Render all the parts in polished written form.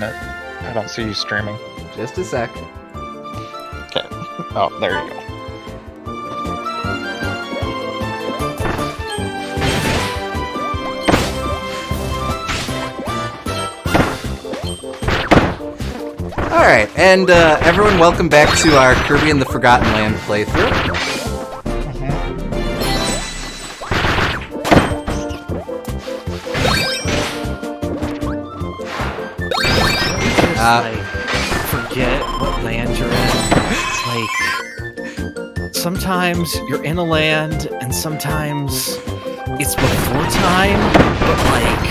I don't see you streaming. Just a sec. Okay. Oh, there you go. Alright, and everyone, welcome back to our Kirby and the Forgotten Land playthrough. Forget what land you're in. It's like sometimes you're in a land and sometimes it's before time, but like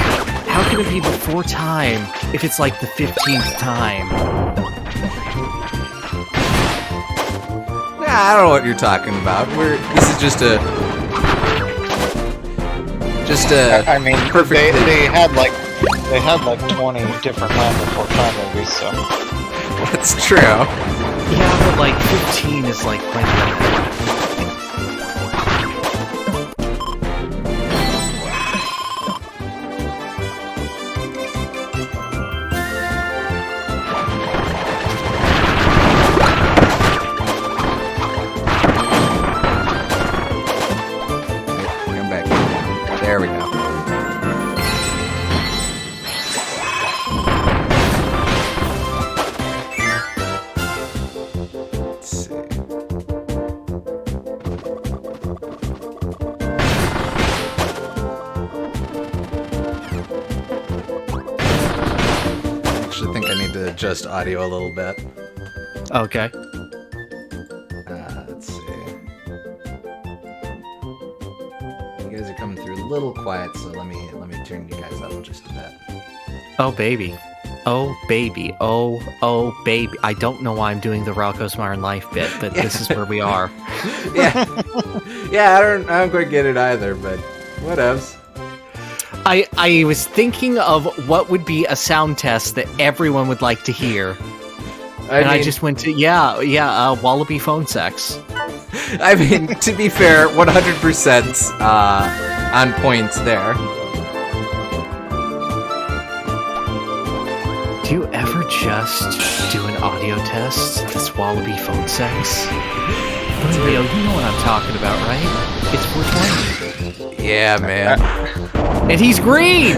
how can it be before time if it's like the 15th time? Nah, I don't know what you're talking about. This is just a I mean, perfect they had like 20 different Land Before Time movies, so That's true. Yeah, but like 15 is like when Come back. There we go. Adjust audio a little bit. Okay. Let's see. You guys are coming through a little quiet, so let me turn you guys up just a bit. Oh baby. Oh baby. Oh baby. I don't know why I'm doing the Rocco's Modern Life bit, but this is where we are. Yeah. Yeah, I don't quite get it either, but whatevs. I was thinking of what would be a sound test that everyone would like to hear. I just went to, wallaby phone sex. I mean, to be fair, 100% on point there. Do you ever just do an audio test that's wallaby phone sex? Leo, you know what I'm talking about, right? It's 420. Yeah, man. And he's green!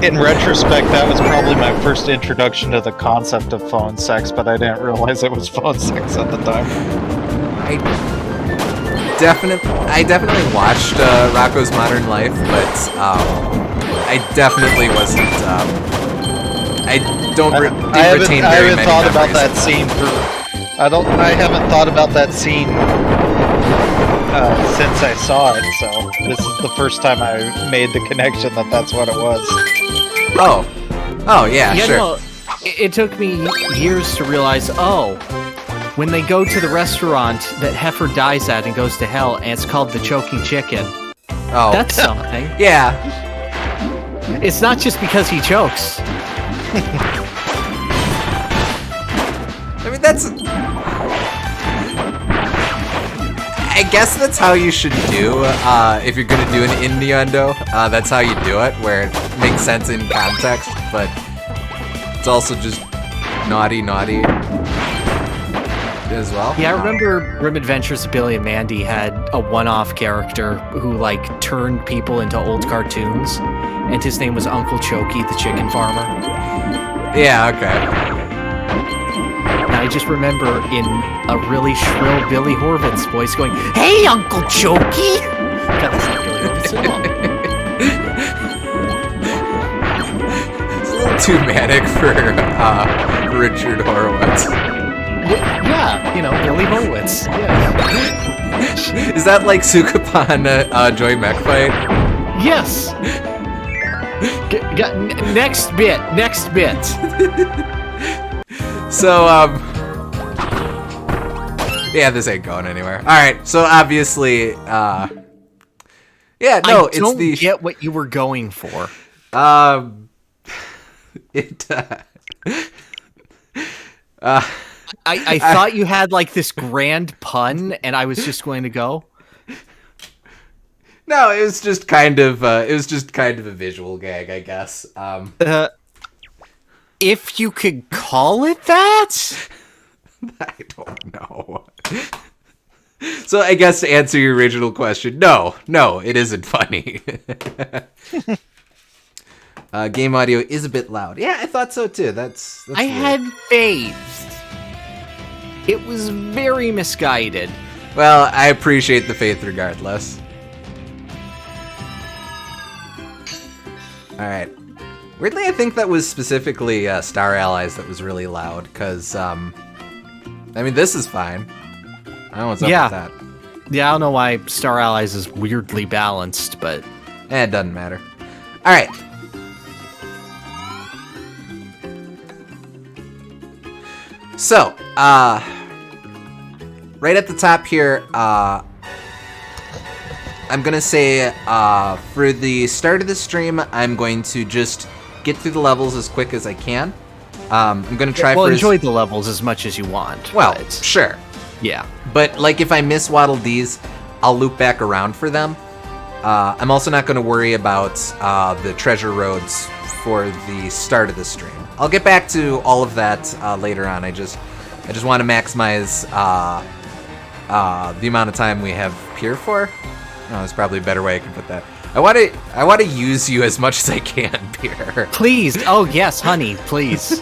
in retrospect, that was probably my first introduction to the concept of phone sex, but I didn't realize it was phone sex at the time. I definitely watched Rocco's Modern Life, but I definitely wasn't. I haven't thought about that scene I haven't thought about that scene since I saw it, so this is the first time I made the connection that that's what it was. Oh yeah, sure. No, it took me years to realize, when they go to the restaurant that Heifer dies at and goes to hell, and it's called the Choking Chicken. Oh. That's something. Yeah. It's not just because he chokes. I mean, I guess that's how you should do, if you're gonna do an innuendo. That's how you do it, where it makes sense in context, but it's also just naughty as well. Yeah, I remember Grim Adventures of Billy and Mandy had a one-off character who, like, turned people into old cartoons, and his name was Uncle Chokey, the chicken farmer. Yeah, okay. I just remember in a really shrill Billy Horvitz voice going, "Hey, Uncle Chokey!" God, that's not Billy Horvitz at all. It's a little too manic for Richard Horowitz. Yeah, Billy Horowitz. Yeah. Is that like Sukapan Joy Mech fight? Yes! Next bit. So, yeah, this ain't going anywhere. Alright, so obviously, yeah, no, I don't get what you were going for. I thought you had, like, this grand pun, and I was just going to go. No, it was just kind of a visual gag, I guess. If you could call it that? I don't know. So I guess to answer your original question, no, it isn't funny. Game audio is a bit loud. Yeah, I thought so too. That's I weird. had faith. It was very misguided. Well, I appreciate the faith regardless. Alright. Weirdly, I think that was specifically Star Allies that was really loud, because, I mean, this is fine. I don't know what's up with that. Yeah, I don't know why Star Allies is weirdly balanced, but... It doesn't matter. Alright. So, right at the top here, I'm gonna say, for the start of the stream, I'm going to just get through the levels as quick as I can. I'm gonna try enjoy the levels as much as you want. Well, but... sure. Yeah. But, like, if I miss Waddle Dees, I'll loop back around for them. I'm also not gonna worry about, the treasure roads for the start of the stream. I'll get back to all of that, later on. I just want to maximize, the amount of time we have here for. Oh, there's probably a better way I can put that. I want to use you as much as I can, Pierre. Please. Oh, yes, honey, please.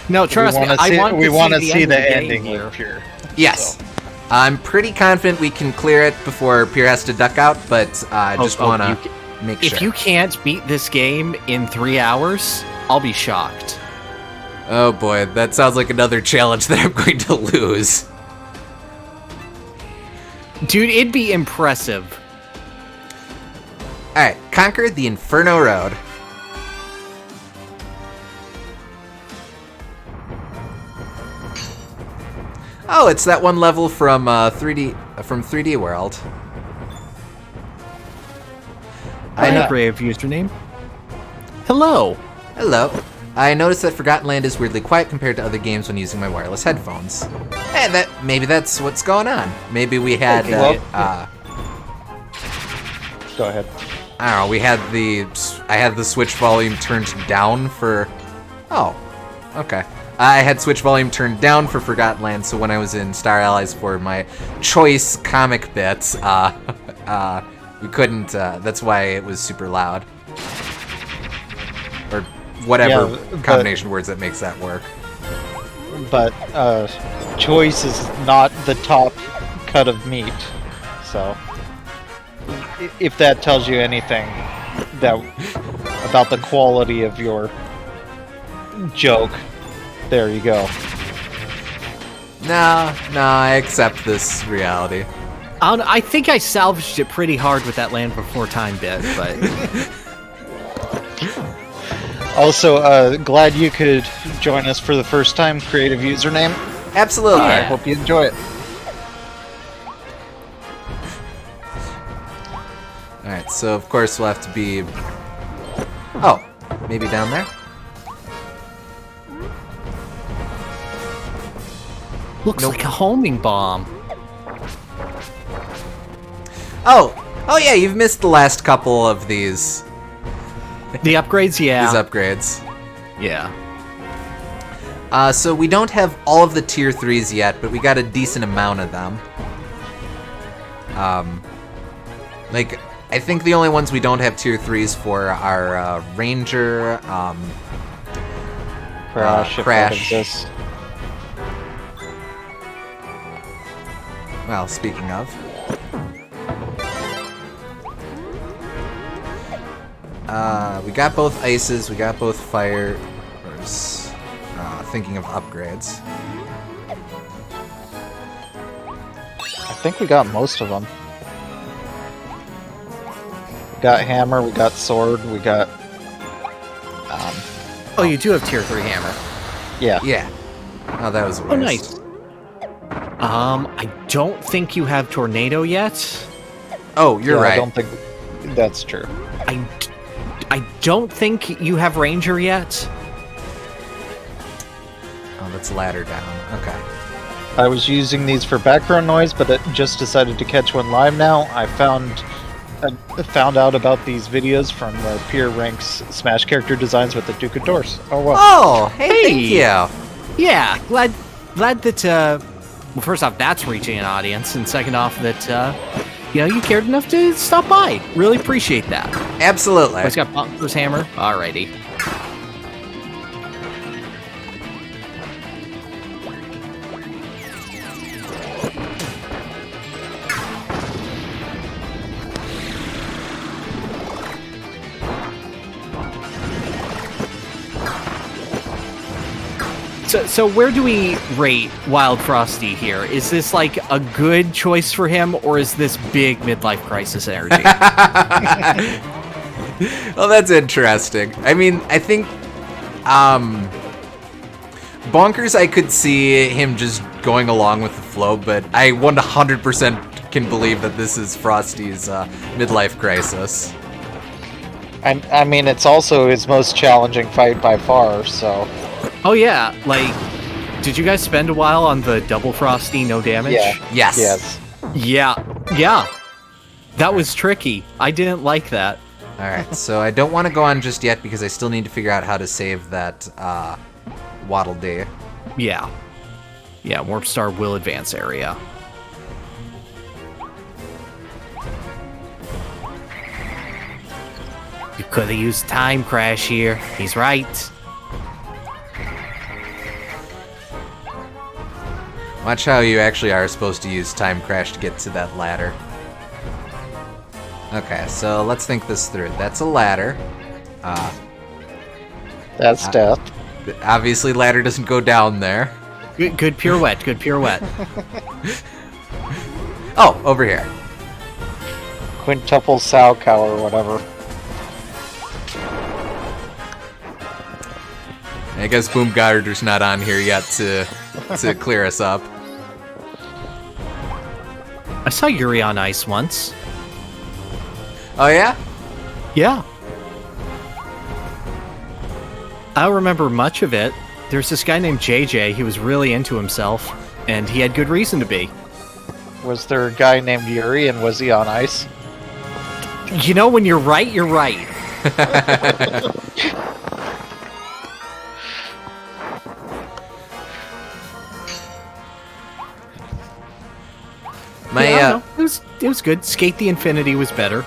No, trust me. We want to see the ending ending with Pierre. Yes. So. I'm pretty confident we can clear it before Pierre has to duck out, but I just want to make sure. If you can't beat this game in 3 hours, I'll be shocked. Oh boy, that sounds like another challenge that I'm going to lose. Dude, it'd be impressive. Alright, conquer the Inferno Road. Oh, it's that one level from 3D World. I know. Brave username. Hello. Hello. I noticed that Forgotten Land is weirdly quiet compared to other games when using my wireless headphones. Hey, maybe that's what's going on. Maybe we had go ahead. I don't know, I had the Switch volume turned down for... Oh, okay. I had Switch volume turned down for Forgotten Land, so when I was in Star Allies for my choice comic bits, we couldn't, that's why it was super loud. Or whatever combination of words that makes that work. But, choice is not the top cut of meat, so... If that tells you anything about the quality of your joke, there you go. No, I accept this reality. I think I salvaged it pretty hard with that Land Before Time bit, but... Also, glad you could join us for the first time. Creative username. Absolutely. I hope you enjoy it. Alright, so of course we'll have to be... Oh, maybe down there? Looks like a homing bomb. Oh yeah, you've missed the last couple of these. The upgrades, yeah. These upgrades. Yeah. So we don't have all of the tier 3s yet, but we got a decent amount of them. Like, I think the only ones we don't have tier 3s for are Ranger, Crash. Well, speaking of. We got both ices, we got both fires. Thinking of upgrades. I think we got most of them. We got hammer, we got sword, we got... Oh, you do have tier 3 hammer. Yeah. Yeah. Oh, that was a waste. Oh, nice. I don't think you have tornado yet. Oh, you're right. I don't think that's true. I don't think you have ranger yet. Oh, that's ladder down. Okay. I was using these for background noise, but it just decided to catch one live now. I found found out about these videos from Peer Ranks Smash character designs with the Duke of Doors. Oh well. Oh, hey, thank you. Yeah, glad that. Well, first off, that's reaching an audience, and second off, that you cared enough to stop by. Really appreciate that. Absolutely. He's got Butler's hammer. Alrighty. So where do we rate Wild Frosty here? Is this like a good choice for him, or is this big midlife crisis energy? Well, that's interesting. I mean, I think Bonkers, I could see him just going along with the flow, but I 100% can believe that this is Frosty's midlife crisis. I mean, it's also his most challenging fight by far, so... Oh yeah, like, did you guys spend a while on the double Frosty, no damage? Yeah. Yes. Yeah. That was tricky. I didn't like that. Alright, so I don't want to go on just yet because I still need to figure out how to save that Waddle Dee. Yeah, Warp Star will advance area. You could have used Time Crash here. He's right. Watch how you actually are supposed to use Time Crash to get to that ladder. Okay, so let's think this through. That's a ladder. That's death. Obviously, ladder doesn't go down there. Good pirouette, good pirouette. Oh, over here. Quintuple Sow Cow or whatever. I guess Boom Gardner's not on here yet to clear us up. I saw Yuri on Ice once. Oh, yeah? Yeah. I don't remember much of it. There's this guy named JJ. He was really into himself, and he had good reason to be. Was there a guy named Yuri, and was he on ice? You know, when you're right, you're right. It was good. Skate the Infinity was better.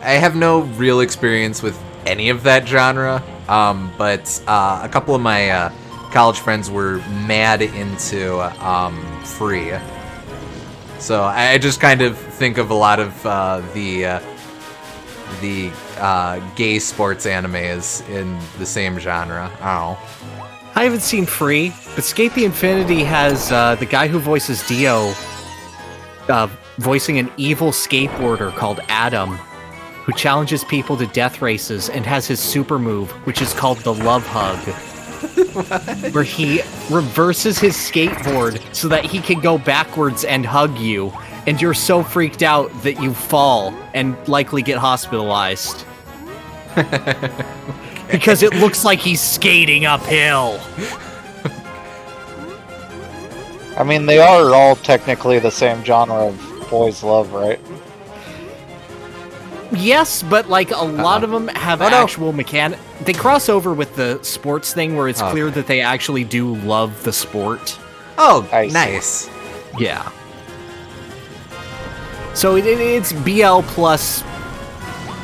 I have no real experience with any of that genre, but a couple of my college friends were mad into Free. So I just kind of think of a lot of the gay sports animes in the same genre. Oh. I haven't seen Free, but Skate the Infinity has the guy who voices Dio voicing an evil skateboarder called Adam, who challenges people to death races and has his super move, which is called the Love Hug, where he reverses his skateboard so that he can go backwards and hug you, and you're so freaked out that you fall and likely get hospitalized. Because it looks like he's skating uphill. I mean, they are all technically the same genre of boys' love, right? Yes, but like a lot of them have actual mechanic. They cross over with the sports thing where it's clear that they actually do love the sport. Oh, nice. Yeah. So it's BL plus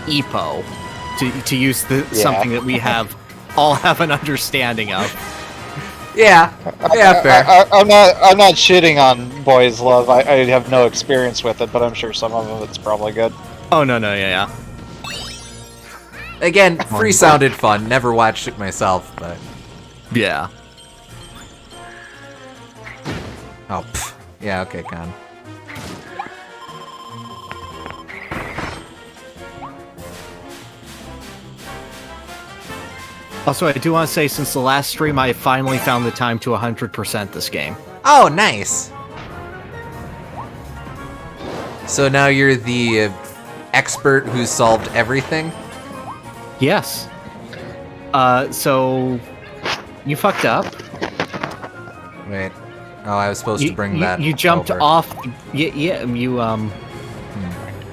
EPO to use something that we all have an understanding of. Yeah, fair. I'm not shitting on boys' love. I have no experience with it, but I'm sure some of them it's probably good. Oh no, yeah. Again, Free sounded fun. Never watched it myself, but yeah. Oh, pff. Yeah. Okay, Con. Also, I do want to say, since the last stream, I finally found the time to 100% this game. Oh, nice. So now you're the expert who's solved everything? Yes. So you fucked up. Wait. Oh, I was supposed to bring that. You jumped over. off. Yeah, you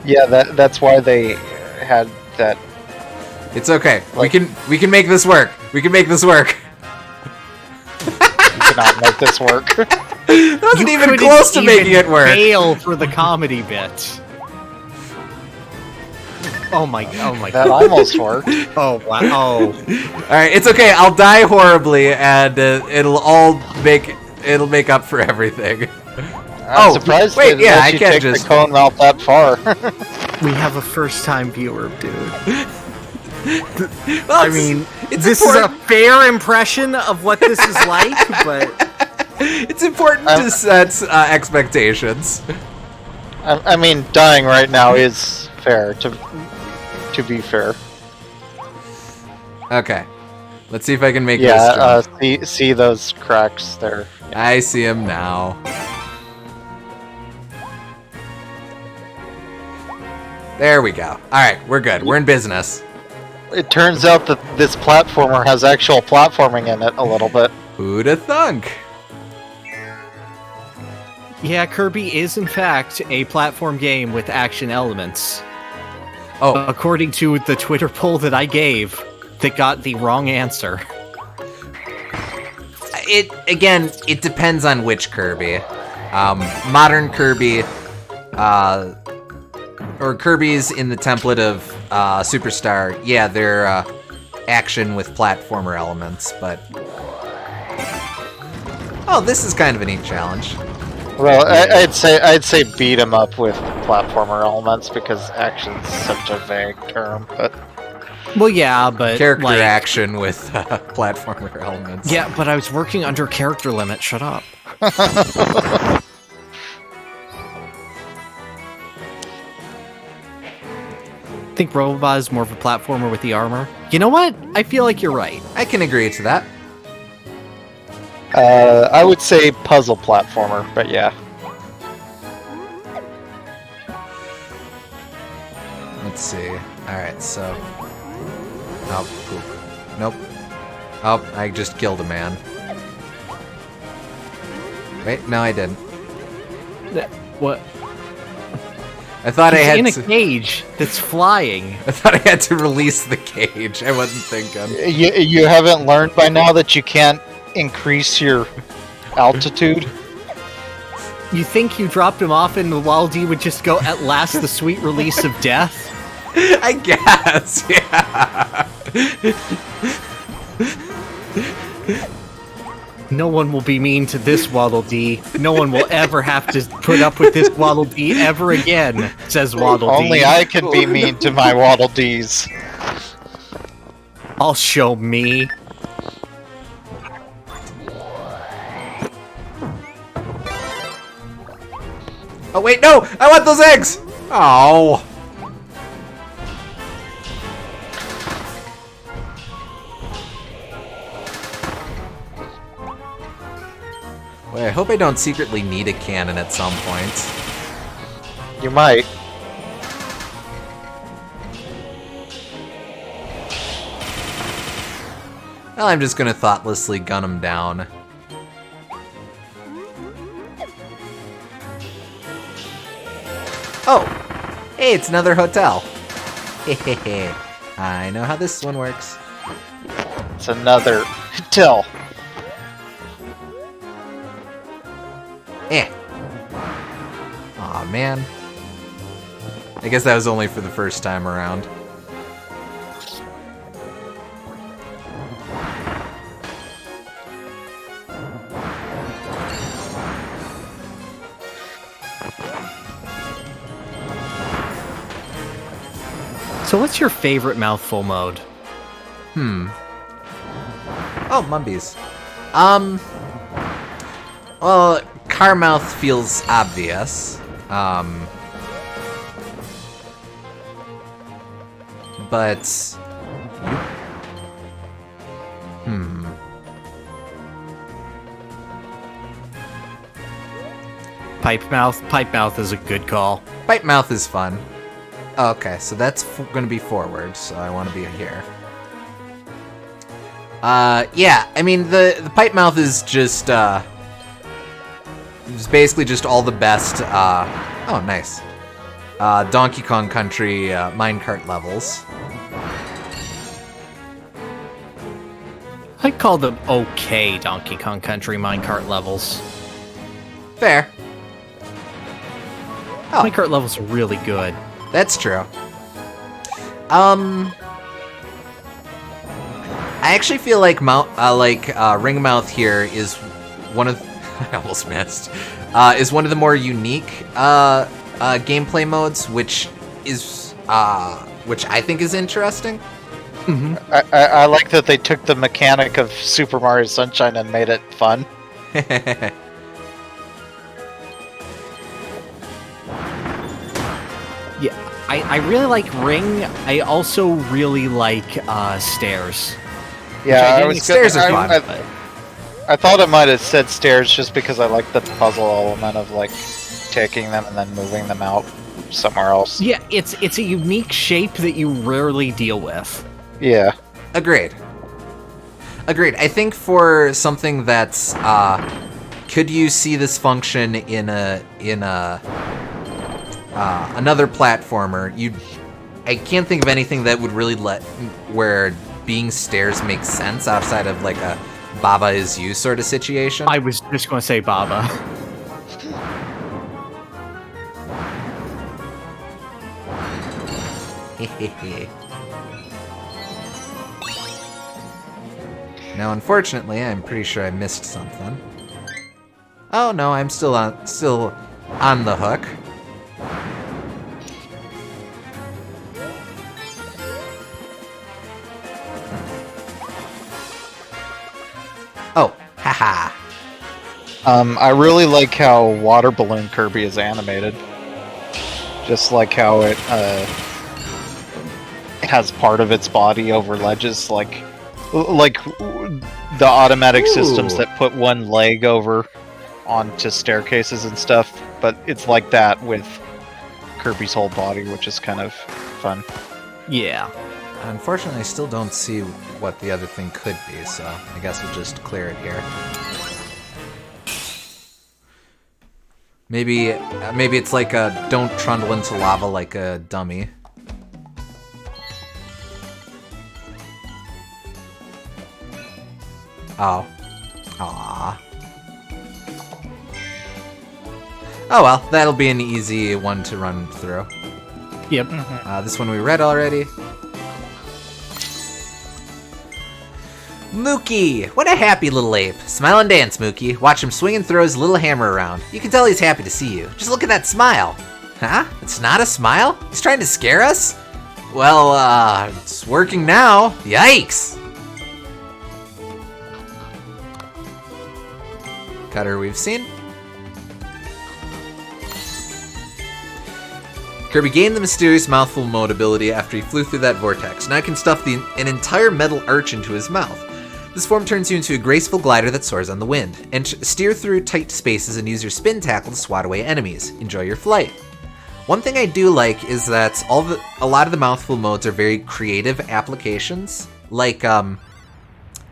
Yeah, that's why they had that. It's okay. Like- We can make this work. We can make this work. You cannot make this work. That wasn't you even couldn't close to even making it work. Fail for the comedy bit. Oh my That god. almost worked. Oh wow. Oh. All right, it's okay. I'll die horribly, and it'll make up for everything. I'm surprised wait, they yeah, let I you can't take just. the cone out that far. We have a first-time viewer, dude. Well, I mean, it's this important. is a fair impression of what this is like, but It's important to set expectations. I mean, dying right now is fair. To be fair. Okay, let's see if I can make this Yeah. jump. See those cracks there. I see him now. There we go. All right, we're good. We're in business. It turns out that this platformer has actual platforming in it a little bit. Who'da thunk? yeah, Kirby is in fact a platform game with action elements. Oh, According to the Twitter poll that I gave, that got the wrong answer. it depends on which Kirby. Modern Kirby, or Kirby's in the template of Superstar. Yeah, they're action with platformer elements, but oh, this is kind of a neat challenge. Well, I'd say beat 'em up with platformer elements because action's such a vague term. But Well, yeah, but Character like, action with platformer elements. yeah, but I was working under character limit. Shut up. I think Robobot is more of a platformer with the armor. You know what? I feel like you're right. I can agree to that. I would say puzzle platformer. But yeah. Let's see. Alright, so... Oh, poop. Nope. Oh, I just killed a man. Wait, no I didn't. What? I thought I He's had in a to... cage that's flying. I thought I had to release the cage. I wasn't thinking. You haven't learned by now that you can't increase your altitude. You think you dropped him off and the Waddle Dee would just go, at last, the sweet release of death? I guess, yeah. No one will be mean to this Waddle Dee. No one will ever have to put up with this Waddle Dee ever again, says Waddle Dee. Only I can be mean to my Waddle Dees. I'll show me. Oh wait, no! I want those eggs! Oh. Wait, I hope I don't secretly need a cannon at some point. You might. Well, I'm just gonna thoughtlessly gun him down. Oh! Hey, it's another hotel. Hehehe. I know how this one works. It's another till. Eh. Aw, man. I guess that was only for the first time around. So what's your favorite mouthful mode? Oh, Mumbies. Well, Carmouth feels obvious. But... Pipe Mouth? Pipe Mouth is a good call. Pipe Mouth is fun. Oh, okay, so that's gonna be forward, so I want to be here. Yeah, I mean, the Pipe Mouth is just, It's basically just all the best, oh, nice. Donkey Kong Country minecart levels. I'd call them okay Donkey Kong Country minecart levels. Fair. Oh. Minecart levels are really good. That's true. I actually feel like Ringmouth here is one of I almost missed. Is one of the more unique gameplay modes, which I think is interesting. Mm-hmm. I like that they took the mechanic of Super Mario Sunshine and made it fun. Yeah, I really like Ring. I also really like Stairs. Yeah, Stairs are fun. I thought it might have said stairs just because I like the puzzle element of like taking them and then moving them out somewhere else. Yeah, it's a unique shape that you rarely deal with. Yeah. Agreed. I think for something that's could you see this function in another platformer? I can't think of anything that would really where being stairs makes sense outside of like a Baba is you sort of situation. I was just going to say Baba. Now, unfortunately, I'm pretty sure I missed something. Oh no, I'm still on the hook. Oh, haha. I really like how Water Balloon Kirby is animated. Just like how it has part of its body over ledges, like the automatic systems that put one leg over onto staircases and stuff, but it's like that with Kirby's whole body, which is kind of fun. Yeah. Unfortunately, I still don't see what the other thing could be, so I guess we'll just clear it here. Maybe it's like a don't trundle into lava like a dummy. Oh. Aww. Oh well, that'll be an easy one to run through. Yep. This one we read already. Mookie! What a happy little ape. Smile and dance, Mookie. Watch him swing and throw his little hammer around. You can tell he's happy to see you. Just look at that smile. Huh? It's not a smile? He's trying to scare us? Well, it's working now. Yikes! Cutter we've seen. Kirby gained the mysterious mouthful mode ability after he flew through that vortex. Now he can stuff an entire metal arch into his mouth. This form turns you into a graceful glider that soars on the wind, and steer through tight spaces and use your spin tackle to swat away enemies. Enjoy your flight. One thing I do like is that a lot of the mouthful modes are very creative applications. Like,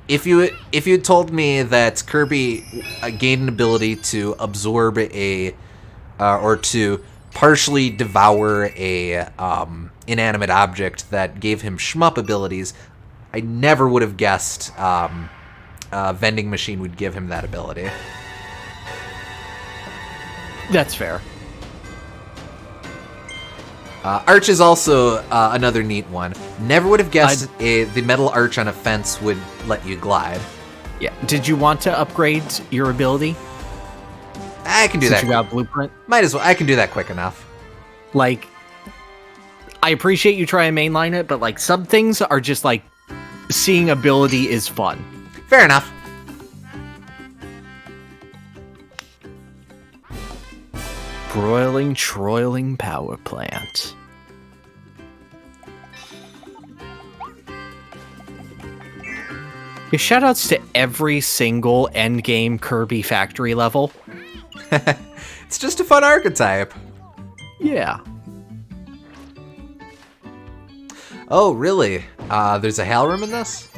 if you had told me that Kirby gained an ability to absorb or to partially devour a inanimate object that gave him shmup abilities, I never would have guessed a vending machine would give him that ability. That's fair. Arch is also another neat one. Never would have guessed the metal arch on a fence would let you glide. Yeah. Did you want to upgrade your ability? I can do Since that. You got blueprint. Might as well. I can do that quick enough. Like, I appreciate you trying to mainline it, but like some things are just like seeing ability is fun. Fair enough. Broiling, troiling power plant. Yeah, shoutouts to every single endgame Kirby factory level. It's just a fun archetype. Yeah. Oh, really? There's a Hal room in this?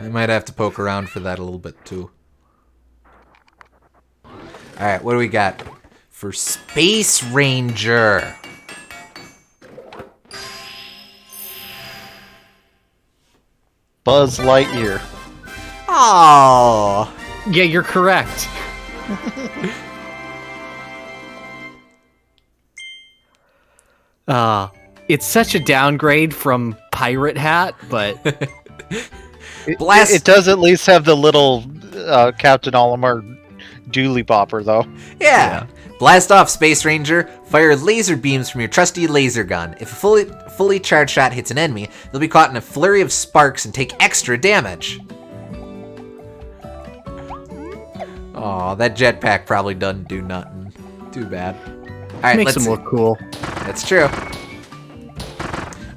I might have to poke around for that a little bit too. Alright, what do we got for Space Ranger? Buzz Lightyear. Oh, Yeah, you're correct. It's such a downgrade from Pirate Hat, but Blast! It does at least have the little Captain Olimar dually bopper, though. Yeah. Blast off, Space Ranger. Fire laser beams from your trusty laser gun. If a fully charged shot hits an enemy, they'll be caught in a flurry of sparks and take extra damage. Oh, that jetpack probably doesn't do nothing. Too bad. All right, makes let's them look cool. That's true.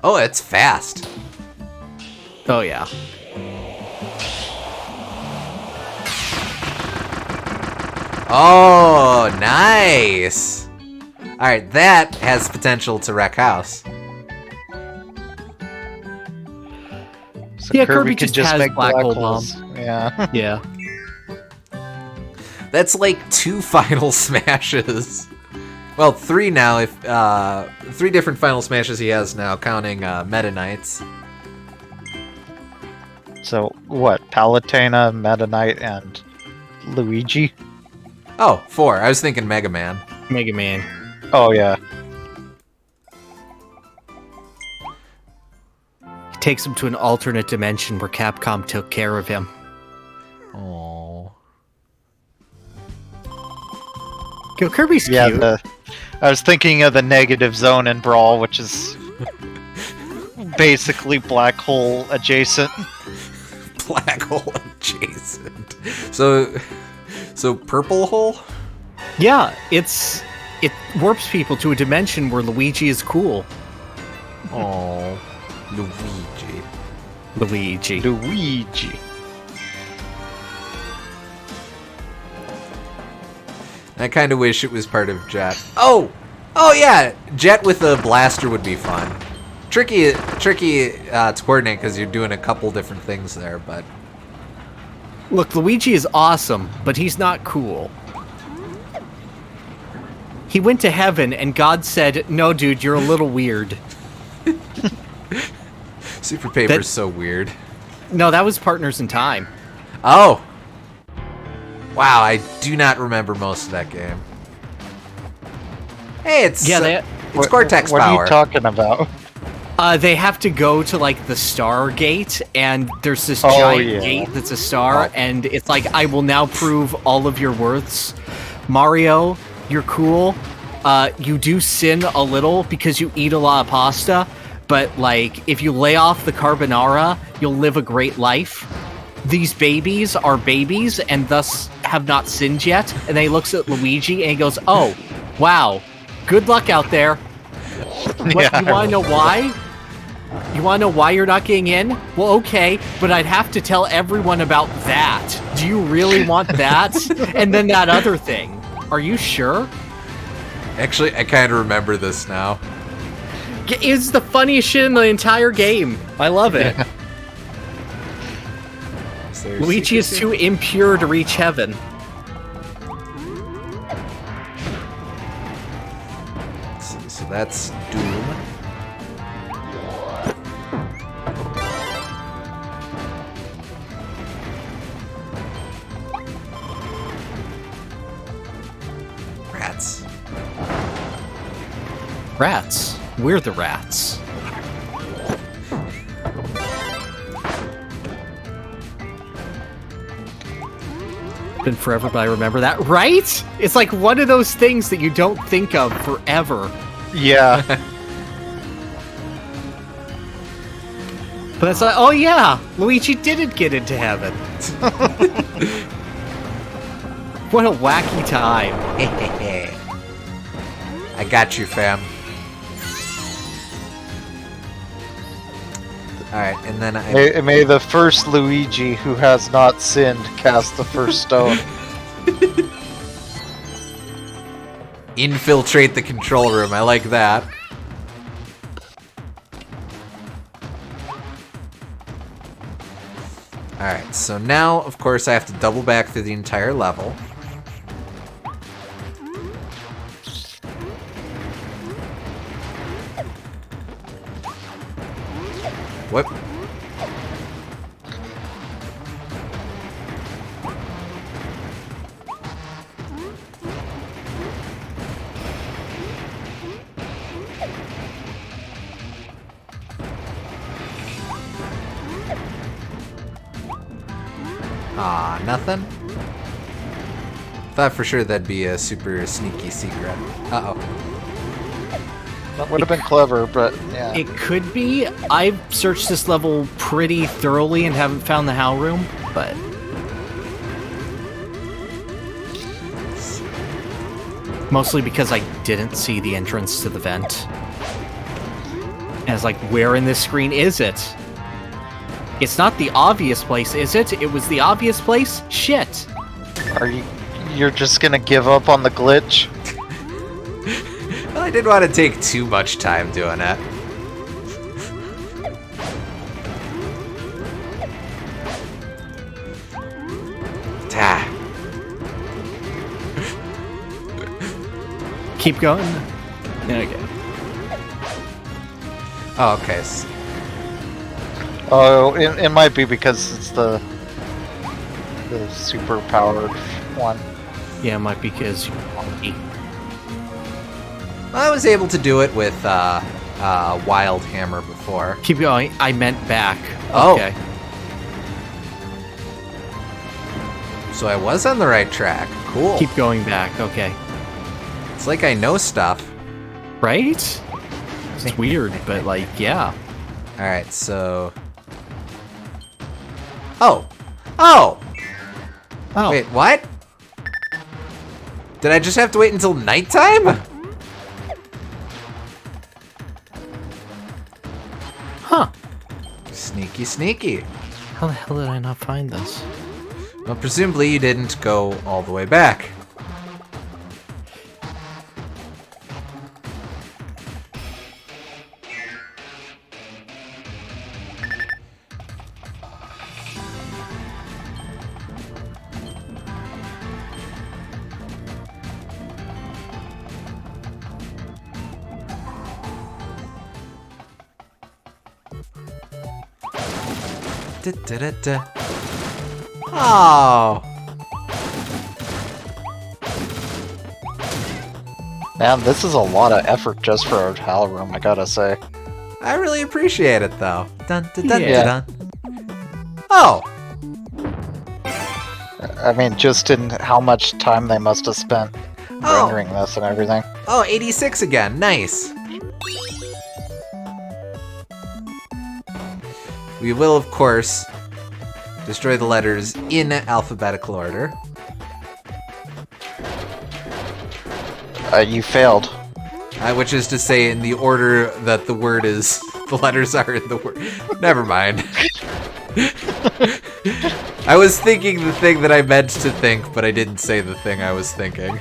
Oh, it's fast. Oh yeah. Oh, nice. All right, that has potential to wreck house. So Yeah, Kirby could just has make black hole holes. Yeah. Yeah. That's like 2 final smashes. Well, 3 now. If 3 different final smashes he has now, counting Meta Knights. So what? Palutena, Meta Knight, and Luigi? Oh, 4. I was thinking Mega Man. Mega Man. Oh yeah. He takes him to an alternate dimension where Capcom took care of him. Oh. Yo, Kirby's Yeah, cute. I was thinking of the negative zone in Brawl, which is basically black hole adjacent. Black hole adjacent. So purple hole? Yeah, it warps people to a dimension where Luigi is cool. Oh, Luigi. Luigi. I kind of wish it was part of Jet. Oh yeah, Jet with a blaster would be fun. Tricky to coordinate because you're doing a couple different things there, but Look, Luigi is awesome, but he's not cool. He went to heaven and God said, "No, dude, you're a little weird." Super Paper's so weird. No, that was Partners in Time. Oh. Wow, I do not remember most of that game. Hey, it's Cortex what power. What are you talking about? They have to go to like the Star Gate, and there's this giant gate that's a star, and it's like, I will now prove all of your worths. Mario, you're cool. You do sin a little because you eat a lot of pasta, but like, if you lay off the carbonara, you'll live a great life. These babies are babies and thus have not sinned yet. And then he looks at Luigi and he goes, "Oh, wow. Good luck out there." What, you want to know why? You want to know why you're not getting in? Well, okay, but I'd have to tell everyone about that. Do you really want that? And then that other thing. Are you sure? Actually, I kind of remember this now. It's the funniest shit in the entire game. I love it. Yeah. Luigi is too impure to reach heaven. So that's Doom. Rats. Rats. We're the rats. Been forever, but I remember that. Right? It's like one of those things that you don't think of forever. Yeah. But it's like, oh yeah, Luigi didn't get into heaven. What a wacky time. I got you, fam. Alright, and then May the first Luigi who has not sinned cast the first stone. infiltrate the control room. I like that. Alright, so now, of course, I have to double back through the entire level. Whoop. Ah, nothing? Thought for sure that'd be a super sneaky secret. Uh-oh. That would have been clever, but yeah. It could be. I've searched this level pretty thoroughly and haven't found the Howl Room, but... Mostly because I didn't see the entrance to the vent. And I was like, where in this screen is it? It's not the obvious place, is it? It was the obvious place? Shit. You're just gonna give up on the glitch? Well, I didn't want to take too much time doing it. Ta. Keep going. Okay. Oh, okay. Oh, it might be because it's the super powered one. Yeah, it might be because I was able to do it with Wild Hammer before. Keep going. I meant back. Oh. Okay. So I was on the right track. Cool. Keep going back. Okay. It's like I know stuff. Right? It's weird, but like, yeah. Alright, so... Oh! Oh! Oh. Wait, what? Did I just have to wait until nighttime? Huh. Sneaky, sneaky. How the hell did I not find this? Well, presumably you didn't go all the way back. Da-da-da-da. Oh. Man, this is a lot of effort just for a Howl Room, I gotta say. I really appreciate it, though. Dun, dun, dun, Yeah. dun, dun. Oh. I mean, just in how much time they must have spent rendering this and everything. Oh, 86 again. Nice. We will, of course, destroy the letters in alphabetical order. You failed. Which is to say, in the order that the word is, the letters are in the word. Never mind. I was thinking the thing that I meant to think, but I didn't say the thing I was thinking.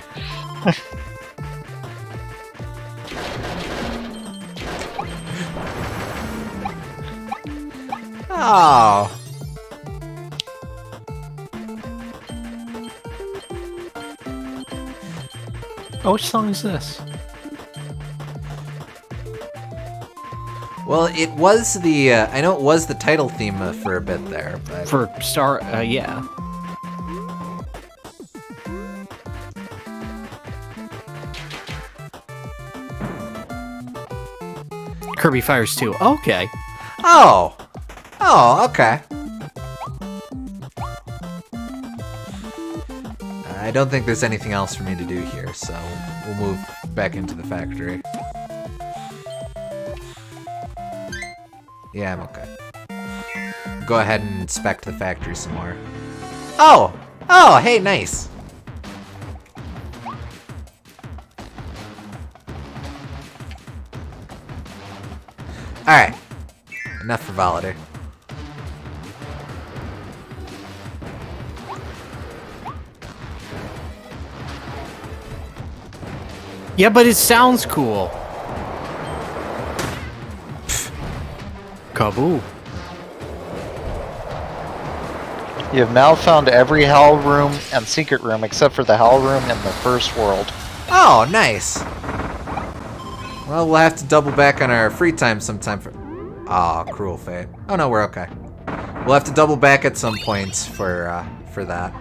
Oh. Oh, which song is this? Well, it was the, I know it was the title theme for a bit there, but... For Star, yeah. Kirby Fires 2. Okay. Oh! Oh, okay. I don't think there's anything else for me to do here, so we'll move back into the factory. Yeah, I'm okay. Go ahead and inspect the factory some more. Oh! Oh, hey, nice! Alright. Enough frivolity. Yeah, but it sounds cool. Kaboo. You have now found every hell room and secret room except for the hell room in the first world. Oh, nice. Well, we'll have to double back on our free time sometime for... Aw, cruel fate. Oh no, we're okay. We'll have to double back at some points for that.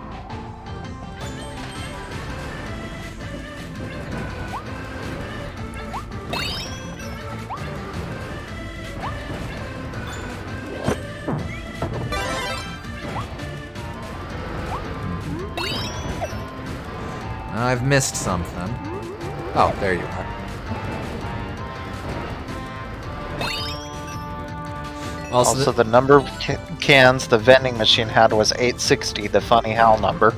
I've missed something. Oh, there you are. Also, the number of cans the vending machine had was 860, the funny hell number.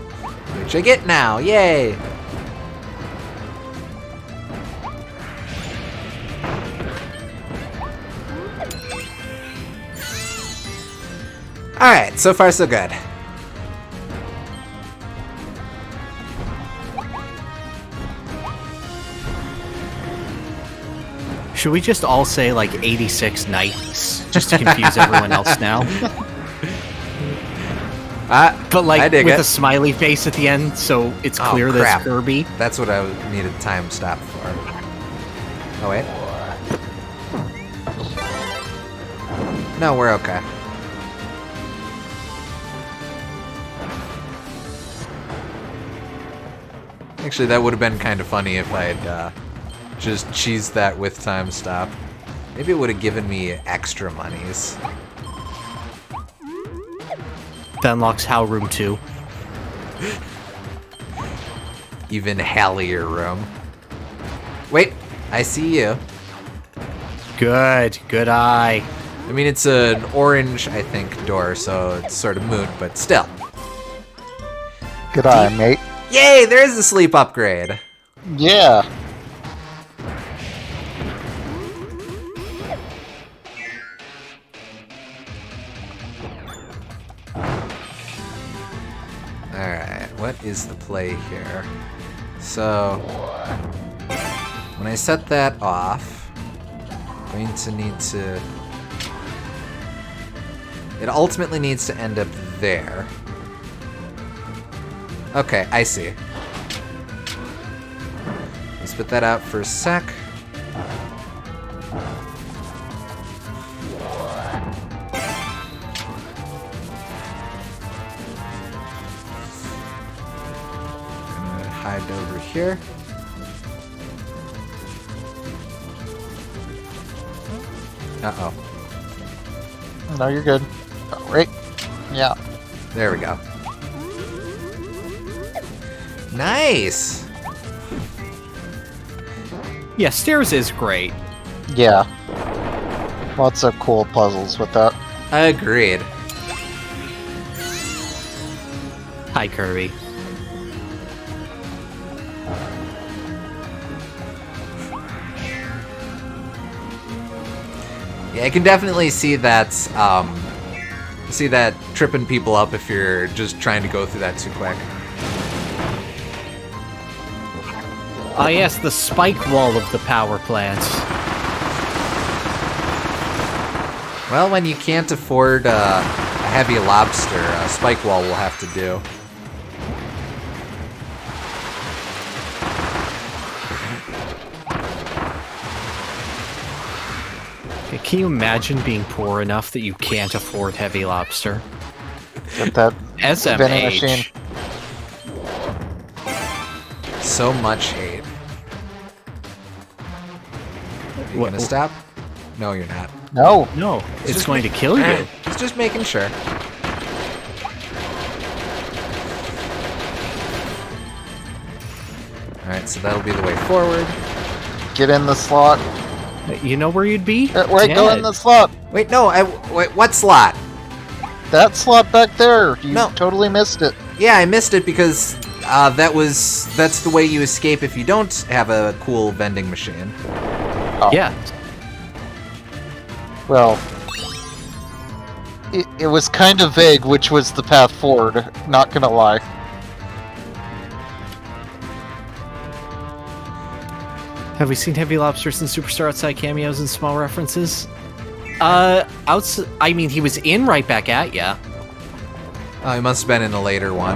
Which I get now, yay! Alright, so far so good. Should we just all say like 86 nights just to confuse everyone else now? But like with a smiley face at the end, so it's clear that it's Kirby. That's what I needed time stop for. Oh wait. No, we're okay. Actually, that would have been kind of funny if I'd just cheesed that with time stop. Maybe it would have given me extra monies. That unlocks How Room 2. Even Hallier Room. Wait, I see you. Good eye. I mean, it's an orange, I think, door, so it's sort of moot, but still. Good eye, mate. Yay, there's a sleep upgrade. Yeah. Alright, what is the play here? So, when I set that off, I'm going to need to... It ultimately needs to end up there. Okay, I see. Let's put that out for a sec. Hide over here. Uh-oh. No, you're good. Right? Yeah. There we go. Nice! Yeah, stairs is great. Yeah. Lots of cool puzzles with that. Agreed. Hi, Kirby. Yeah, I can definitely see that, tripping people up if you're just trying to go through that too quick. Ah, yes, the spike wall of the power plants. Well, when you can't afford a heavy lobster, a spike wall will have to do. Okay, can you imagine being poor enough that you can't afford heavy lobster? Get that vending machine. So much hate. You gonna stop? No, you're not. No. No, it's going to kill you. It's just making sure. Alright, so that'll be the way forward. Get in the slot. You know where you'd be? Wait, go in the slot. Wait, no, wait, what slot? That slot back there. You No. totally missed it. Yeah, I missed it because that's the way you escape if you don't have a cool vending machine. Oh. Yeah. Well, it was kind of vague which was the path forward, not gonna lie. Have we seen Heavy Lobsters in Superstar Outside cameos and small references? I mean, he was in Right Back at Ya. Oh, he must have been in a later one.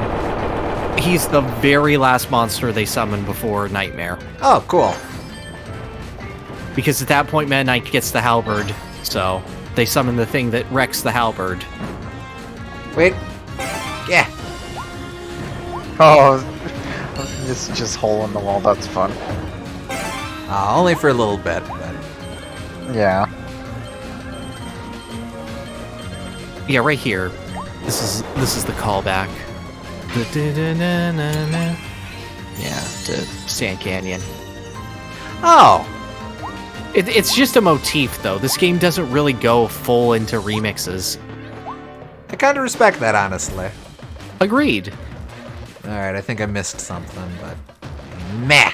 He's the very last monster they summon before Nightmare. Oh, cool. Because at that point, Meta Knight gets the halberd, so they summon the thing that wrecks the halberd. Wait. Yeah. Oh, this is just hole in the wall. That's fun. Only for a little bit. But... Yeah. Yeah, right here. This is the callback. Yeah, to Sand Canyon. Oh. It's just a motif, though. This game doesn't really go full into remixes. I kind of respect that, honestly. Agreed. Alright, I think I missed something, but... Meh!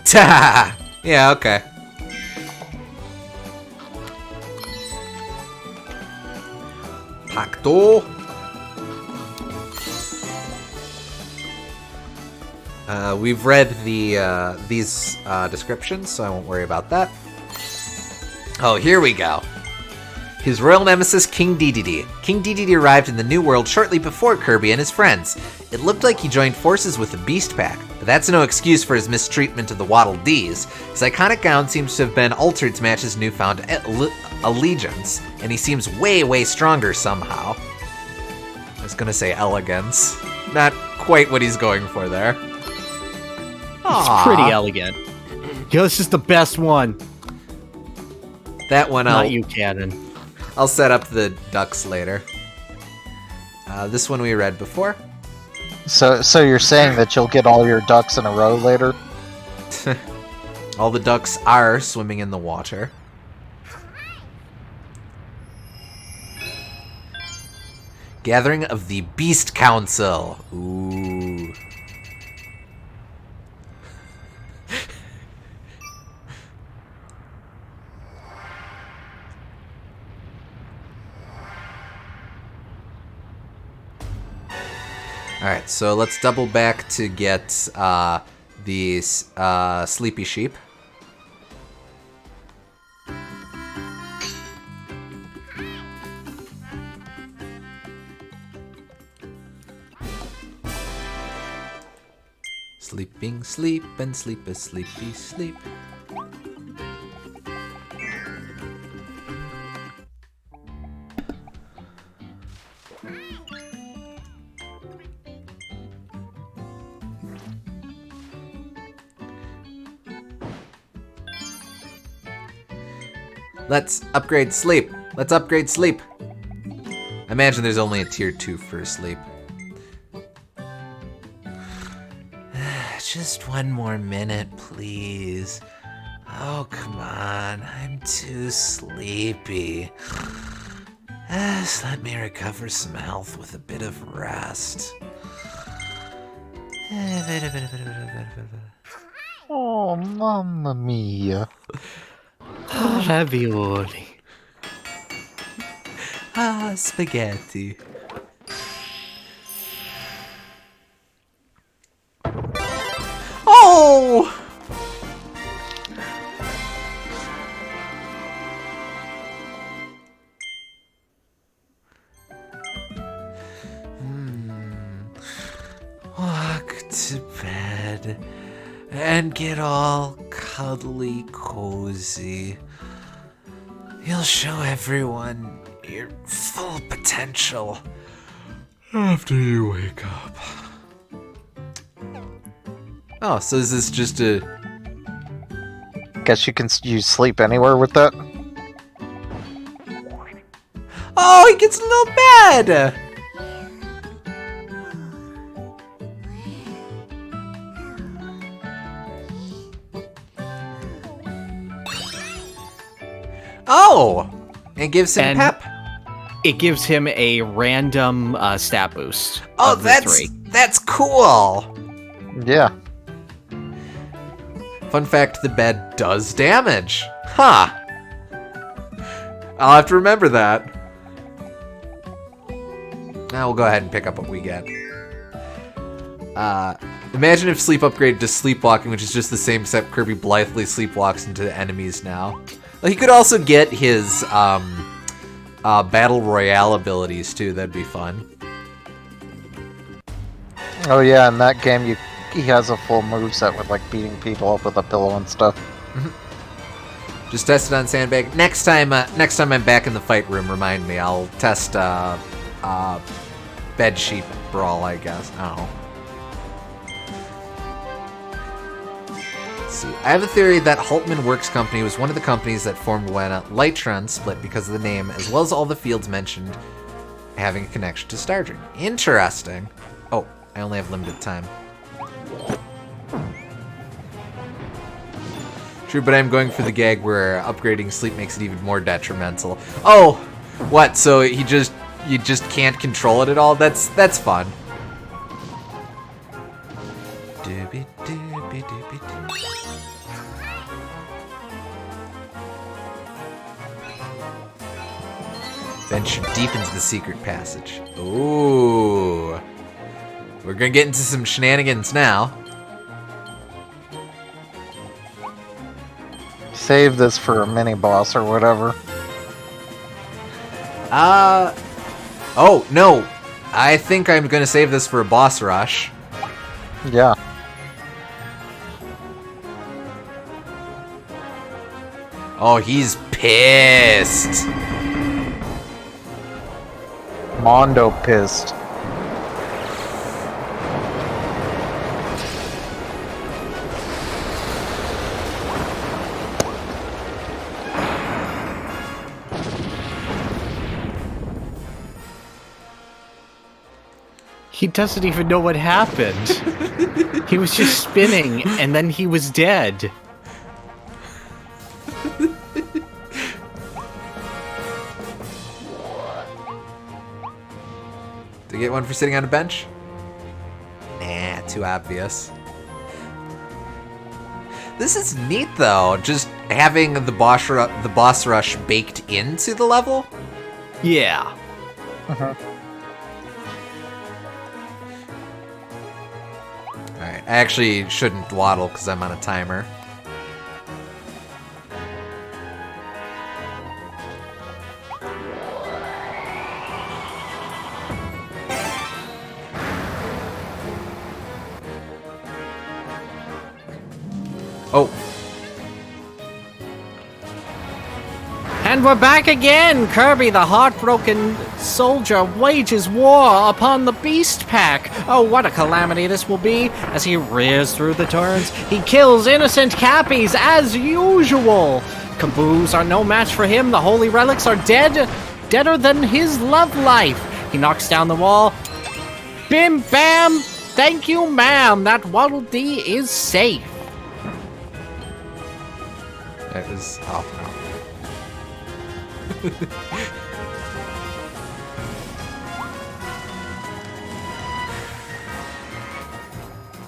Ta! Yeah, okay. Pacto. We've read these descriptions, so I won't worry about that. Oh, here we go. His royal nemesis, King Dedede. King Dedede arrived in the New World shortly before Kirby and his friends. It looked like he joined forces with the Beast Pack, but that's no excuse for his mistreatment of the Waddle Dees. His iconic gown seems to have been altered to match his newfound allegiance, and he seems way, way stronger somehow. I was gonna say elegance. Not quite what he's going for there. It's pretty elegant. Yo, this is the best one. That one Not you, Cannon. I'll set up the ducks later. This one we read before. So you're saying that you'll get all your ducks in a row later? All the ducks are swimming in the water. Gathering of the Beast Council. Ooh. Alright, so let's double back to get these sleepy sheep. Sleeping, sleep, and sleep a sleepy sleep. Let's upgrade sleep. Let's upgrade sleep. I imagine there's only a tier 2 for sleep. Just one more minute, please. Oh, come on. I'm too sleepy. Just let me recover some health with a bit of rest. Oh, mamma mia. Ravioli. Ah, spaghetti. Oh! Walk to bed and get all cuddly cozy. You'll show everyone your full potential after you wake up. Oh, so is this just a... Guess you can use sleep anywhere with that? Oh, he gets a little bad! Oh! It gives him pep. It gives him a random stat boost. Oh, of the that's cool! Yeah. Fun fact, the bed does damage. Huh. I'll have to remember that. Now we'll go ahead and pick up what we get. Imagine if Sleep upgraded to Sleepwalking, which is just the same, except Kirby blithely sleepwalks into the enemies now. Well, he could also get his Battle Royale abilities, too. That'd be fun. Oh yeah, in that game he has a full moveset with like beating people up with a pillow and stuff. Just test it on Sandbag. Next time I'm back in the fight room, remind me. I'll test Bed Sheep Brawl, I guess. I don't know. Let's see. I have a theory that Haltman Works Company was one of the companies that formed when Lightron split because of the name, as well as all the fields mentioned having a connection to Star Dream. Interesting. Oh, I only have limited time. True, but I'm going for the gag where upgrading Sleep makes it even more detrimental. Oh, what? So you just can't control it at all? That's fun. Venture deep into the secret passage. Ooh. We're gonna get into some shenanigans now. Save this for a mini boss or whatever. Oh, no. I think I'm gonna save this for a boss rush. Yeah. Oh, he's pissed. Mondo pissed. He doesn't even know what happened. He was just spinning, and then he was dead. Did I get one for sitting on a bench? Nah, too obvious. This is neat, though, just having the boss rush baked into the level. Yeah. Alright, I actually shouldn't waddle because I'm on a timer. Oh. And we're back again! Kirby, the heartbroken soldier, wages war upon the Beast Pack. Oh, what a calamity this will be! As he rears through the turns, he kills innocent Cappies as usual! Caboose are no match for him, the holy relics are dead, deader than his love life. He knocks down the wall. Bim bam! Thank you, ma'am, that Waddle Dee is safe. That was... oh, no.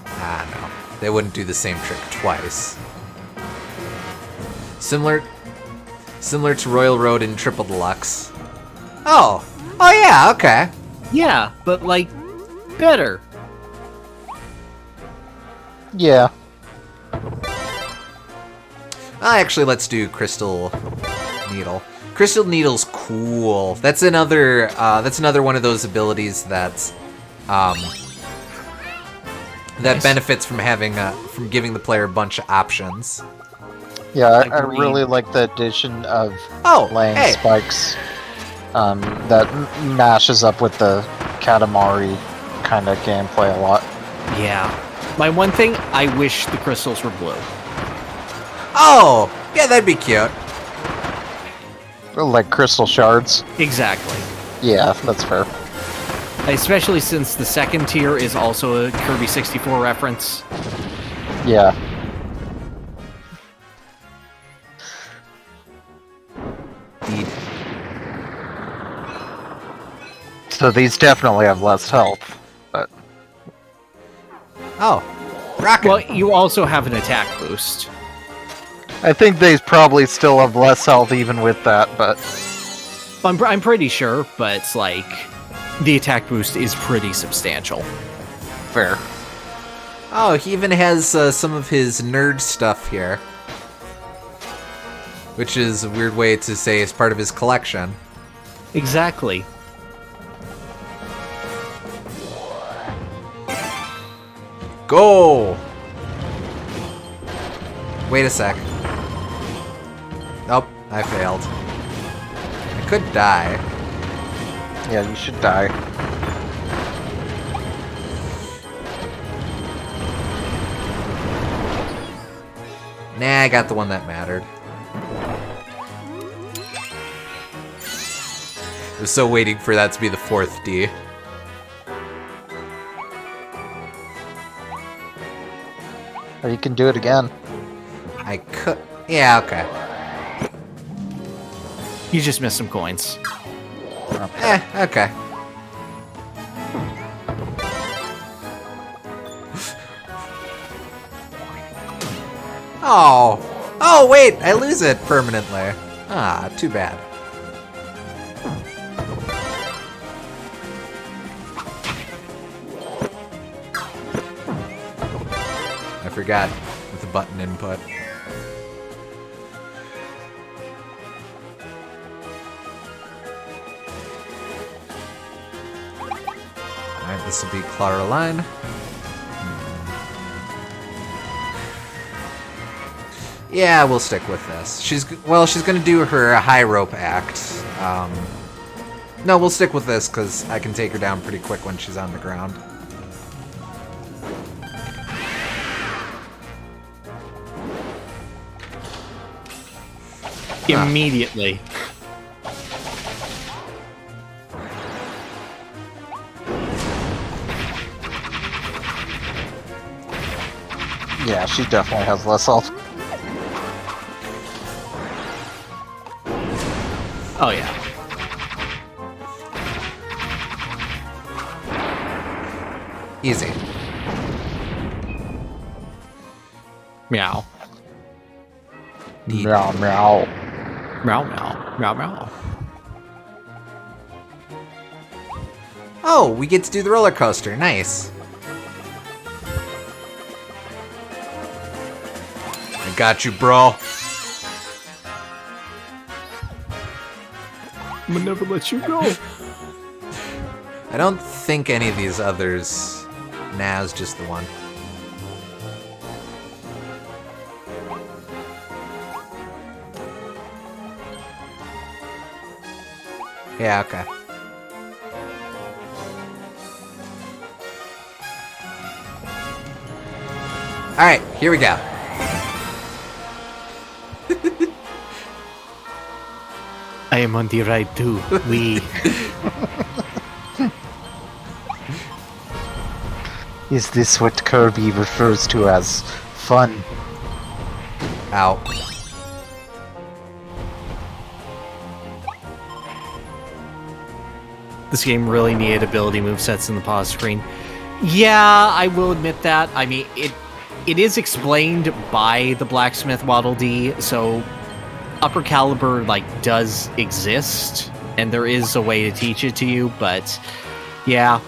Ah, no. They wouldn't do the same trick twice. Similar to Royal Road in Triple Deluxe. Oh! Oh yeah, okay. Yeah, but like, better. Yeah. Actually, let's do Crystal Needle. Crystal Needle's cool. That's another one of those abilities that that benefits from having from giving the player a bunch of options. Yeah, I really like the addition of laying hey. spikes that mashes up with the Katamari kind of gameplay a lot. Yeah. My one thing, I wish the crystals were blue. Oh! Yeah, that'd be cute. Like crystal shards. Exactly. Yeah, that's fair. Especially since the second tier is also a Kirby 64 reference. Yeah. Indeed. So these definitely have less health, but... Oh. Rockin'. Well, you also have an attack boost. I think they probably still have less health even with that, but... I'm pretty sure, but it's like... The attack boost is pretty substantial. Fair. Oh, he even has some of his nerd stuff here. Which is a weird way to say it's part of his collection. Exactly. Go! Wait a sec. Nope, I failed. I could die. Yeah, you should die. Nah, I got the one that mattered. I was so waiting for that to be the 4th D. Or you can do it again. I could... Yeah, okay. You just missed some coins. Okay. Oh. Oh, wait, I lose it permanently. Ah, too bad. I forgot with the button input. Alright, this will be Clara Line. Yeah, we'll stick with this. She's gonna do her high rope act. No, we'll stick with this because I can take her down pretty quick when she's on the ground. Immediately. Yeah, she definitely has less health. Oh, yeah. Easy. Meow. Meow, meow. Meow, meow. Meow, meow. Oh, we get to do the roller coaster. Nice. I got you, bro. I'm gonna never let you go. I don't think any of these others... Nah, it's just the one. Yeah, okay. Alright, here we go. I am on the right too. We. Is this what Kirby refers to as fun? Ow. This game really needed ability movesets in the pause screen. Yeah, I will admit that. I mean, it is explained by the Blacksmith Waddle Dee, so upper caliber does exist, and there is a way to teach it to you, but yeah.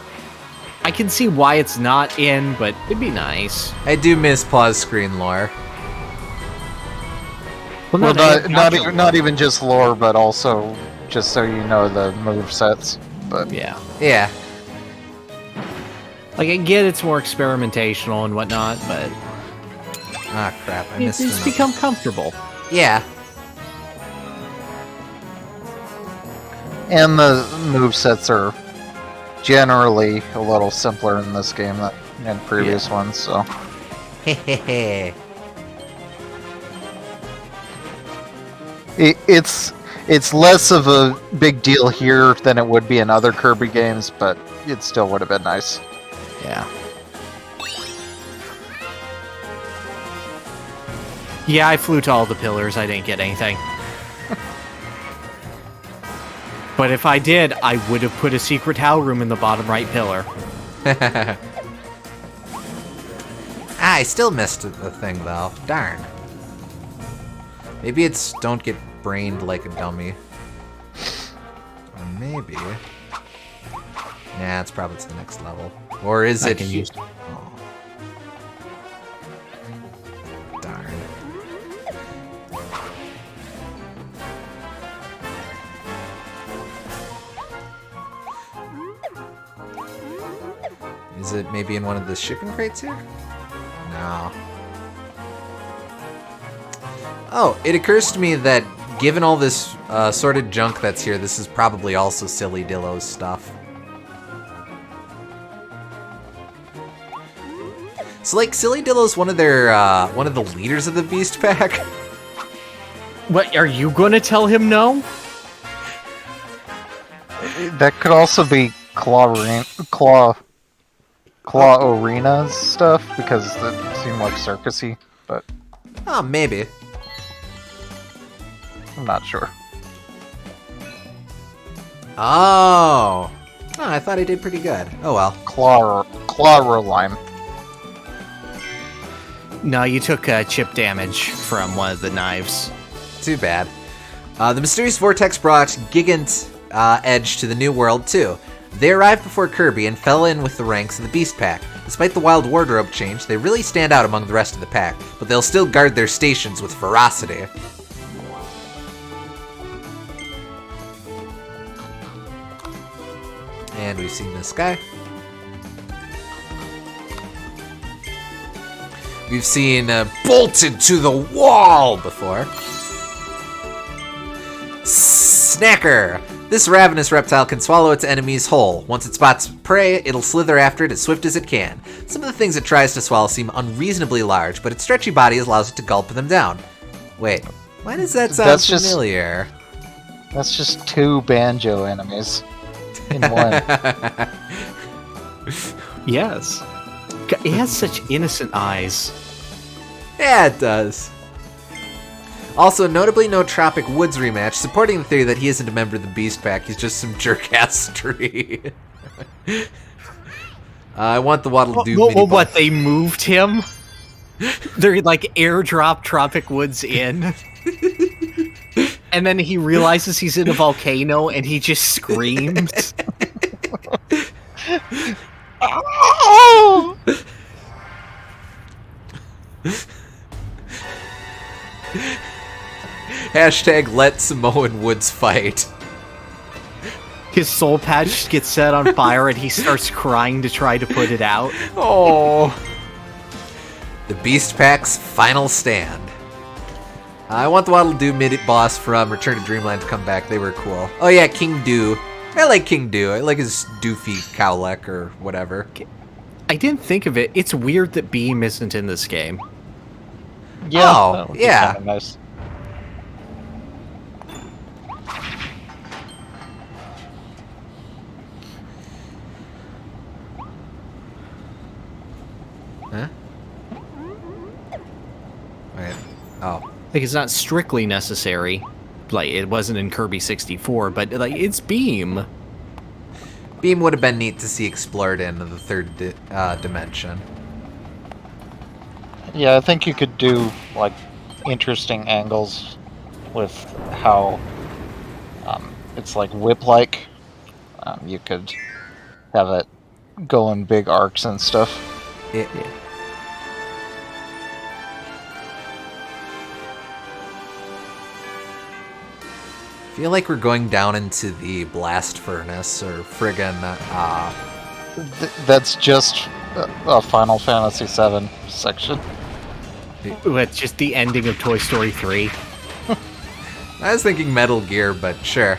I can see why it's not in, but it'd be nice. I do miss pause screen lore. Well, not even just lore, but also just so you know the move sets. But yeah. Yeah. I get it's more experimentational and whatnot, but Ah, crap. I missed it's another. become comfortable. Yeah. and the move sets are generally a little simpler in this game than in previous ones. So Hehehe. it's less of a big deal here than it would be in other Kirby games, but it still would have been nice. Yeah. Yeah, I flew to all the pillars. I didn't get anything. But if I did, I would have put a secret Hal room in the bottom right pillar. I still missed the thing, though. Darn. Maybe it's don't get brained like a dummy. Or maybe... Nah, it's probably to the next level. Or is I it... can use- Oh. Is it maybe in one of the shipping crates here? No. Oh, it occurs to me that given all this sorted junk that's here, this is probably also Silly Dillo's stuff. So, like, Silly Dillo's one of the leaders of the Beast Pack. What, are you gonna tell him no? That could also be Claw Arena's stuff, because that seemed like circusy, but Oh, maybe. I'm not sure. Oh. I thought I did pretty good. Oh well. Claw Lime. No, you took chip damage from one of the knives. Too bad. The mysterious vortex brought Gigant Edge to the New World, too. They arrived before Kirby and fell in with the ranks of the Beast Pack. Despite the wild wardrobe change, they really stand out among the rest of the pack, but they'll still guard their stations with ferocity. And we've seen this guy. We've seen bolted to the wall before. Snacker! This ravenous reptile can swallow its enemies whole. Once it spots prey, it'll slither after it as swift as it can. Some of the things it tries to swallow seem unreasonably large, but its stretchy body allows it to gulp them down. Wait, why does that sound familiar? That's just 2 Banjo enemies in one. Yes. It has such innocent eyes. Yeah, it does. Also, notably no Tropic Woods rematch, supporting the theory that he isn't a member of the Beast Pack, he's just some jerk-ass tree. I want the Waddle Doo mini boss. What, they moved him? They're like airdrop Tropic Woods in. And then he realizes he's in a volcano and he just screams. Oh! Hashtag let Samoan Woods fight. His soul patch gets set on fire and he starts crying to try to put it out. Oh. The Beast Pack's final stand. I want the Waddle Doo mini boss from Return to Dreamland to come back. They were cool. Oh yeah, King Doo. I like King Doo. I like his doofy cowlick or whatever. I didn't think of it. It's weird that Beam isn't in this game. Yeah, oh, that would be yeah. kinda nice. Huh? Wait. Oh. Like, it's not strictly necessary. Like, it wasn't in Kirby 64, but, like, it's Beam. Beam would have been neat to see explored in the third dimension. Yeah, I think you could do, like, interesting angles with how it's, like, whip-like. You could have it go in big arcs and stuff. Yeah. I feel like we're going down into the blast furnace or friggin' That's just a Final Fantasy VII section. It's just the ending of Toy Story 3. I was thinking Metal Gear, but sure.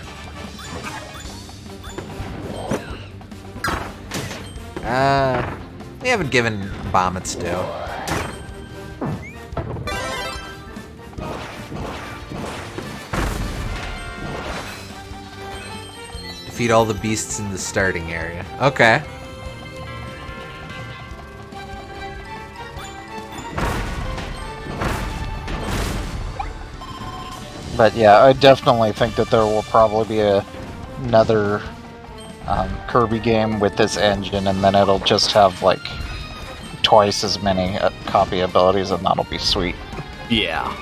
We haven't given Bomb its due. Defeat all the beasts in the starting area. Okay. But yeah, I definitely think that there will probably be another Kirby game with this engine, and then it'll just have like twice as many copy abilities, and that'll be sweet. Yeah.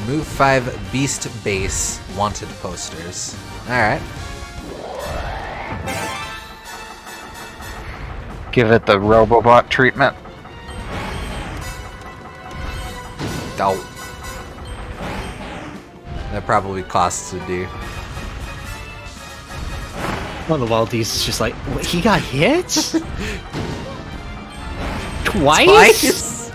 Move 5 Beast Base wanted posters. Alright. Give it the Robobot treatment. Oh. That probably costs a D. One of the Waldies is just like, what, he got hit? Twice?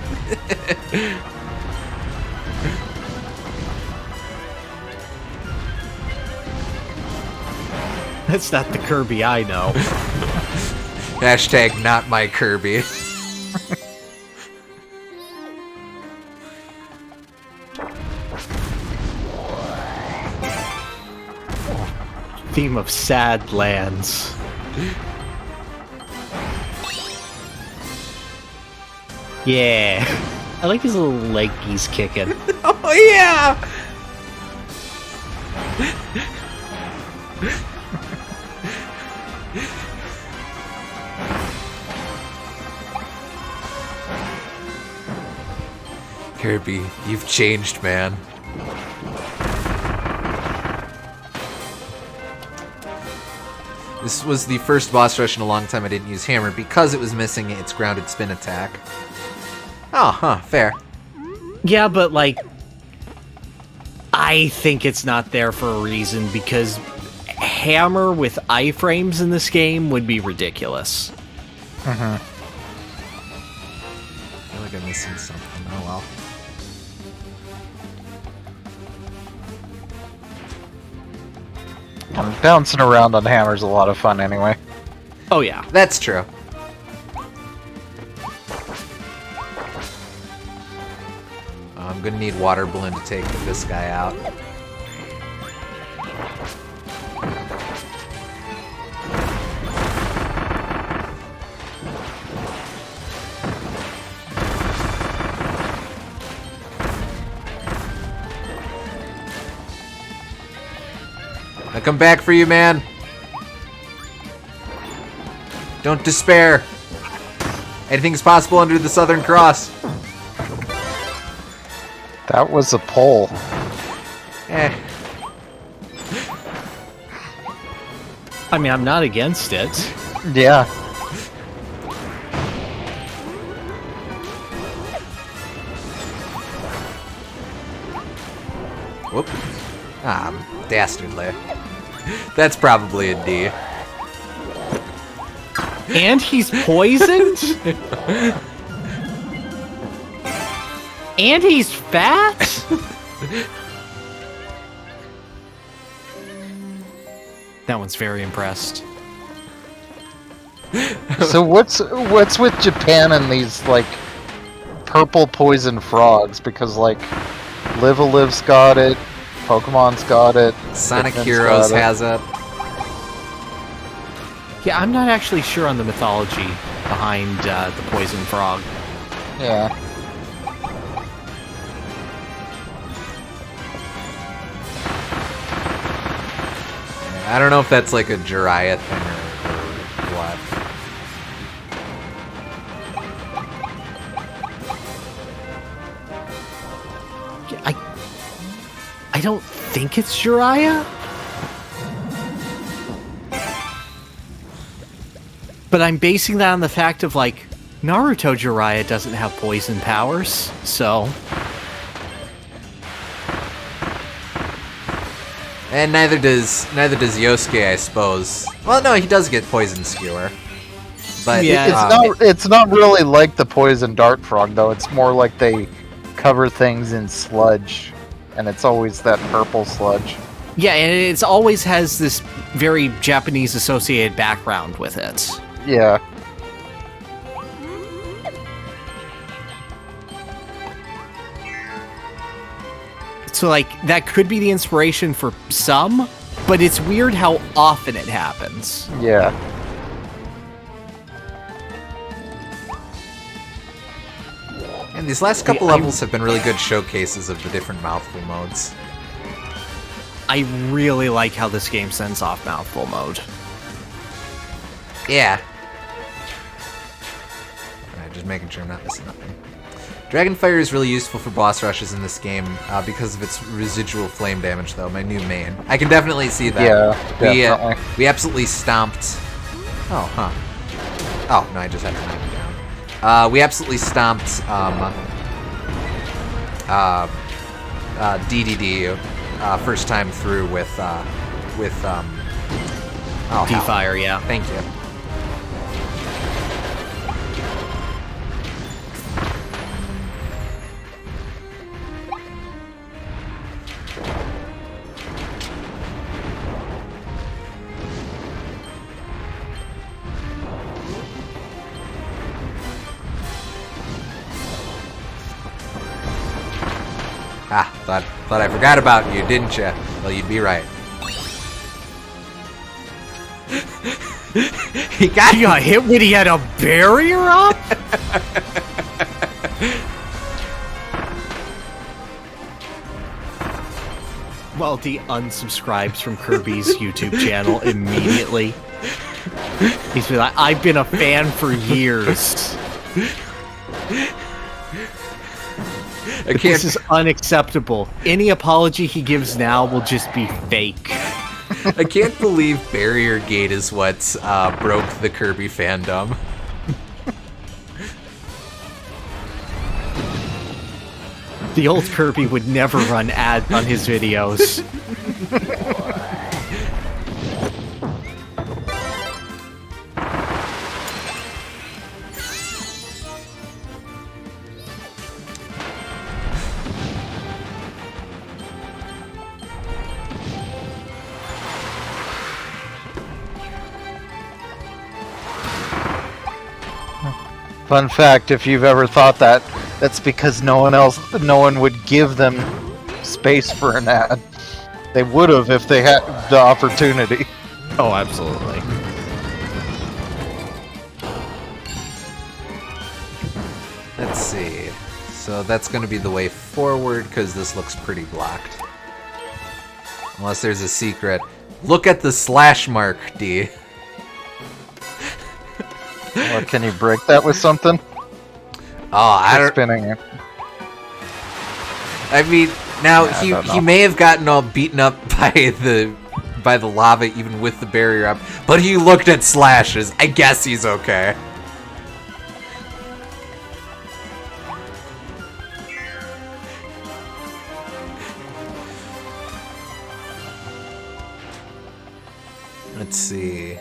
That's not the Kirby I know. Hashtag not my Kirby. Theme of sad lands. Yeah. I like his little leg he's kicking. Oh yeah! Kirby, you've changed, man. This was the first boss rush in a long time I didn't use hammer because it was missing its grounded spin attack. Oh, huh, fair. Yeah, but like, I think it's not there for a reason because hammer with iframes in this game would be ridiculous. I feel like I'm missing something. Oh well. Bouncing around on hammer's a lot of fun anyway. Oh yeah. That's true. I'm gonna need water balloon to take this guy out. I come back for you, man. Don't despair. Anything's possible under the Southern Cross. That was a pole. Eh. I mean, I'm not against it. Yeah. Whoop. Ah, dastardly. That's probably a D. And he's poisoned? And he's fat? That one's very impressed. So what's with Japan and these like purple poison frogs? Because like Live-A-Live's got it, Pokemon's got it, Sonic Pikmin's Heroes got it. has it. Yeah, I'm not actually sure on the mythology behind the poison frog. Yeah. I don't know if that's like a Jiraiya thing or what. I don't think it's Jiraiya. But I'm basing that on the fact of, like, Naruto Jiraiya doesn't have poison powers, so... And neither does Yosuke, I suppose. Well, no, he does get poison skewer. But Yeah. It's not really like the poison dart frog though. It's more like they cover things in sludge, and it's always that purple sludge. Yeah, and it always has this very Japanese-associated background with it. Yeah. So, like, that could be the inspiration for some, but it's weird how often it happens. Yeah. and these last couple levels have been really good showcases of the different mouthful modes. I really like how this game sends off mouthful mode. Yeah. Alright, just making sure I'm not missing nothing. Dragonfire is really useful for boss rushes in this game because of its residual flame damage, though, my new main. I can definitely see that. Yeah, definitely. We absolutely stomped... Oh, huh. Oh, no, I just had to knock it down. We absolutely stomped DDD first time through with hell. Fire, yeah. Thank you. Thought I forgot about you, didn't you? Well, you'd be right. He got hit when he had a barrier up? Welty unsubscribes from Kirby's YouTube channel immediately. He's been like, I've been a fan for years. This is unacceptable. Any apology he gives now will just be fake. I can't believe Barrier Gate is what broke the Kirby fandom. The old Kirby would never run ads on his videos. Fun fact, if you've ever thought that, that's because no one would give them space for an ad. They would have if they had the opportunity. Oh, absolutely. Let's see. So that's going to be the way forward, because this looks pretty blocked. Unless there's a secret. Look at the slash mark, D. Or can you break that with something? Oh, I don't... Spinning it. I mean, now Yeah, he may have gotten all beaten up by the lava even with the barrier up, but he looked at slashes. I guess he's okay. Let's see.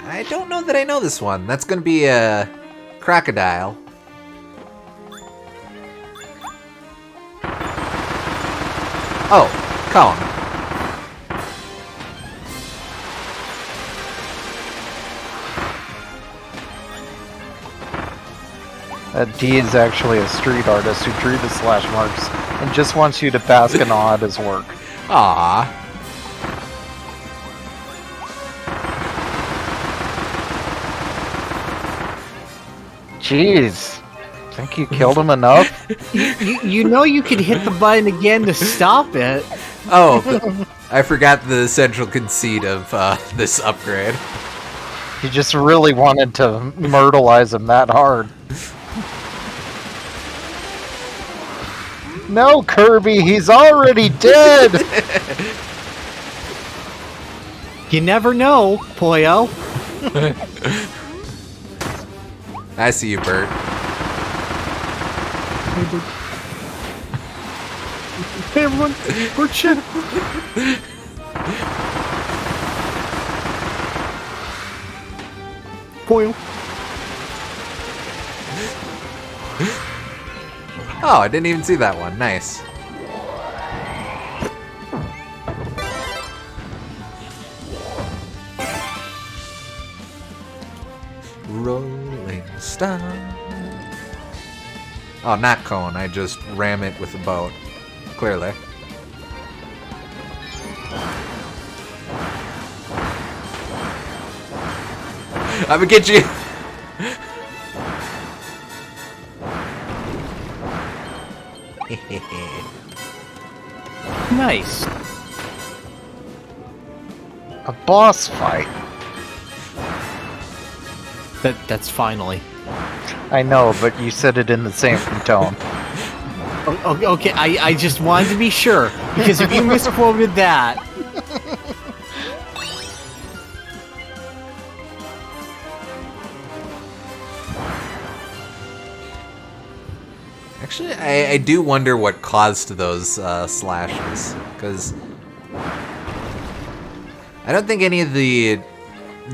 I don't know that I know this one. That's gonna be a crocodile. Oh, cone. D is actually a street artist who drew the slash marks and just wants you to bask in awe at his work. Aww. Jeez. Think you killed him enough? You know you can hit the button again to stop it. Oh, I forgot the central conceit of this upgrade. You just really wanted to myrtleize him that hard. No, Kirby, he's already dead! You never know, Poyo. I see you, Bert. Hey everyone, we're chin. Poyo. Oh, I didn't even see that one. Nice. Rolling Stone. Oh, not cone. I just ram it with a boat. Clearly. I'm gonna get you. Nice. A boss fight. That's finally. I know, but you said it in the same tone. Okay, I just wanted to be sure, because if you misquoted that... Actually, I do wonder what caused those slashes, because I don't think any of the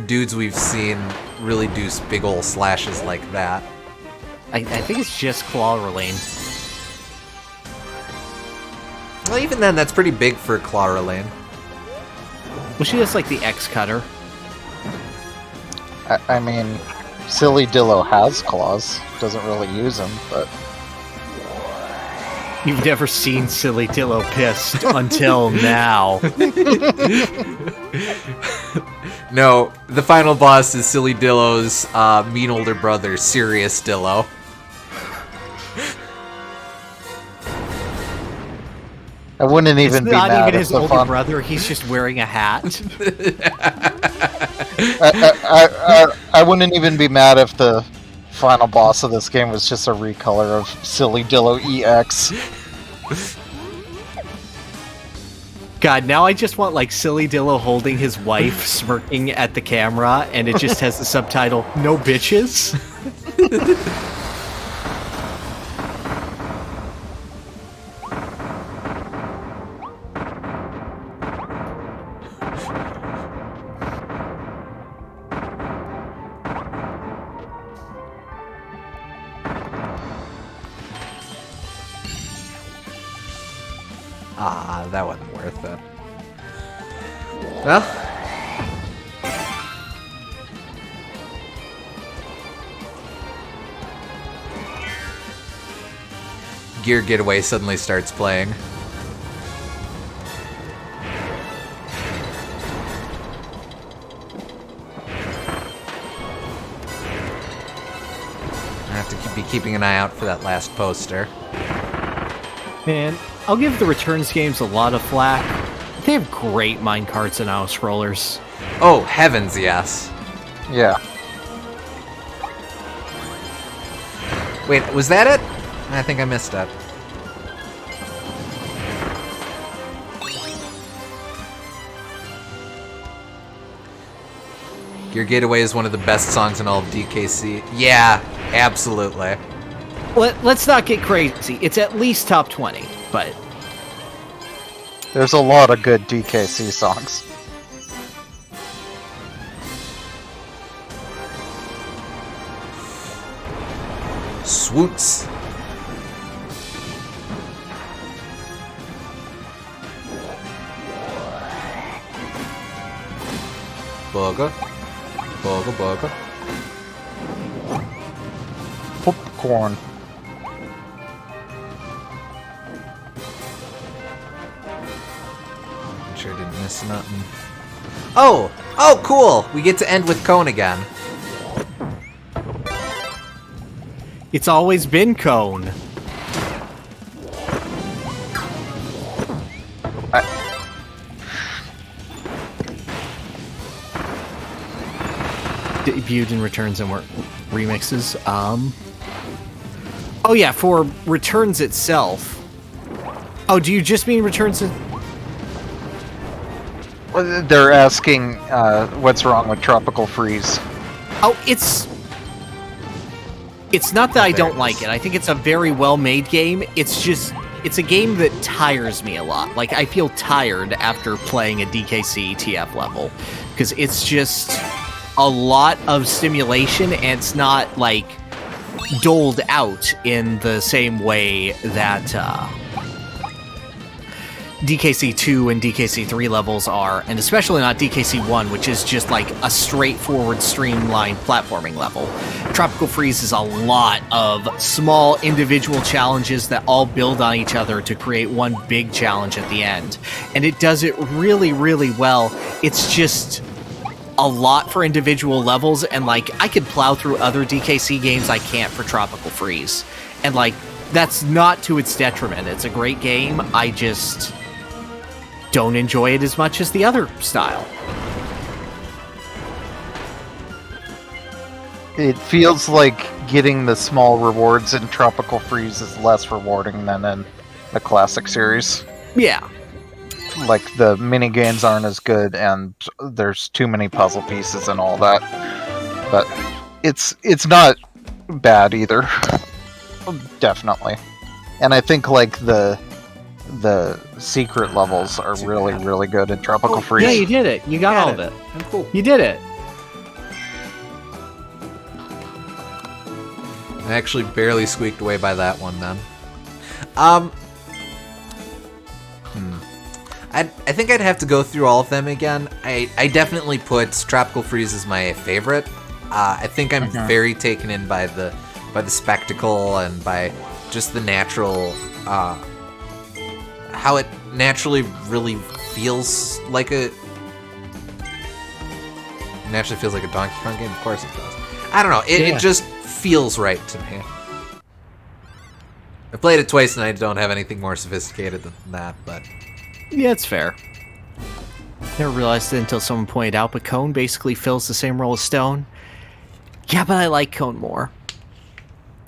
dudes we've seen really do big ol' slashes like that. I think it's just Clawrelane. Well, even then, that's pretty big for Clawrelane. Well, she has like the X cutter. I mean, Silly Dillo has claws. Doesn't really use them, but... You've never seen Silly Dillo pissed until now. No, the final boss is Silly Dillo's mean older brother, Serious Dillo. I wouldn't even It's be not mad even if his the older brother, he's just wearing a hat. I wouldn't even be mad if the final boss of this game was just a recolor of Silly Dillo EX. God, now I just want like Silly Dillo holding his wife, smirking at the camera, and it just has the subtitle, "No bitches." Ah, that wasn't worth it. Well. Gear Getaway suddenly starts playing. I have to be keeping an eye out for that last poster. Man, I'll give the Returns games a lot of flack. They have great minecarts and house rollers. Oh, heavens, yes. Yeah. Wait, was that it? I think I missed it. Gear Getaway is one of the best songs in all of DKC. Yeah, absolutely. Let's not get crazy. It's at least top 20, but... There's a lot of good DKC songs. Swoots. Burger. Burger, burger. Popcorn. I'm sure I didn't miss nothing. Oh! Oh, cool! We get to end with Cone again. It's always been Cone. Debuted in Returns and remixes. Oh yeah, for Returns itself. Oh, do you just mean Returns? Well, they're asking what's wrong with Tropical Freeze. Oh, it's not that I don't like it. I think it's a very well-made game. It's just, it's a game that tires me a lot. Like, I feel tired after playing a DKC TF level. Because it's just a lot of stimulation, and it's not, like, doled out in the same way that DKC 2 and DKC 3 levels are, and especially not DKC 1, which is just like a straightforward, streamlined platforming level. Tropical Freeze is a lot of small individual challenges that all build on each other to create one big challenge at the end. And it does it really, really well. It's just a lot for individual levels, and like, I could plow through other DKC games I can't for Tropical Freeze. And like, that's not to its detriment. It's a great game. I just don't enjoy it as much as the other style. It feels like getting the small rewards in Tropical Freeze is less rewarding than in the classic series. Yeah. Like, the mini games aren't as good, and there's too many puzzle pieces and all that. But it's not bad either. Definitely. And I think like the secret levels are really, really good in Tropical Freeze. Yeah, you did it. You got all of it. I'm cool. You did it. I actually barely squeaked away by that one then. I think I'd have to go through all of them again. I definitely put Tropical Freeze as my favorite. I think I'm very taken in by the spectacle and by just the natural how it naturally really feels like a Donkey Kong game. Of course it does. I don't know. It just feels right to me. I played it twice and I don't have anything more sophisticated than that, but Yeah, it's fair. Never realized it until someone pointed out, but Cone basically fills the same role as Stone. Yeah, but I like Cone more.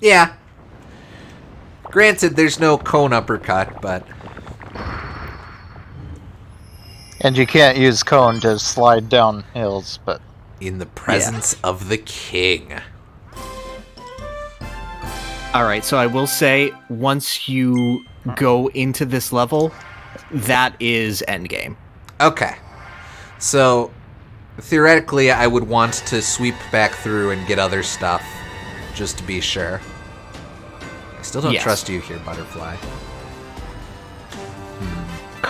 yeah. Granted, there's no Cone uppercut, but And you can't use Cone to slide down hills, but in the presence of the king. Alright, so I will say, once you go into this level, that is endgame. Okay. So, theoretically, I would want to sweep back through and get other stuff, just to be sure. I still don't trust you here, Butterfly.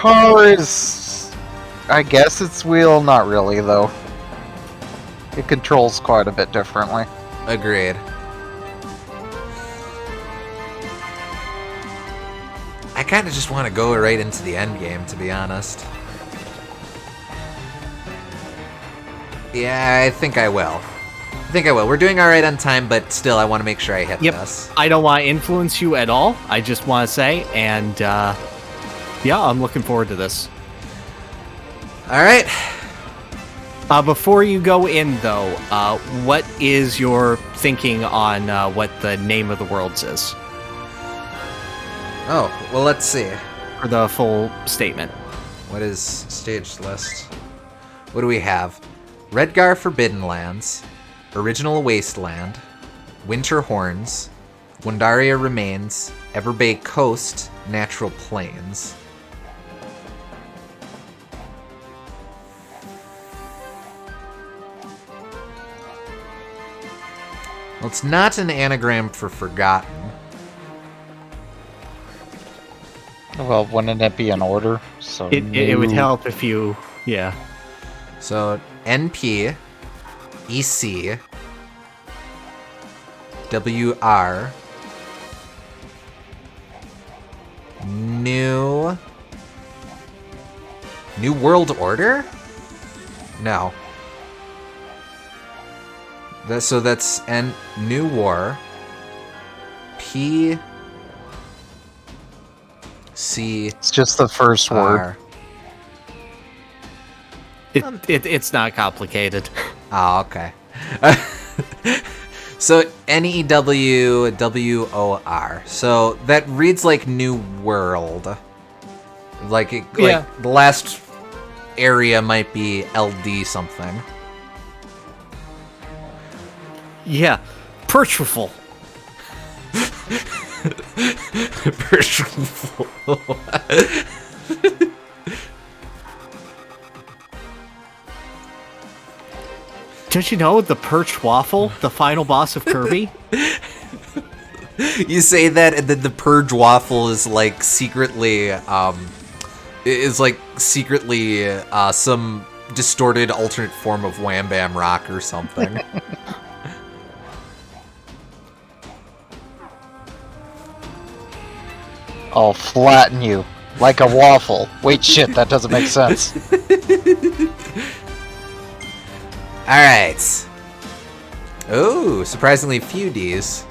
car is... I guess it's wheel, not really, though. It controls quite a bit differently. Agreed. I kind of just want to go right into the end game, to be honest. Yeah, I think I will. We're doing all right on time, but still, I want to make sure I hit this. I don't want to influence you at all. I just want to say, and yeah, I'm looking forward to this. All right. Before you go in, though, what is your thinking on what the name of the worlds is? Oh, well, let's see. For the full statement. What is stage list? What do we have? Redgar Forbidden Lands, Original Wasteland, Winter Horns, Wundaria Remains, Everbay Coast, Natural Plains. Well, it's not an anagram for Forgotten. Well, wouldn't it be in order? So It would help if you, yeah. So, NP, EC, WR, New World Order? No. So that's New War, P, C. It's just the first word. It's not complicated. Oh, okay. So NEWWOR. So that reads like New World. Like the last area might be LD something. Yeah, Perchful. Don't you know the Perch Waffle, the final boss of Kirby? You say that, and then the Purge Waffle is like secretly, some distorted alternate form of Wham Bam Rock or something. I'll flatten you like a waffle. Wait, shit, that doesn't make sense. Alright. Oh, surprisingly few Ds.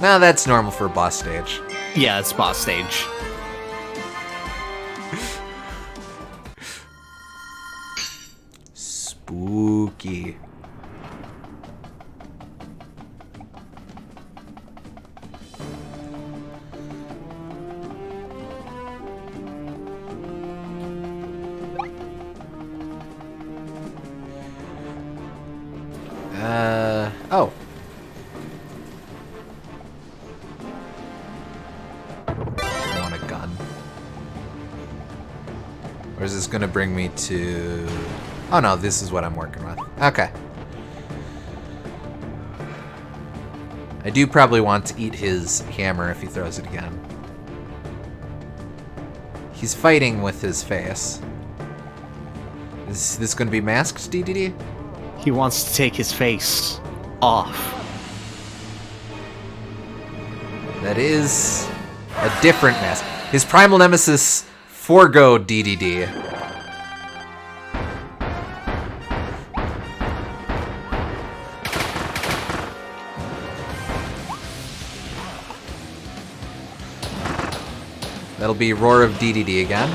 No, that's normal for a boss stage. Yeah, it's boss stage. Spooky. Oh. I want a gun. Or is this gonna bring me to... Oh no, this is what I'm working with. Okay. I do probably want to eat his hammer if he throws it again. He's fighting with his face. Is this gonna be masked, DDD? He wants to take his face off. That is a different mask. His primal nemesis, Forgo DDD. That'll be Roar of DDD again.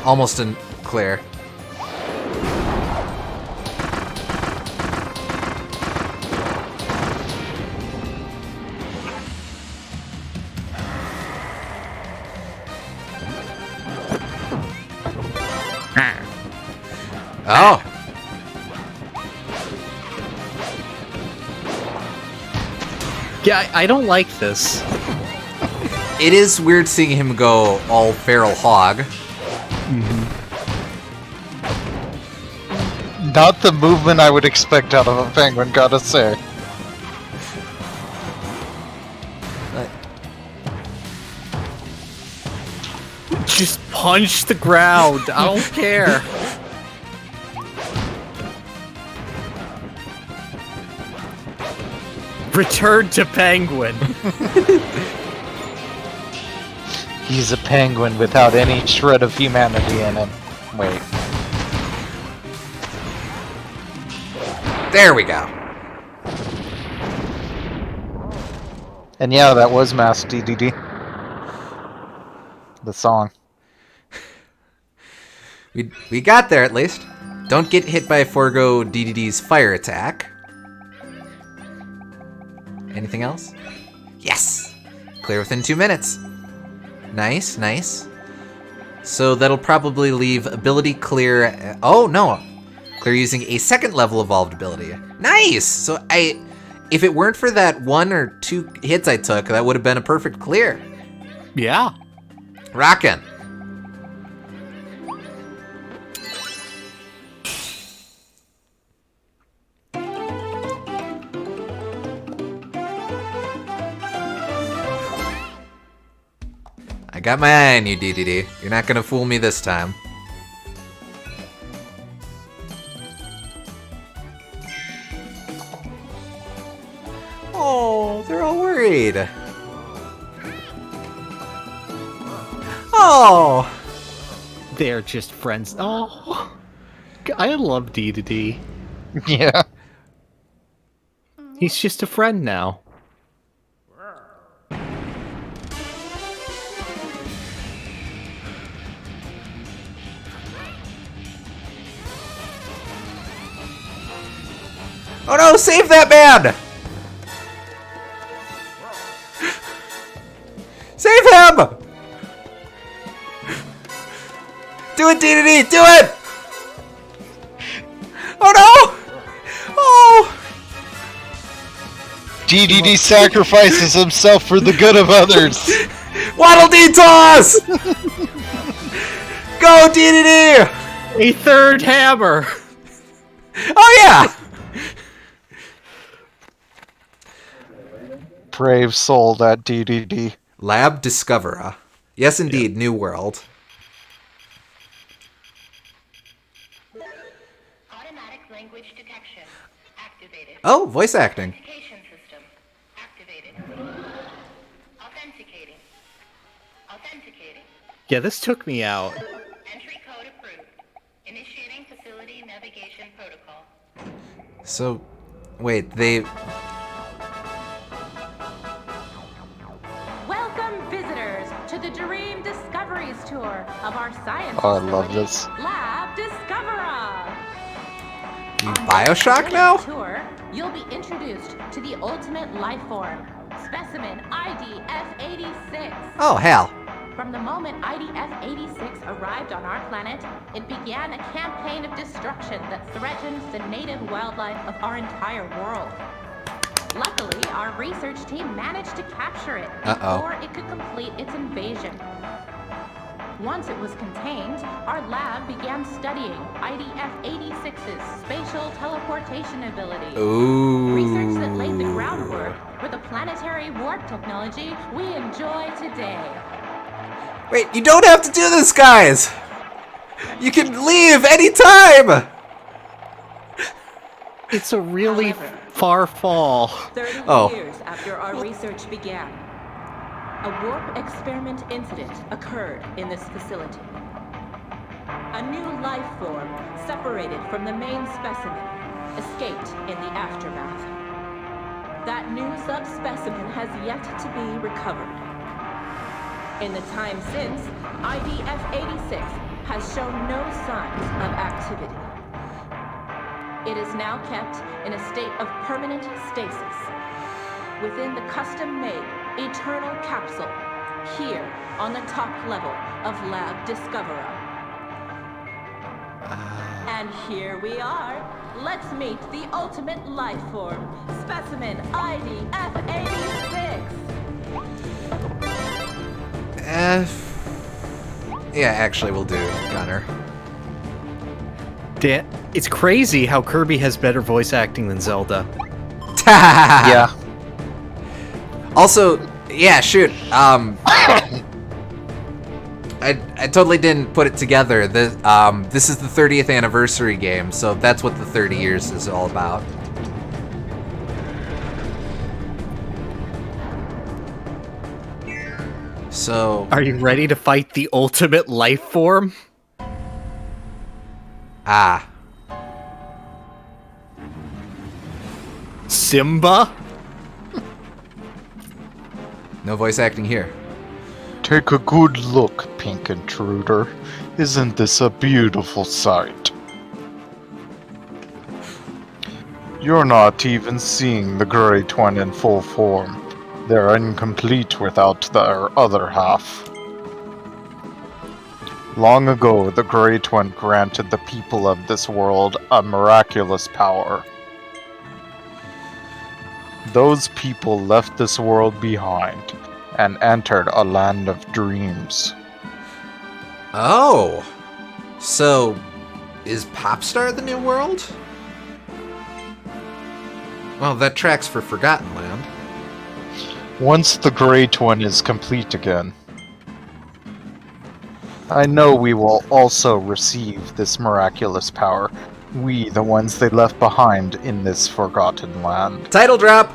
Almost didn't clear. Oh. Yeah, I don't like this. It is weird seeing him go all feral hog. Not the movement I would expect out of a penguin, gotta say. Just punch the ground. I don't care. Return to penguin. He's a penguin without any shred of humanity in him. Wait. There we go. And yeah, that was Mass DDD. The song. We got there at least. Don't get hit by Forgo DDD's fire attack. Anything else? Yes! Clear within 2 minutes. Nice, nice. So that'll probably leave ability clear. Oh, no. Clear using a second level evolved ability. Nice! So if it weren't for that 1 or 2 hits I took, that would have been a perfect clear. Yeah. Rockin'. I got my eye on you, DDD. You're not gonna fool me this time. Oh, they're all worried. Oh! They're just friends. Oh, I love D. Yeah. He's just a friend now. Oh no, save that man! Save him! Do it, DDD, do it! Oh no! Oh! DDD sacrifices himself for the good of others. Waddle Dee toss! Go, DDD! A third hammer! Oh yeah! Brave soul, that DDD. Lab Discoverer. Yes, indeed, New World. Automatic language detection activated. Oh, voice acting. Authentication system activated. Authenticating. Authenticating. Yeah, this took me out. Entry code approved. Initiating facility navigation protocol. So, wait, they... Welcome, visitors, to the Dream Discoveries Tour of our science Oh, I love facility, this. Lab Discoverer. Bioshock now? Tour, you'll be introduced to the ultimate life form, specimen ID F86. Oh, hell. From the moment IDF-86 arrived on our planet, it began a campaign of destruction that threatens the native wildlife of our entire world. Luckily, our research team managed to capture it before it could complete its invasion. Once it was contained, our lab began studying IDF-86's spatial teleportation ability. Ooh. Research that laid the groundwork for the planetary warp technology we enjoy today. Wait, you don't have to do this, guys! You can leave anytime! It's a really However, far fall. 30 Oh. years after our research began, a warp experiment incident occurred in this facility. A new life form, separated from the main specimen, escaped in the aftermath. That new subspecimen has yet to be recovered. In the time since, IDF-86 has shown no signs of activity. It is now kept in a state of permanent stasis within the custom-made Eternal Capsule here on the top level of Lab Discoverer. And here we are. Let's meet the ultimate life form, specimen IDF-86. Yeah, actually, we'll do Gunner. It's crazy how Kirby has better voice acting than Zelda. Yeah. Also, yeah, shoot. I totally didn't put it together. This is the 30th anniversary game, so that's what the 30 years is all about. So, Are you ready to fight the ultimate life form? Simba? no voice acting here. Take a good look, Pink Intruder. Isn't this a beautiful sight? You're not even seeing the Great One in full form. They're incomplete without their other half. Long ago, the Great One granted the people of this world a miraculous power. Those people left this world behind and entered a land of dreams. Oh, so is Popstar the new world? Well, that tracks for Forgotten Land. Once the Great One is complete again, I know we will also receive this miraculous power. We, the ones they left behind in this forgotten land. Title drop!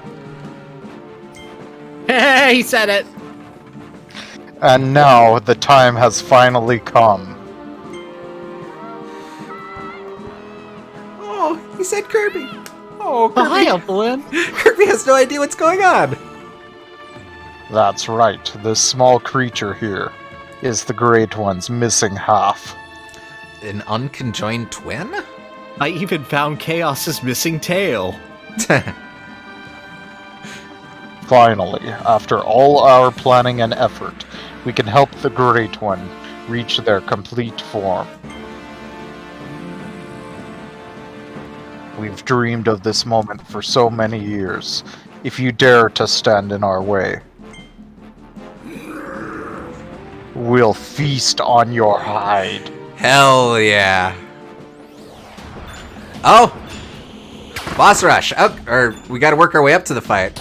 Hey, he said it! And now the time has finally come. Oh, he said Kirby. Oh, Oh, hi, Kirby. Evelyn. Kirby has no idea what's going on. That's right, this small creature here is the Great One's missing half. An unconjoined twin? I even found Chaos's missing tail. Finally, after all our planning and effort, we can help the Great One reach their complete form. We've dreamed of this moment for so many years. If you dare to stand in our way, we'll feast on your hide. Hell yeah. Oh! Boss rush. Oh, or we gotta work our way up to the fight.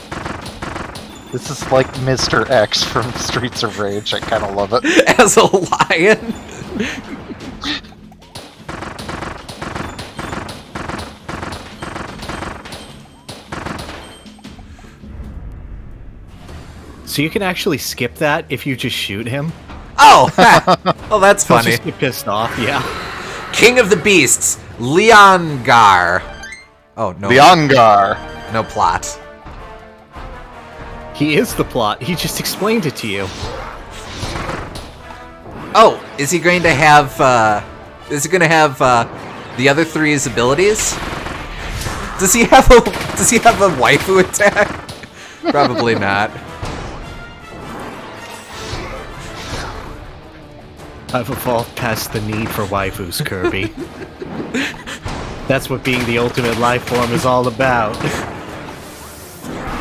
This is like Mr. X from Streets of Rage. I kind of love it. As a lion. So you can actually skip that if you just shoot him. Oh! Oh, that's He'll funny. just get pissed off, yeah. King of the Beasts, Leongar. Oh, no. Leongar! No plot. He is the plot. He just explained it to you. Oh, is he going to have, the other three's abilities? Does he have a waifu attack? Probably not. I've evolved past the need for waifus, Kirby. That's what being the ultimate life form is all about.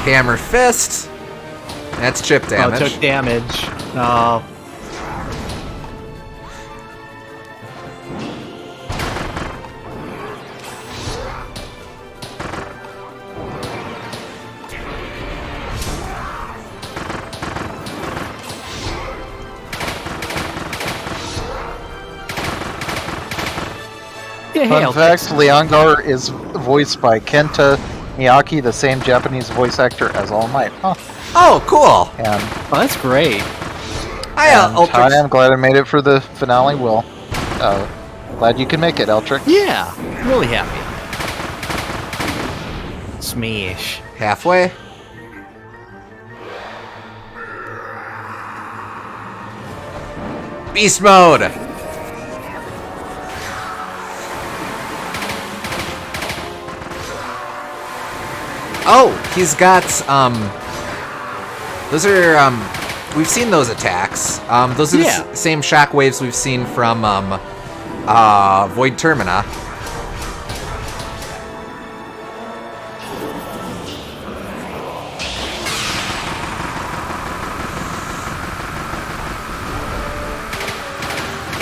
Hammer Fist. That's chip damage. Oh, it took damage. Oh. Hey, Fun fact, Leongar is voiced by Kenta Miyake, the same Japanese voice actor as All Might. Huh. Oh, cool. And, Oh, that's great. Hi, and Ultrix. I'm glad I made it for the finale, Will. Glad you can make it, Eltrix. Yeah, really happy. Smash. Halfway. Beast mode. Oh, he's got those are we've seen those attacks. Those are the same shockwaves we've seen from Void Termina.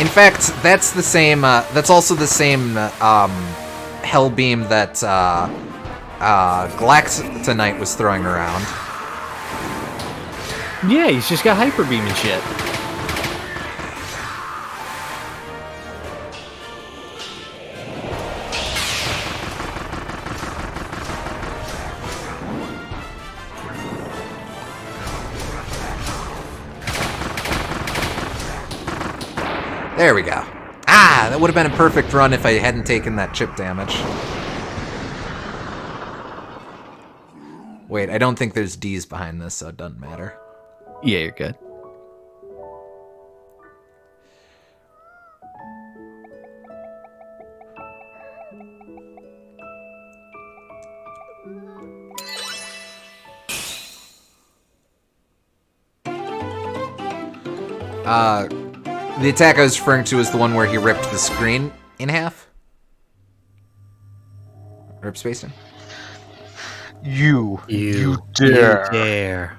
In fact, that's the same. That's also the same hell beam that Galactonite was throwing around. Yeah, he's just got hyper beam and shit. There we go. Ah, that would have been a perfect run if I hadn't taken that chip damage. Wait, I don't think there's D's behind this, so it doesn't matter. Yeah, you're good. The attack I was referring to is the one where he ripped the screen in half. Rip space in. You dare. You dare.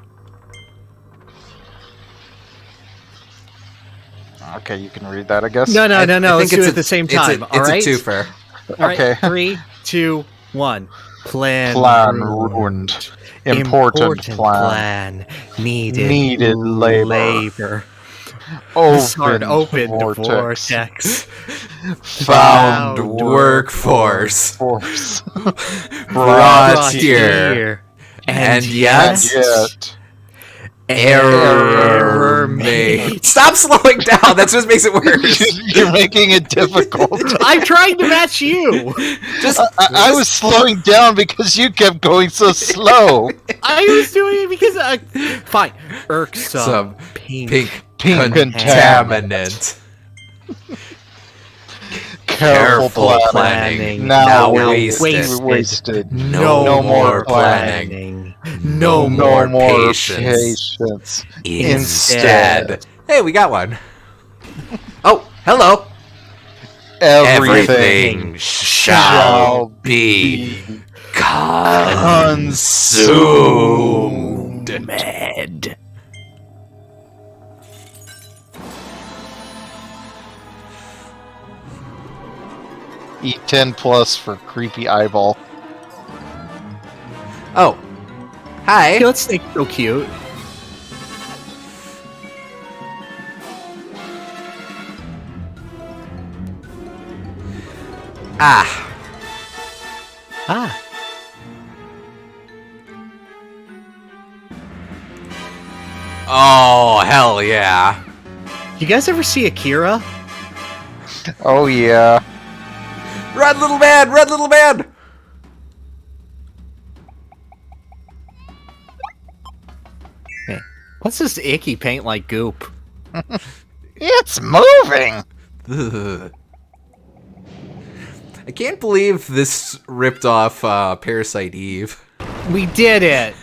Okay, you can read that, I guess. No. I Let's think do it at the same time. It's a twofer. All right. Okay. 3, 2, 1. Plan Ruined. Important plan. Needed labor. Open vortex. Found workforce. Force. Brought here. And yet error made. Stop slowing down. That just makes it worse. You're making it difficult. I'm trying to match you. I was slowing down because you kept going so slow. I was doing it because fine. Irksome. Pink contaminant. Careful planning. Now wasted. No more planning. No more patience. Instead. Hey, we got one. Oh, hello. Everything shall be consumed. Mad. Eat 10 plus for creepy eyeball. Oh. Hi. Hey, let's think so cute. Ah. Oh, hell yeah. You guys ever see Akira? Oh yeah. Run, little man! Run, little man! Hey, what's this icky paint like goop? It's moving. Ugh. I can't believe this ripped off Parasite Eve. We did it!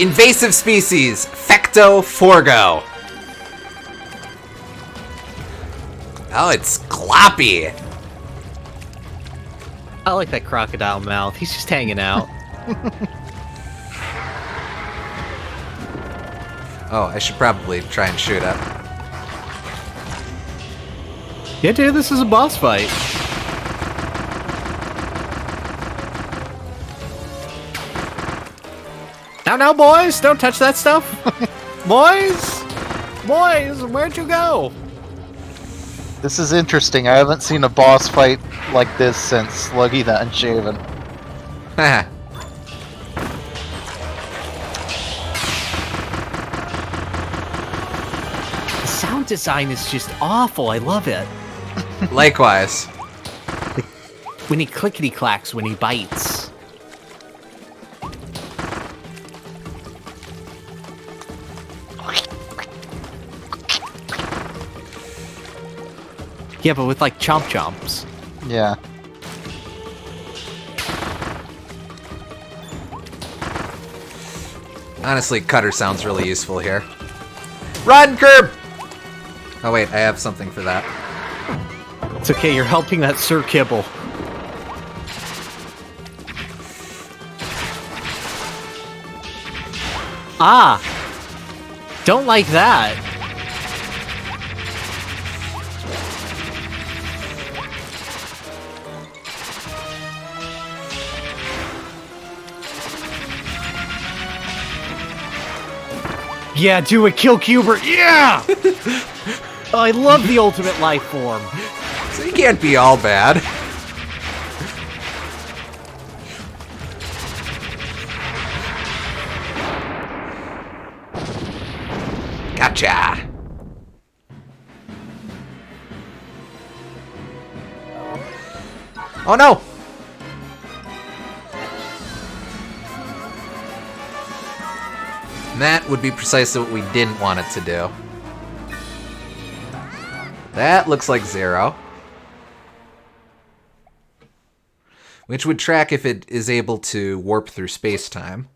Invasive species, Fecto Forgo. Oh, it's gloppy. I like that crocodile mouth. He's just hanging out. Oh, I should probably try and shoot up. Yeah, dude, this is a boss fight. Now, boys, don't touch that stuff. Boys, where'd you go? This is interesting. I haven't seen a boss fight like this since Sluggy the Unshaven. Haha. The sound design is just awful. I love it. Likewise. When he clickety clacks when he bites. Yeah, but with like chomp chomps. Yeah. Honestly, cutter sounds really useful here. Run, Curb! Oh wait, I have something for that. It's okay, you're helping that Sir Kibble. Ah! Don't like that. Yeah, do it, kill Cubert. Yeah! Oh, I love the ultimate life form. So you can't be all bad. Gotcha! Oh no! And that would be precisely what we didn't want it to do. That looks like 0. Which would track if it is able to warp through space-time.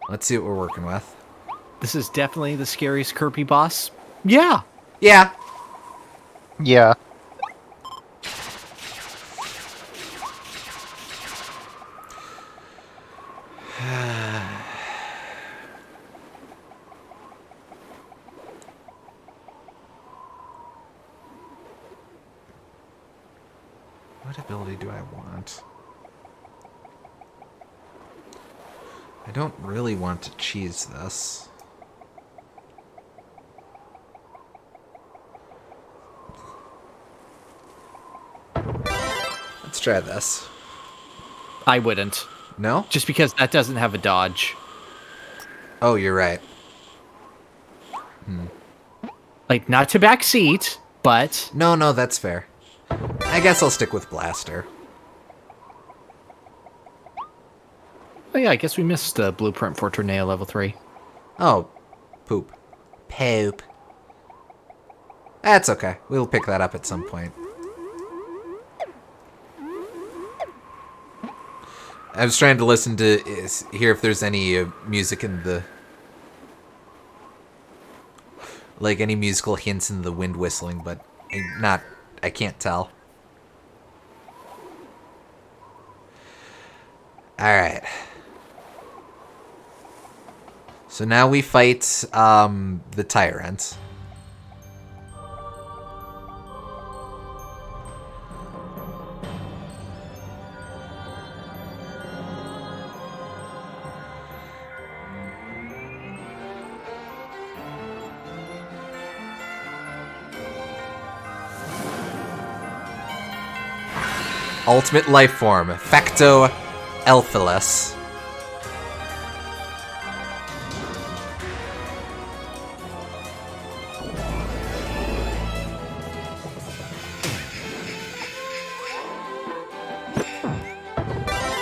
Let's see what we're working with. This is definitely the scariest Kirby boss. Yeah. Yeah. Yeah. What ability do I want? I don't really want to cheese this. Let's try this. I wouldn't. No? Just because that doesn't have a dodge. Oh, you're right. Like, not to backseat, but... No, that's fair. I guess I'll stick with Blaster. Oh yeah, I guess we missed the blueprint for Tornado level 3. Oh, poop. Poop. That's okay. We'll pick that up at some point. I was trying to listen to hear if there's any music in the... Like any musical hints in the wind whistling, but I can't tell. Alright. So now we fight the Tyrant. Ultimate life form, Facto Elphalus.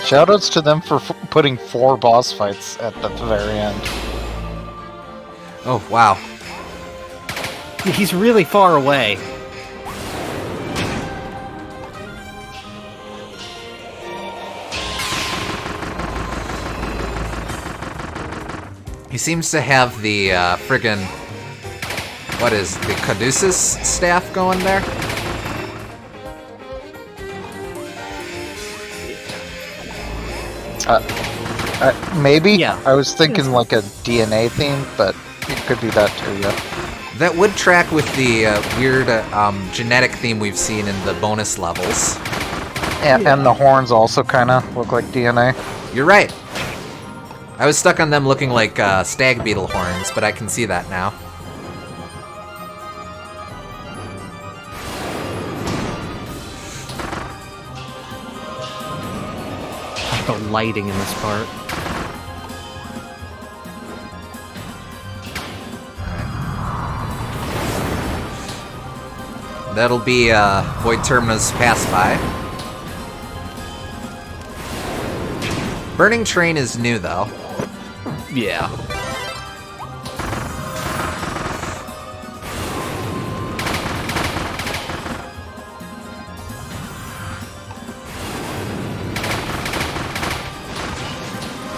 Shoutouts to them for putting 4 boss fights at the very end. Oh, wow. He's really far away. He seems to have the friggin' what is the Caduceus staff going there? Maybe? Yeah. I was thinking like a DNA theme, but it could be that too, yeah. That would track with the weird genetic theme we've seen in the bonus levels. And the horns also kind of look like DNA. You're right. I was stuck on them looking like stag beetle horns, but I can see that now. The lighting in this part. That'll be Void Termina's pass by. Burning Train is new, though. Yeah.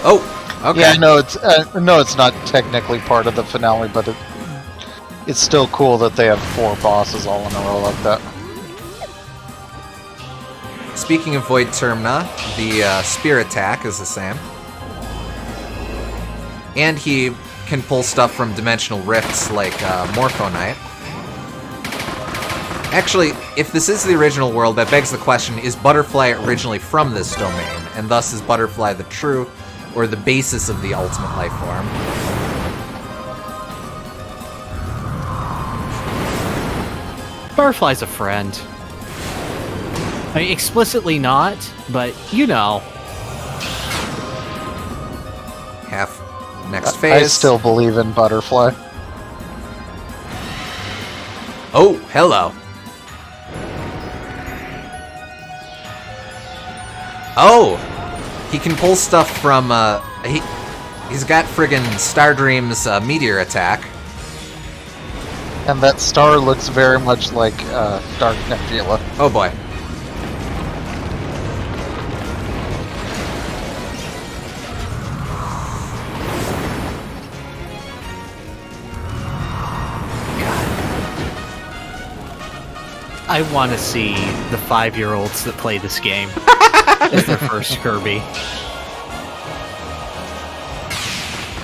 Oh, okay. Yeah, no, it's not technically part of the finale, but it's still cool that they have 4 bosses all in a row like that. Speaking of Void Termina, the spear attack is the same. And he can pull stuff from dimensional rifts like Morphonite. Actually, if this is the original world, that begs the question, is Butterfly originally from this domain? And thus is Butterfly the true, or the basis of the ultimate life form? Butterfly's a friend. I mean, explicitly not, but you know. Half next phase. I still believe in Butterfly. Oh, hello. Oh! He can pull stuff from, he's got friggin' Stardream's meteor attack. And that star looks very much like Dark Nebula. Oh boy. I want to see the 5-year-olds that play this game as their first Kirby.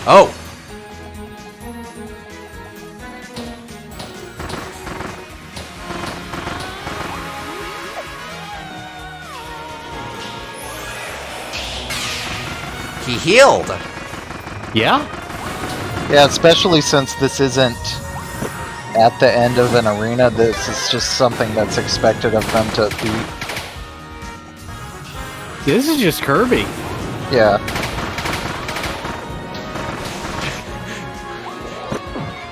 Oh! He healed! Yeah? Yeah, especially since this isn't at the end of an arena, this is just something that's expected of them to beat. This is just Kirby. Yeah.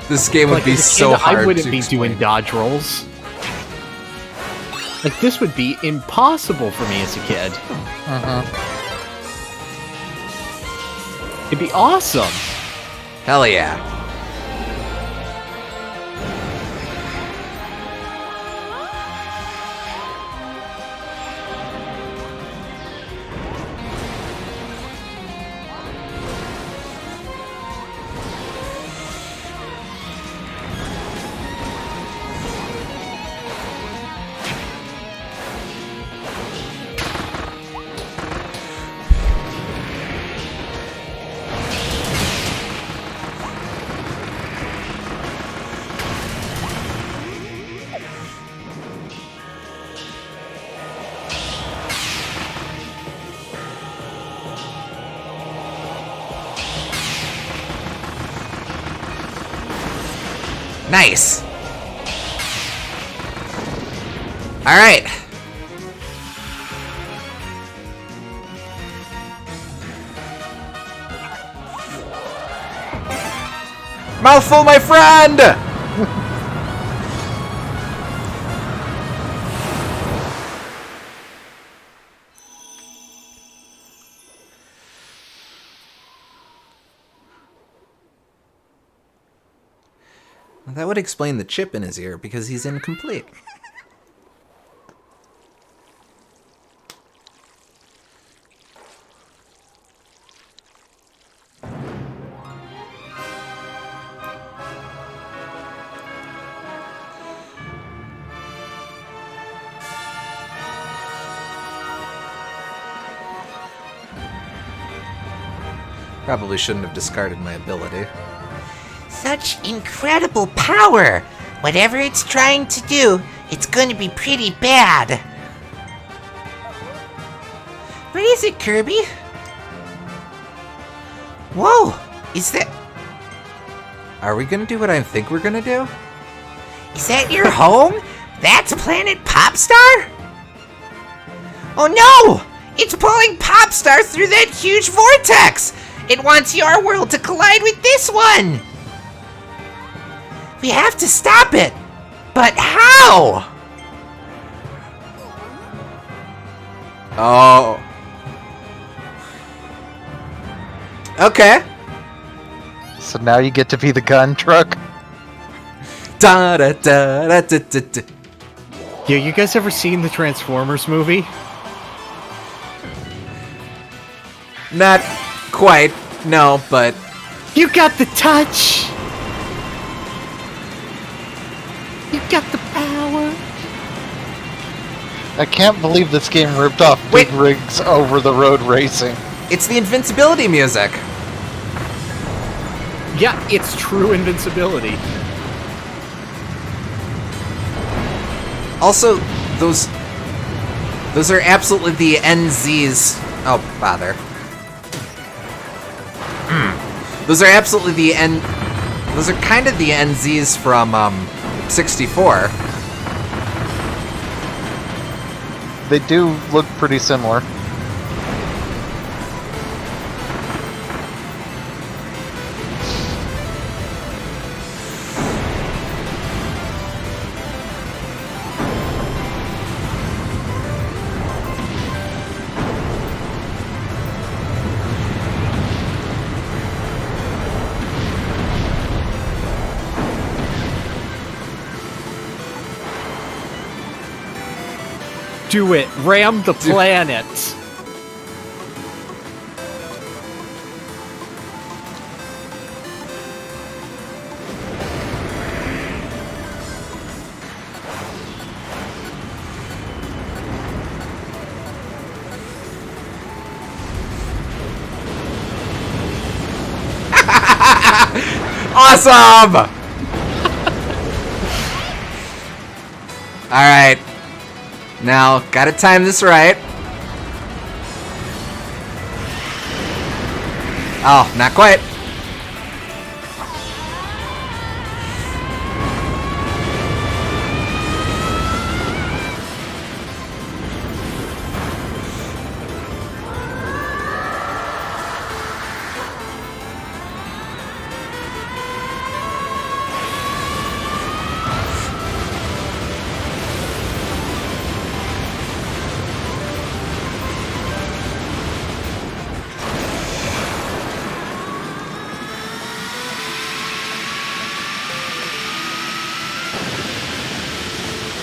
This game would be as a so kid, hard I wouldn't to be explain. doing dodge rolls. Like, this would be impossible for me as a kid. It'd be awesome. Hell yeah. Nice. All right. Mouthful, my friend. That would explain the chip in his ear, because he's incomplete. Probably shouldn't have discarded my ability. Such incredible power! Whatever it's trying to do, it's going to be pretty bad. What is it, Kirby? Whoa! Is that... Are we gonna do what I think we're gonna do? Is that your home? That's Planet Popstar? Oh no! It's pulling Popstar through that huge vortex! It wants your world to collide with this one! We have to stop it! But how? Oh. Okay. So now you get to be the gun truck? Da da da da da da da. Yeah, you guys ever seen the Transformers movie? Not quite, no, but You got the touch! You got the power! I can't believe this game ripped off Wait. Big Rigs Over the Road Racing. it's the invincibility music. Yeah, it's true invincibility. Also, those are absolutely the NZs. Oh, bother. Those are absolutely the Those are kind of the NZs from 64. They do look pretty similar. Do it. Ram the planet. Awesome! Alright. Now, gotta time this right. Oh, not quite.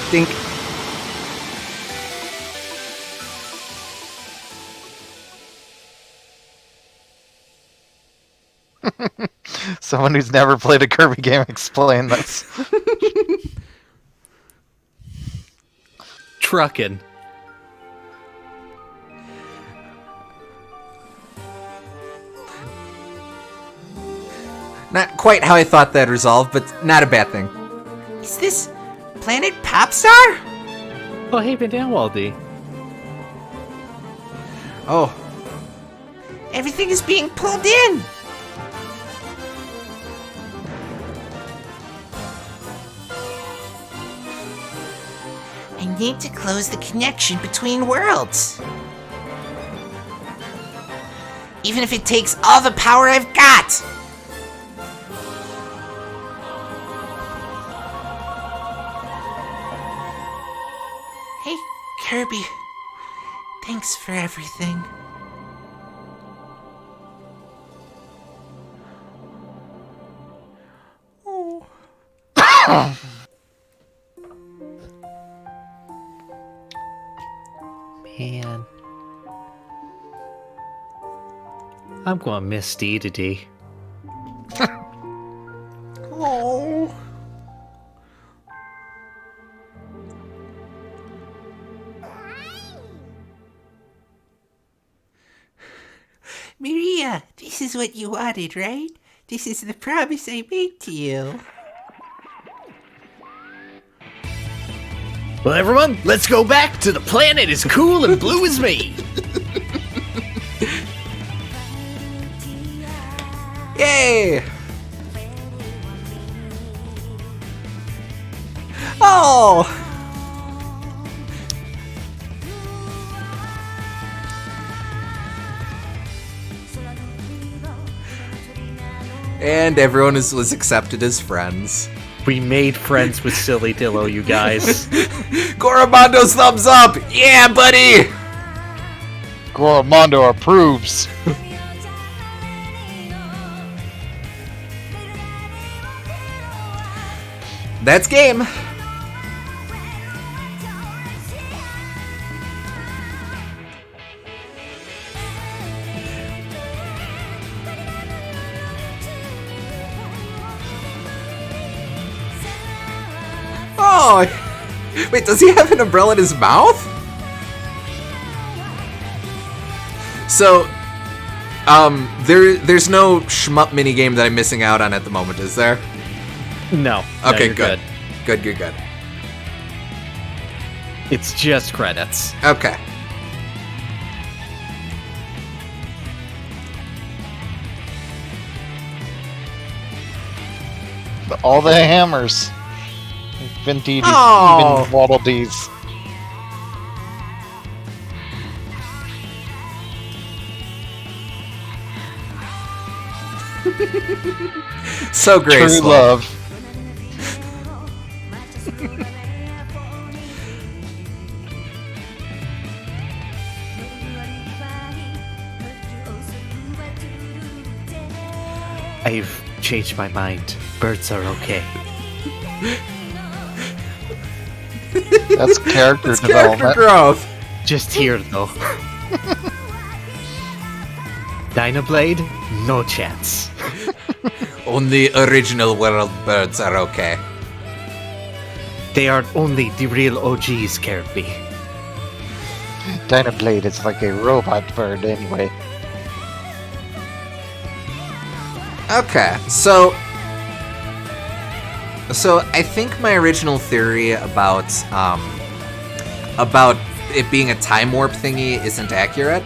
Think. Someone who's never played a Kirby game explain this. Truckin'. Not quite how I thought that'd resolve, but not a bad thing. Is this Planet Popstar? Oh, hey, Van Waldy. Oh, Everything is being pulled in. I need to close the connection between worlds. Even if it takes all the power I've got. Hey, Kirby. Thanks for everything. Man. I'm gonna miss Dedede. Oh. Maria, this is what you wanted, right? This is the promise I made to you. Well, everyone, let's go back to the planet as cool and blue as me. Yay! Oh! And everyone was accepted as friends. We made friends with Silly Dillo, you guys. Goromondo's thumbs up! Yeah, buddy! Goromondo approves. That's game. Oh! Wait, does he have an umbrella in his mouth? So, there's no shmup minigame that I'm missing out on at the moment, is there? No. Okay, you're good. Good. It's just credits. Okay. All the hammers. Vintage, Oh. even Waddle Dees. So graceful. True love. I've changed my mind. Birds are okay. That's character It's development. character growth. Just here, though. Dynablade? No chance. Only original world birds are okay. They are only the real OGs, Kirby. Dynablade is like a robot bird anyway. Okay, so I think my original theory about it being a time warp thingy isn't accurate.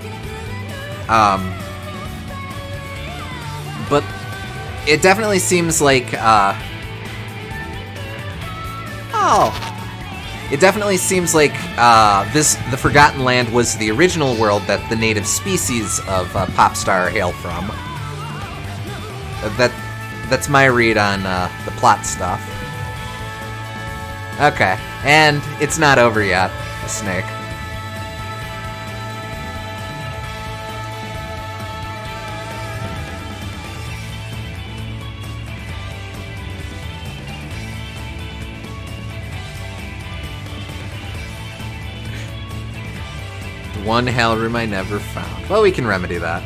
But it definitely seems like it definitely seems like the Forgotten Land was the original world that the native species of Popstar hail from. That's my read on the plot stuff. Okay, and it's not over yet, the snake. One hell room I never found. Well, we can remedy that.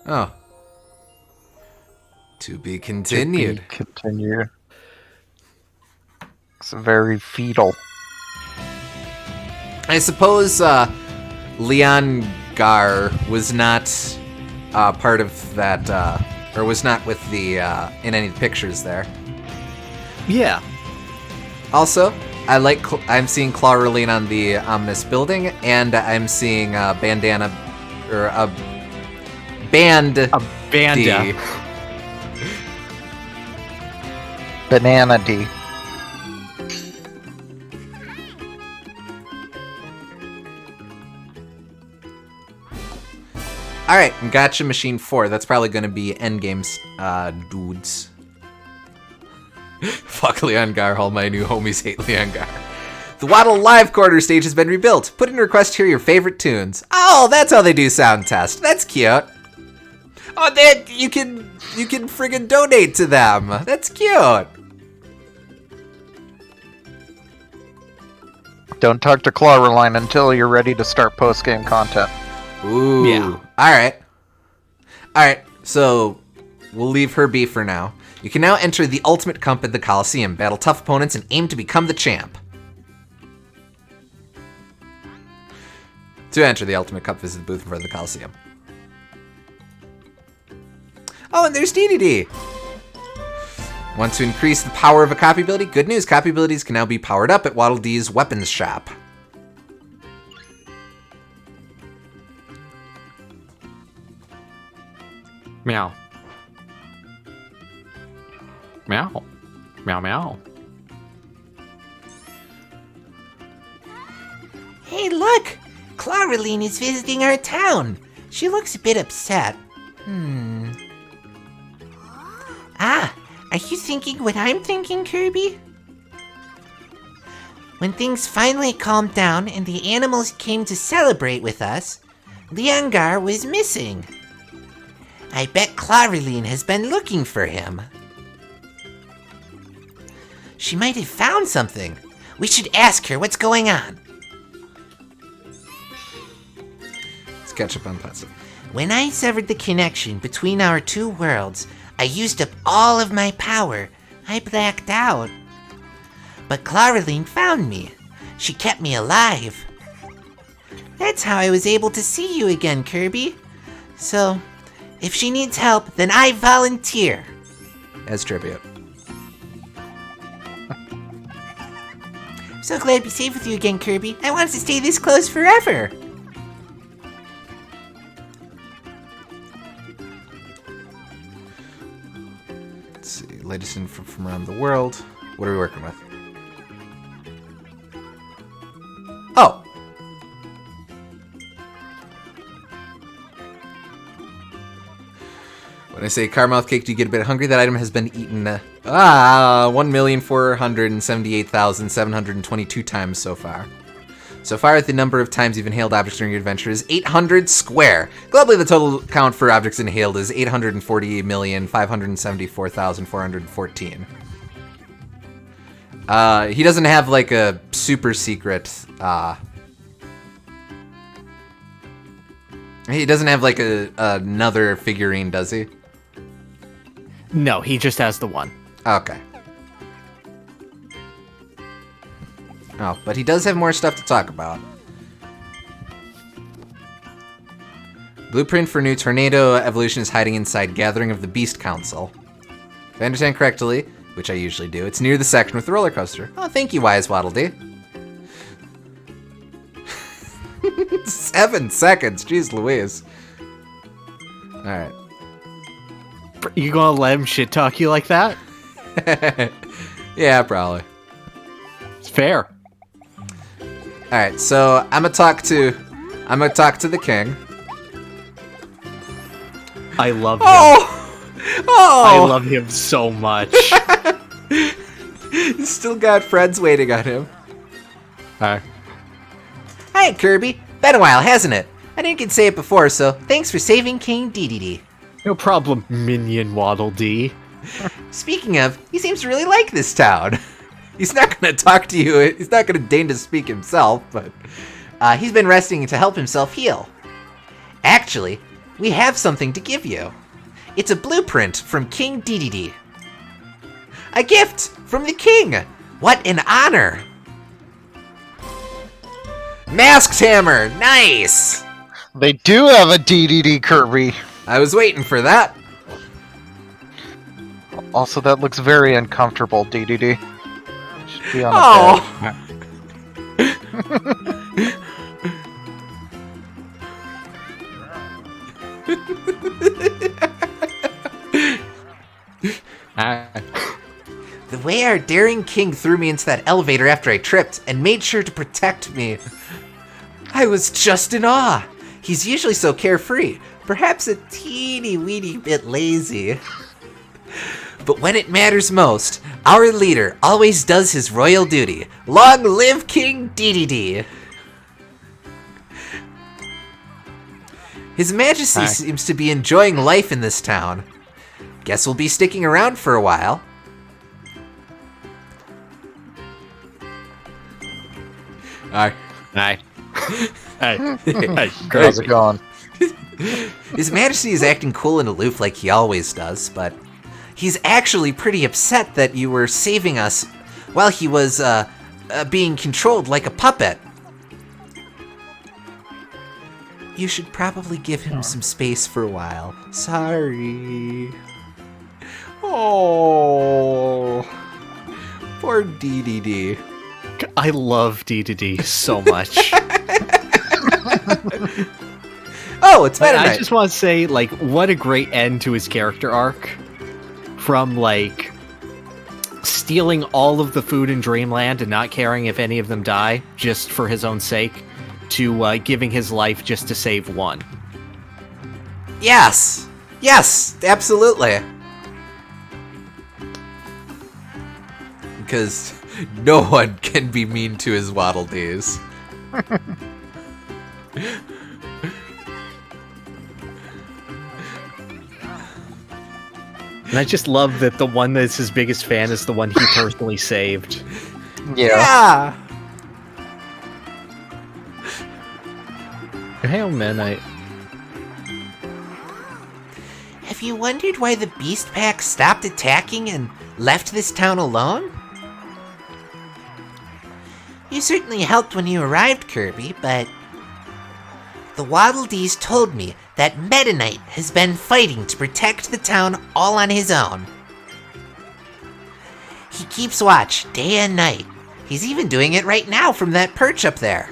Oh. To be continued. Continue. It's very fetal. I suppose Leon Gar was not part of that, or was not with the in any pictures there. Yeah. Also, I'm seeing Claw Rolene on the ominous building, and I'm seeing bandana or a band. A banda. Banana D. Alright, Gotcha Machine 4. That's probably going to be Endgame's dudes. Fuck Leon Gar, all my new homies hate Leon Gar. The Waddle Live Quarter stage has been rebuilt. Put in a request to hear your favorite tunes. Oh, that's how they do sound test. That's cute. Oh, that you can friggin' donate to them. That's cute. Don't talk to Cloverline until you're ready to start post-game content. Ooh. Yeah. Alright, so we'll leave her be for now. You can now enter the Ultimate Cup at the Colosseum, battle tough opponents, and aim to become the champ. To enter the Ultimate Cup, visit the booth in front of the Colosseum. Oh, and there's DDD. Want to increase the power of a copy ability? Good news, copy abilities can now be powered up at Waddle Dee's weapons shop. Meow. Meow. Meow meow. Hey, look! Claraline is visiting our town. She looks a bit upset. Ah, are you thinking what I'm thinking, Kirby? When things finally calmed down and the animals came to celebrate with us, Leongar was missing. I bet Claraline has been looking for him. She might have found something. We should ask her what's going on. Let's catch up on passive. When I severed the connection between our two worlds, I used up all of my power. I blacked out. But Claraline found me. She kept me alive. That's how I was able to see you again, Kirby. So, if she needs help, then I volunteer. As tribute. So glad to be safe with you again, Kirby. I wanted to stay this close forever. Let's see, latest info from around the world. What are we working with? Oh! When I say caramel cake, do you get a bit hungry? That item has been eaten 1,478,722 times so far. So far, the number of times you've inhaled objects during your adventure is 800 square. Globally, the total count for objects inhaled is 848,574,414. He doesn't have like a super secret. He doesn't have like another figurine, does he? No, he just has the one. Okay. Oh, but he does have more stuff to talk about. Blueprint for new tornado evolution is hiding inside Gathering of the Beast Council. If I understand correctly, which I usually do, it's near the section with the roller coaster. Oh, thank you, Wise Waddle Dee. 7 seconds, jeez Louise. Alright. You gonna let him shit talk you like that? Yeah, probably. It's fair. Alright, so I'm gonna talk to the king. I love him. Oh! I love him so much. He's still got friends waiting on him. Alright. Hi, Kirby. Been a while, hasn't it? I didn't get to say it before, so thanks for saving King Dedede. No problem, Minion Waddle Dee. Speaking of, he seems to really like this town. He's not gonna talk to you. He's not gonna deign to speak himself, but He's been resting to help himself heal. Actually, we have something to give you. It's a blueprint from King Dedede. A gift from the king. What an honor. Masked hammer, nice. They do have a DDD, Kirby. I was waiting for that. Also, that looks very uncomfortable, DDD. Should be on the Oh. The way our daring king threw me into that elevator after I tripped and made sure to protect me. I was just in awe. He's usually so carefree, perhaps a teeny weeny bit lazy. But when it matters most, our leader always does his royal duty. Long live King Dedede! His Majesty seems to be enjoying life in this town. Guess we'll be sticking around for a while. Alright. Hey. Hey. Hey. How's it going? His Majesty is acting cool and aloof like he always does, but he's actually pretty upset that you were saving us while he was being controlled like a puppet. You should probably give him some space for a while. Sorry. Oh, poor DDD. I love D2D so much. Oh, it's Meta I Knight. just want to say, like, what a great end to his character arc. From, like, stealing all of the food in Dreamland and not caring if any of them die, just for his own sake, to giving his life just to save one. Yes, absolutely. Because no one can be mean to his Waddle Dees. And I just love that the one that's his biggest fan is the one he personally saved. Yeah. Hey, man, Have you wondered why the Beast Pack stopped attacking and left this town alone? You certainly helped when you arrived, Kirby, but the Waddle Dees told me that Meta Knight has been fighting to protect the town all on his own. He keeps watch day and night. He's even doing it right now from that perch up there.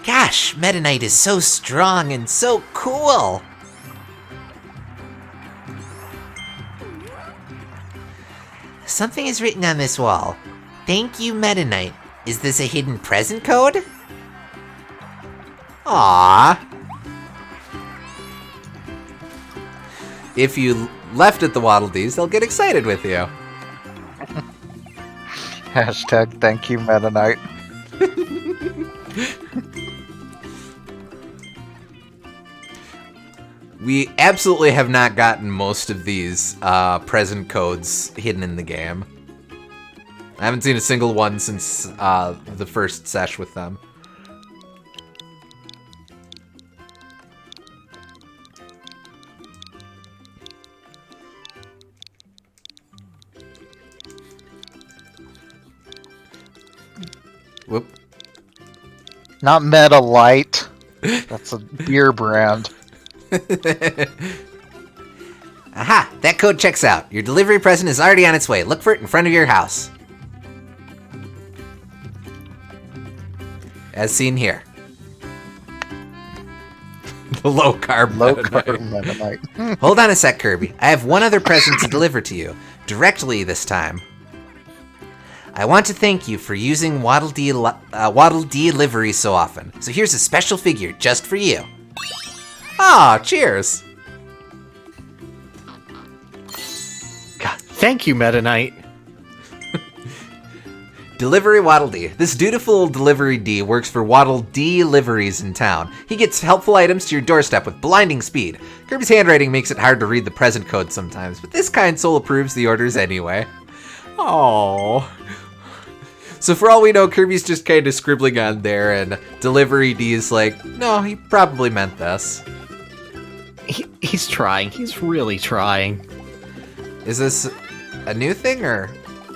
Gosh, Meta Knight is so strong and so cool. Something is written on this wall. Thank you, Meta Knight. Is this a hidden present code? Aww. If you left at the Waddle Dees, they'll get excited with you. Hashtag thank you, Meta Knight. We absolutely have not gotten most of these present codes hidden in the game. I haven't seen a single one since the first sesh with them. Whoop. Not Meta Light. That's a beer brand. Aha! That code checks out. Your delivery present is already on its way. Look for it in front of your house. As seen here. The low carb. Low Meta carb Knight. Meta Knight. Hold on a sec, Kirby. I have one other present to deliver to you. Directly this time. I want to thank you for using Waddle Dee livery so often. So here's a special figure just for you. Ah, cheers. God, thank you, Meta Knight. Delivery Waddle Dee. This dutiful delivery D works for Waddle Dee liveries in town. He gets helpful items to your doorstep with blinding speed. Kirby's handwriting makes it hard to read the present code sometimes, but this kind soul approves the orders anyway. Oh. So for all we know, Kirby's just kind of scribbling on there, and Delivery D is like, no, he probably meant this. He's trying. He's really trying. Is this a new thing, or?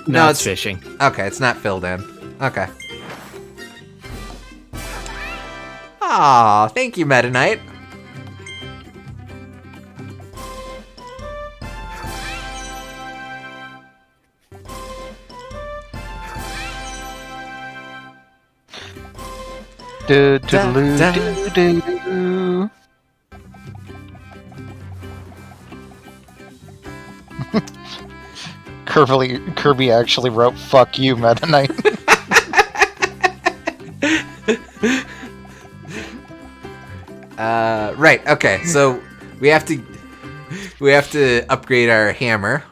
No, it's fishing. Okay, it's not filled in. Okay. Aw, thank you, Meta Knight. Do do do do do. Kirby actually wrote "fuck you, Meta Knight." Right. Okay. So we have to upgrade our hammer.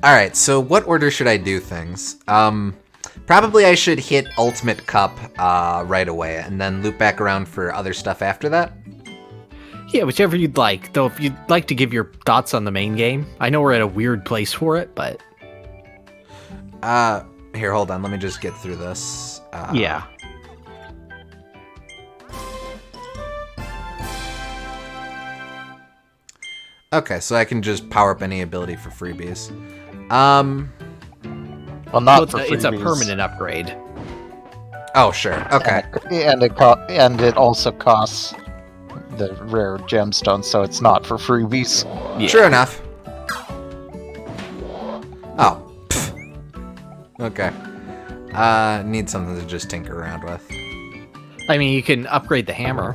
All right. So what order should I do things? Probably I should hit Ultimate Cup right away, and then loop back around for other stuff after that. Yeah, whichever you'd like. Though if you'd like to give your thoughts on the main game, I know we're at a weird place for it, but... Here, hold on. Let me just get through this. Yeah. Okay, so I can just power up any ability for freebies. Well, not for It's a freebies. permanent upgrade. Oh, sure. Okay. And it also costs the rare gemstones, so it's not for freebies. Yeah. Sure enough. Oh. Pff. Okay. Need something to just tinker around with. I mean, you can upgrade the hammer.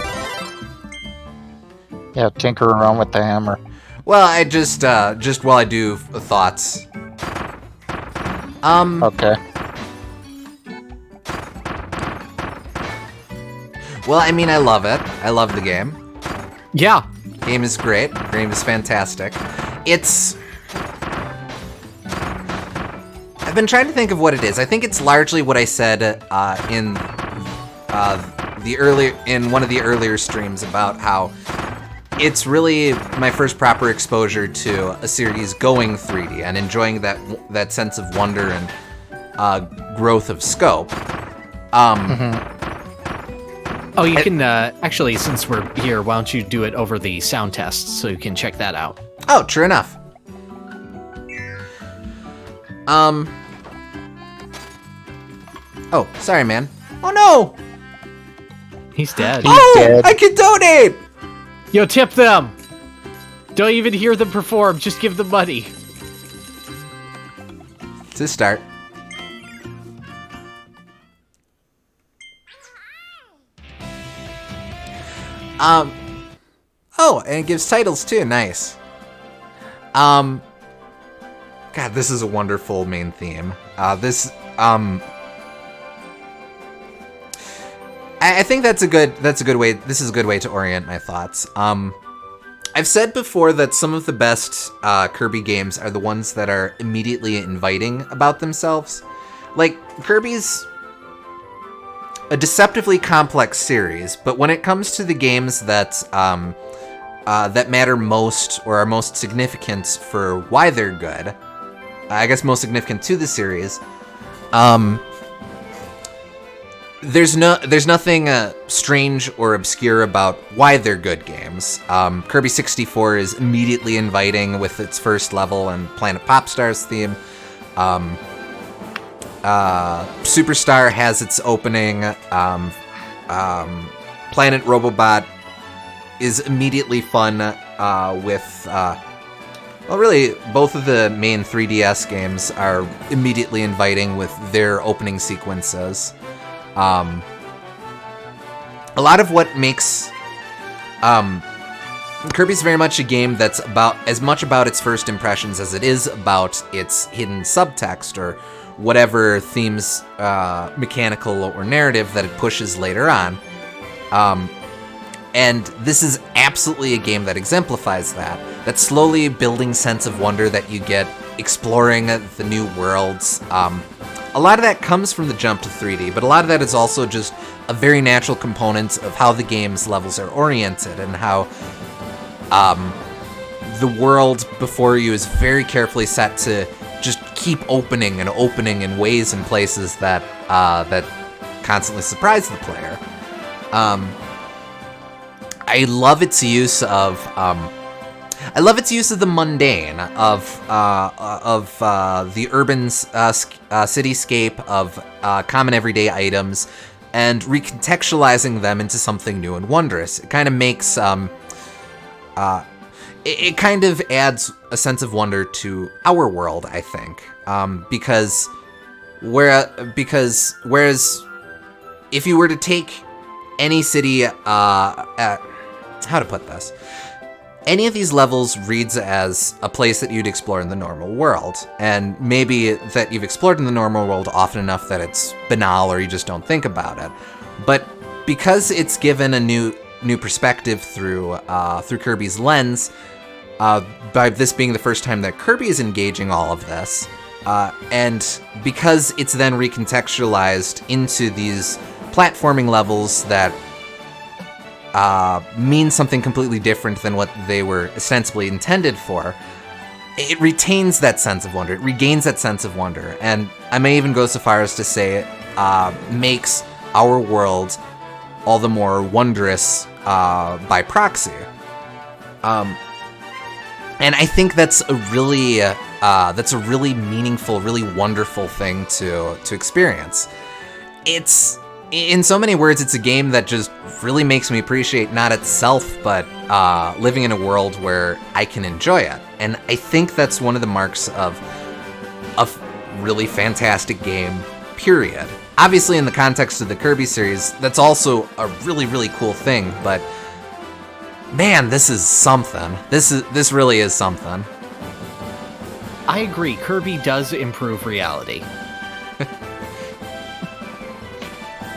Yeah, tinker around with the hammer. Well, I just while I do thoughts. Okay. Well, I mean, I love it. I love the game. Yeah. Game is great. Game is fantastic. It's... I've been trying to think of what it is. I think it's largely what I said in one of the earlier streams about how it's really my first proper exposure to a series going 3D and enjoying that sense of wonder and growth of scope. Oh, you can, actually, since we're here, why don't you do it over the sound test so you can check that out? Oh, true enough. Oh, sorry, man. Oh, no! He's dead. Oh, I can donate! Yo, tip them! Don't even hear them perform, just give them money. To start. Oh, and it gives titles too. Nice. God, this is a wonderful main theme. I think that's a good way. This is a good way to orient my thoughts. I've said before that some of the best Kirby games are the ones that are immediately inviting about themselves. Like, Kirby's a deceptively complex series, but when it comes to the games that that matter most or are most significant for why they're good, I guess most significant to the series, there's nothing strange or obscure about why they're good games. Kirby 64 is immediately inviting with its first level and Planet Popstar's theme. Superstar has its opening. Planet Robobot is immediately fun with... well, really, both of the main 3DS games are immediately inviting with their opening sequences. A lot of what makes Kirby's very much a game that's about as much about its first impressions as it is about its hidden subtext or whatever themes, mechanical or narrative that it pushes later on. And this is absolutely a game that exemplifies that slowly building sense of wonder that you get exploring the new worlds. A lot of that comes from the jump to 3D, but a lot of that is also just a very natural component of how the game's levels are oriented and how the world before you is very carefully set to just keep opening in ways and places that that constantly surprise the player. I love its use of the mundane, of the urban cityscape, of common everyday items, and recontextualizing them into something new and wondrous. It kind of makes it kind of adds a sense of wonder to our world, I think, because whereas if you were to take any city, how to put this? Any of these levels reads as a place that you'd explore in the normal world, and maybe that you've explored in the normal world often enough that it's banal or you just don't think about it. But because it's given a new perspective through Kirby's lens, by this being the first time that Kirby is engaging all of this, and because it's then recontextualized into these platforming levels that mean something completely different than what they were ostensibly intended for, it retains that sense of wonder. It regains that sense of wonder. And I may even go so far as to say it makes our world all the more wondrous by proxy. And I think that's a really meaningful, really wonderful thing to experience. It's in so many words, it's a game that just really makes me appreciate not itself, but living in a world where I can enjoy it. And I think that's one of the marks of a really fantastic game, period. Obviously, in the context of the Kirby series, that's also a really, really cool thing, but man, this is something. This really is something. I agree. Kirby does improve reality.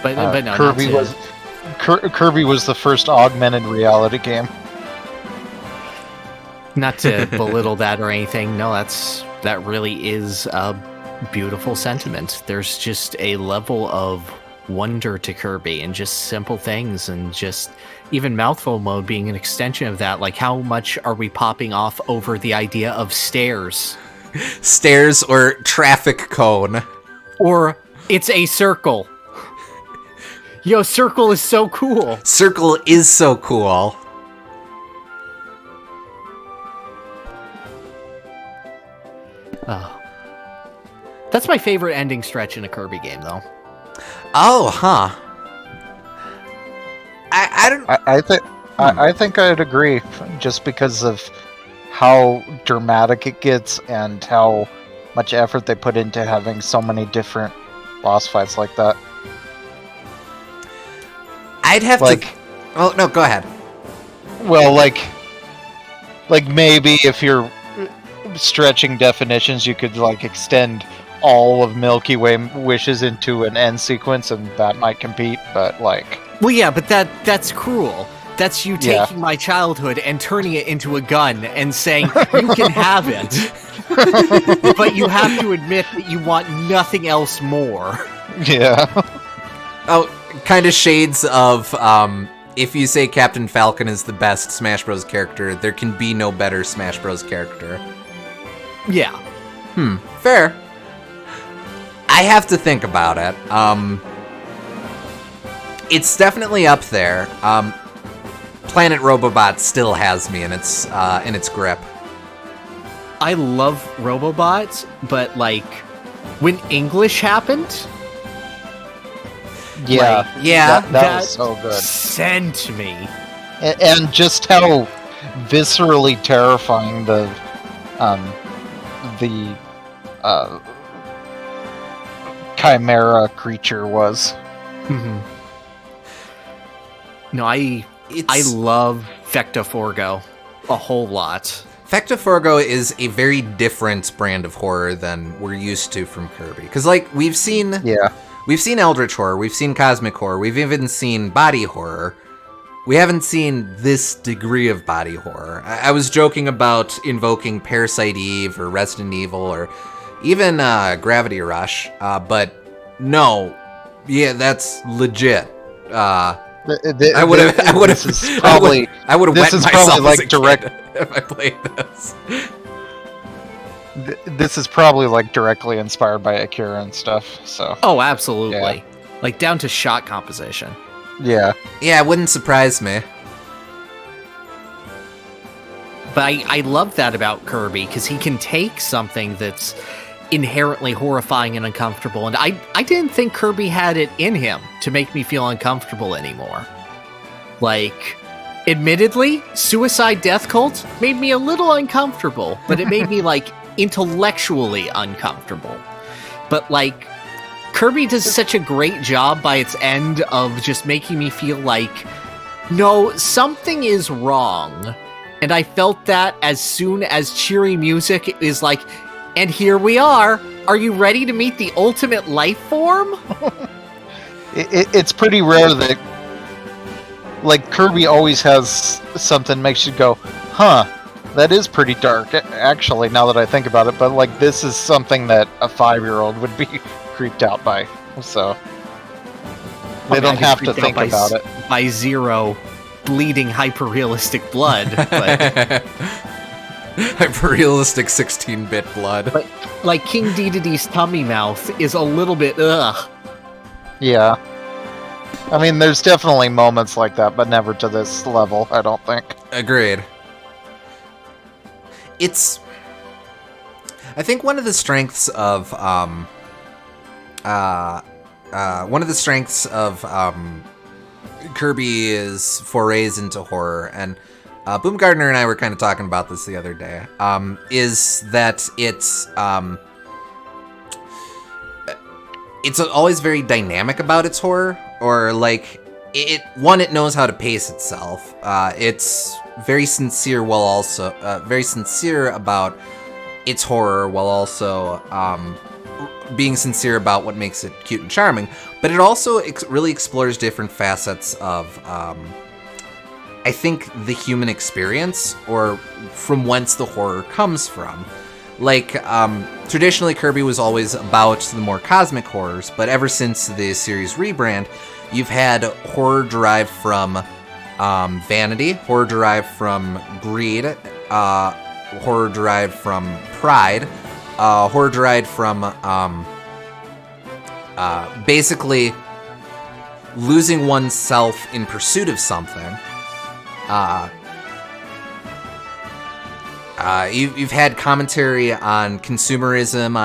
but no, Kirby was the first augmented reality game. Not to belittle that or anything. No, that really is a beautiful sentiment. There's just a level of wonder to Kirby and just simple things, and just even mouthful mode being an extension of that. Like, how much are we popping off over the idea of stairs? Stairs or traffic cone. Or it's a circle. Yo, circle is so cool. Circle is so cool. Oh. That's my favorite ending stretch in a Kirby game, though. Oh, huh. I think I'd agree, just because of how dramatic it gets and how much effort they put into having so many different boss fights like that. I'd have to... Oh, no, go ahead. Well, like maybe if you're stretching definitions, you could like extend all of Milky Way wishes into an end sequence, and that might compete. But like, well, yeah, but that's cruel. That's you taking my childhood and turning it into a gun and saying you can have it, but you have to admit that you want nothing else more. Yeah. Oh, kind of shades of if you say Captain Falcon is the best Smash Bros. Character, there can be no better Smash Bros. Character. Yeah. Fair. I have to think about it. It's definitely up there. Planet Robobot still has me in its grip. I love Robobots, but like when English happened, that was so good. Sent me. And just how viscerally terrifying the chimera creature was. Mm-hmm. No, I love Fecta-Forgo a whole lot. Fecta-Forgo is a very different brand of horror than we're used to from Kirby. Because, like, we've seen Eldritch horror, we've seen cosmic horror, we've even seen body horror. We haven't seen this degree of body horror. I was joking about invoking Parasite Eve or Resident Evil or even Gravity Rush, but no, yeah, that's legit. I would have wet myself like direct if I played this. This is probably like directly inspired by Akira and stuff. So. Oh, absolutely. Like down to shot composition. Yeah. Yeah, it wouldn't surprise me. But I love that about Kirby, because he can take something that's inherently horrifying and uncomfortable, and I didn't think Kirby had it in him to make me feel uncomfortable anymore. Like, admittedly, Suicide Death Cult made me a little uncomfortable, but it made me, like, intellectually uncomfortable. But, like, Kirby does such a great job by its end of just making me feel like, no, something is wrong. And I felt that as soon as cheery music is like, and here we are. Are you ready to meet the ultimate life form? It's pretty rare that, like, Kirby always has something makes you go, huh, that is pretty dark, actually, now that I think about it. But, like, this is something that a 5-year-old would be creeped out by, so they don't have to think about it. By Zero bleeding hyper-realistic blood, but... Hyper-realistic 16-bit blood. But, like, King Dedede's tummy mouth is a little bit ugh. Yeah. I mean, there's definitely moments like that, but never to this level, I don't think. Agreed. I think one of the strengths of one of the strengths of Kirby's forays into horror, and Boomgardner and I were kind of talking about this the other day, is that it's always very dynamic about its horror, or like it knows how to pace itself. It's very sincere while also very sincere about its horror while also being sincere about what makes it cute and charming. But it also really explores different facets of I think the human experience, or from whence the horror comes from. Like, traditionally Kirby was always about the more cosmic horrors, but ever since the series rebrand, you've had horror derived from vanity, horror derived from greed, horror derived from pride, horror derived from basically losing oneself in pursuit of something. You've had commentary on consumerism,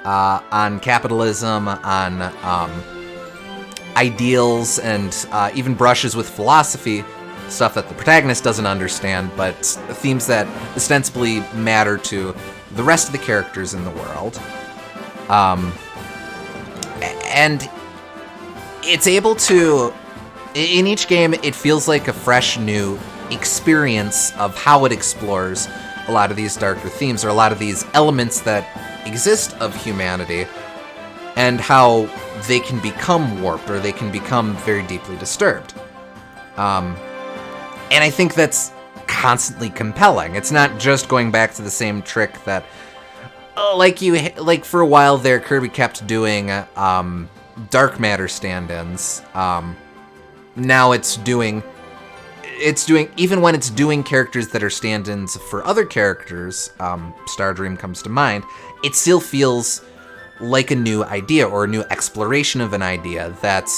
on capitalism, on ideals, and even brushes with philosophy, stuff that the protagonist doesn't understand, but themes that ostensibly matter to the rest of the characters in the world. And it's able to, in each game, it feels like a fresh new experience of how it explores a lot of these darker themes, or a lot of these elements that exist of humanity, and how they can become warped, or they can become very deeply disturbed. And I think that's constantly compelling. It's not just going back to the same trick that, like for a while there, Kirby kept doing dark matter stand-ins. Now it's doing, even when it's doing characters that are stand-ins for other characters, Stardream comes to mind, it still feels like a new idea, or a new exploration of an idea that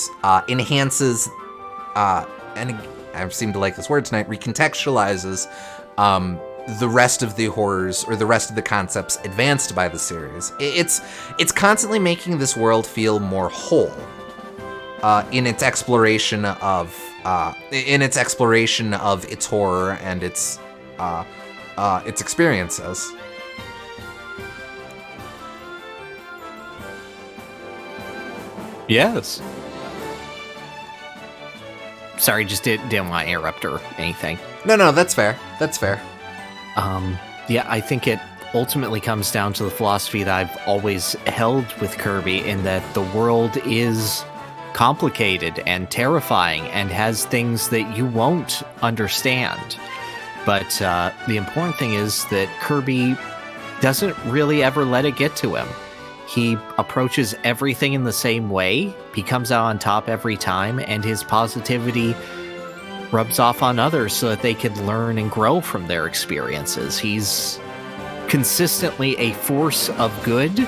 enhances, and I seem to like this word tonight, recontextualizes the rest of the horrors, or the rest of the concepts advanced by the series. It's constantly making this world feel more whole in its exploration of its horror and its experiences. Yes. Sorry, just didn't want to interrupt or anything. No, that's fair. That's fair. Yeah, I think it ultimately comes down to the philosophy that I've always held with Kirby, in that the world is complicated and terrifying and has things that you won't understand. But the important thing is that Kirby doesn't really ever let it get to him. He approaches everything in the same way. He comes out on top every time, and his positivity rubs off on others so that they can learn and grow from their experiences. He's consistently a force of good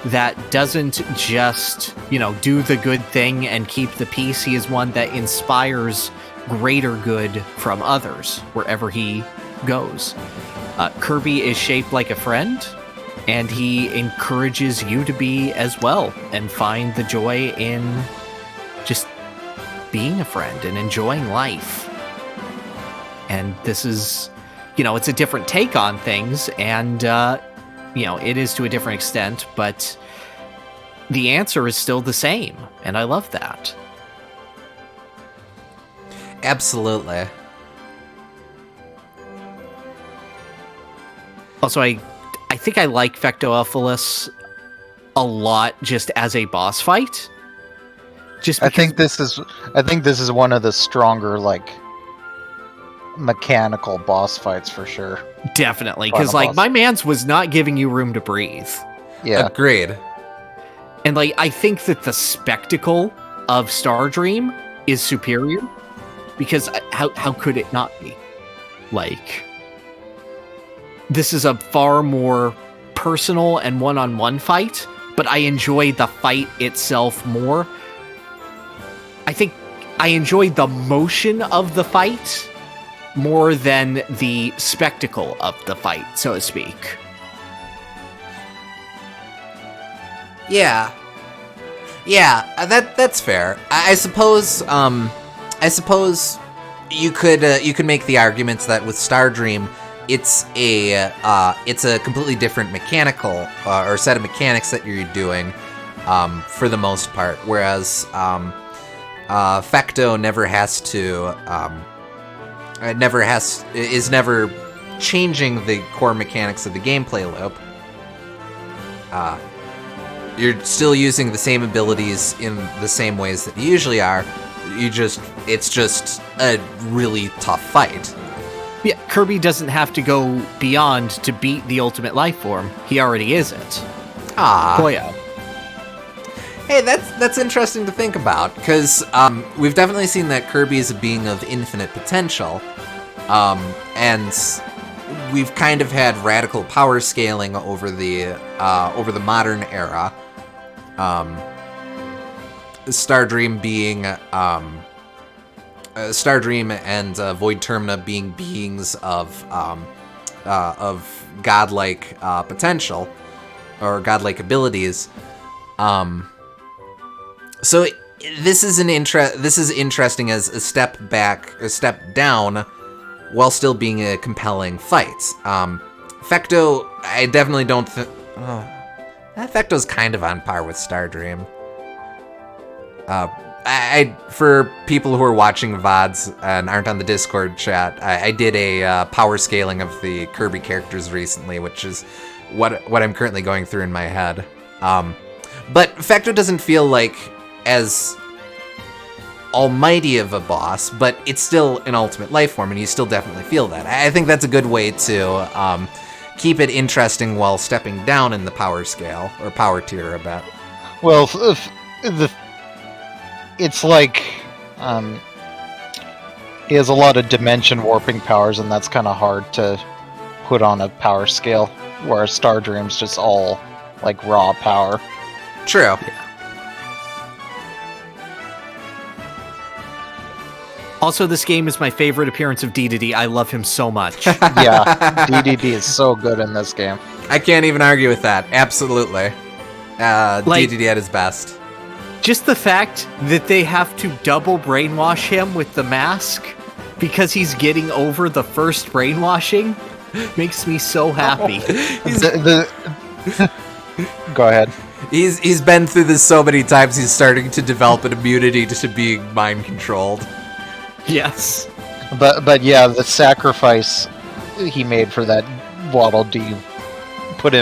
that doesn't just, do the good thing and keep the peace. He is one that inspires greater good from others wherever he goes. Kirby is shaped like a friend, and he encourages you to be as well, and find the joy in just being a friend and enjoying life. And this is, it's a different take on things, and, it is to a different extent, but the answer is still the same, and I love that. Absolutely. Also, I think I like Fectoephalus a lot just as a boss fight. Just I because think this is one of the stronger, mechanical boss fights for sure. Definitely, because Final boss. my man's was not giving you room to breathe. Yeah. Agreed. And I think that the spectacle of Stardream is superior, because how could it not be? This is a far more personal and one-on-one fight, but I enjoy the fight itself more. I think I enjoyed the motion of the fight more than the spectacle of the fight, so to speak. Yeah. Yeah, that's fair. I suppose you could make the arguments that with Stardream, it's a completely different mechanical or set of mechanics that you're doing for the most part, whereas Fecto is never changing the core mechanics of the gameplay loop. You're still using the same abilities in the same ways that you usually are. It's just a really tough fight. Yeah, Kirby doesn't have to go beyond to beat the ultimate life form. He already is it. Koya. Hey, that's interesting to think about, because we've definitely seen that Kirby is a being of infinite potential, and we've kind of had radical power scaling over the modern era. Stardream and Void Termina being beings of godlike potential or godlike abilities. So this is interesting as a step down, while still being a compelling fight. Fecto, I definitely don't think. Fecto's kind of on par with Stardream. For people who are watching VODs and aren't on the Discord chat, I did a power scaling of the Kirby characters recently, which is what I'm currently going through in my head. But Fecto doesn't feel like as almighty of a boss, but it's still an ultimate life form, and you still definitely feel that. I think that's a good way to keep it interesting while stepping down in the power scale, or power tier a bit. Well, it's like he has a lot of dimension warping powers, and that's kind of hard to put on a power scale, whereas Stardream's just all like raw power. True. Also, this game is my favorite appearance of DDD. I love him so much. Yeah, DDD is so good in this game. I can't even argue with that. Absolutely. DDD at his best. Just the fact that they have to double brainwash him with the mask because he's getting over the first brainwashing makes me so happy. Go ahead. He's been through this so many times, he's starting to develop an immunity to being mind controlled. Yes. But yeah, the sacrifice he made for that Waddle Dee put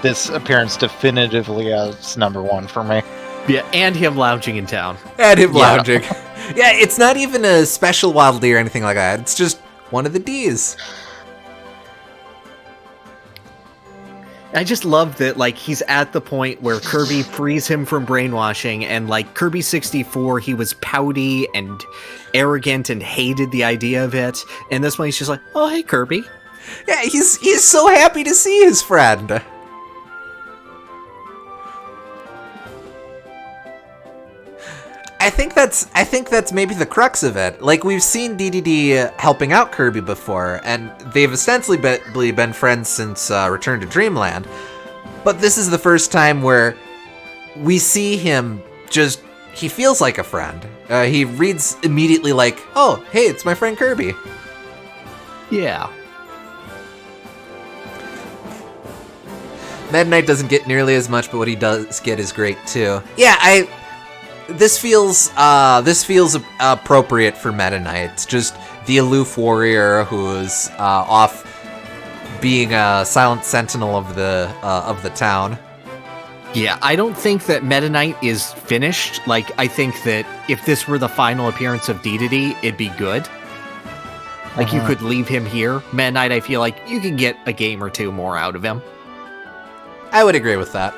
this appearance definitively as number one for me. Yeah, and him lounging in town. Lounging. Yeah, it's not even a special Waddle Dee or anything like that. It's just one of the Ds. I just love that, like, he's at the point where Kirby frees him from brainwashing, and, like, Kirby 64, he was pouty and arrogant and hated the idea of it, and this one he's just like, oh, hey, Kirby. Yeah, he's so happy to see his friend. I think that's maybe the crux of it. Like, we've seen DDD helping out Kirby before, and they've ostensibly been friends since Return to Dreamland. But this is the first time where we see him he feels like a friend. He reads immediately like, oh, hey, it's my friend Kirby. Yeah. Meta Knight doesn't get nearly as much, but what he does get is great too. Yeah, This feels appropriate for Meta Knight. It's just the aloof warrior who's off being a silent sentinel of the town. Yeah, I don't think that Meta Knight is finished. Like, I think that if this were the final appearance of DDD, it'd be good. Like, you could leave him here. Meta Knight, I feel like you can get a game or two more out of him. I would agree with that.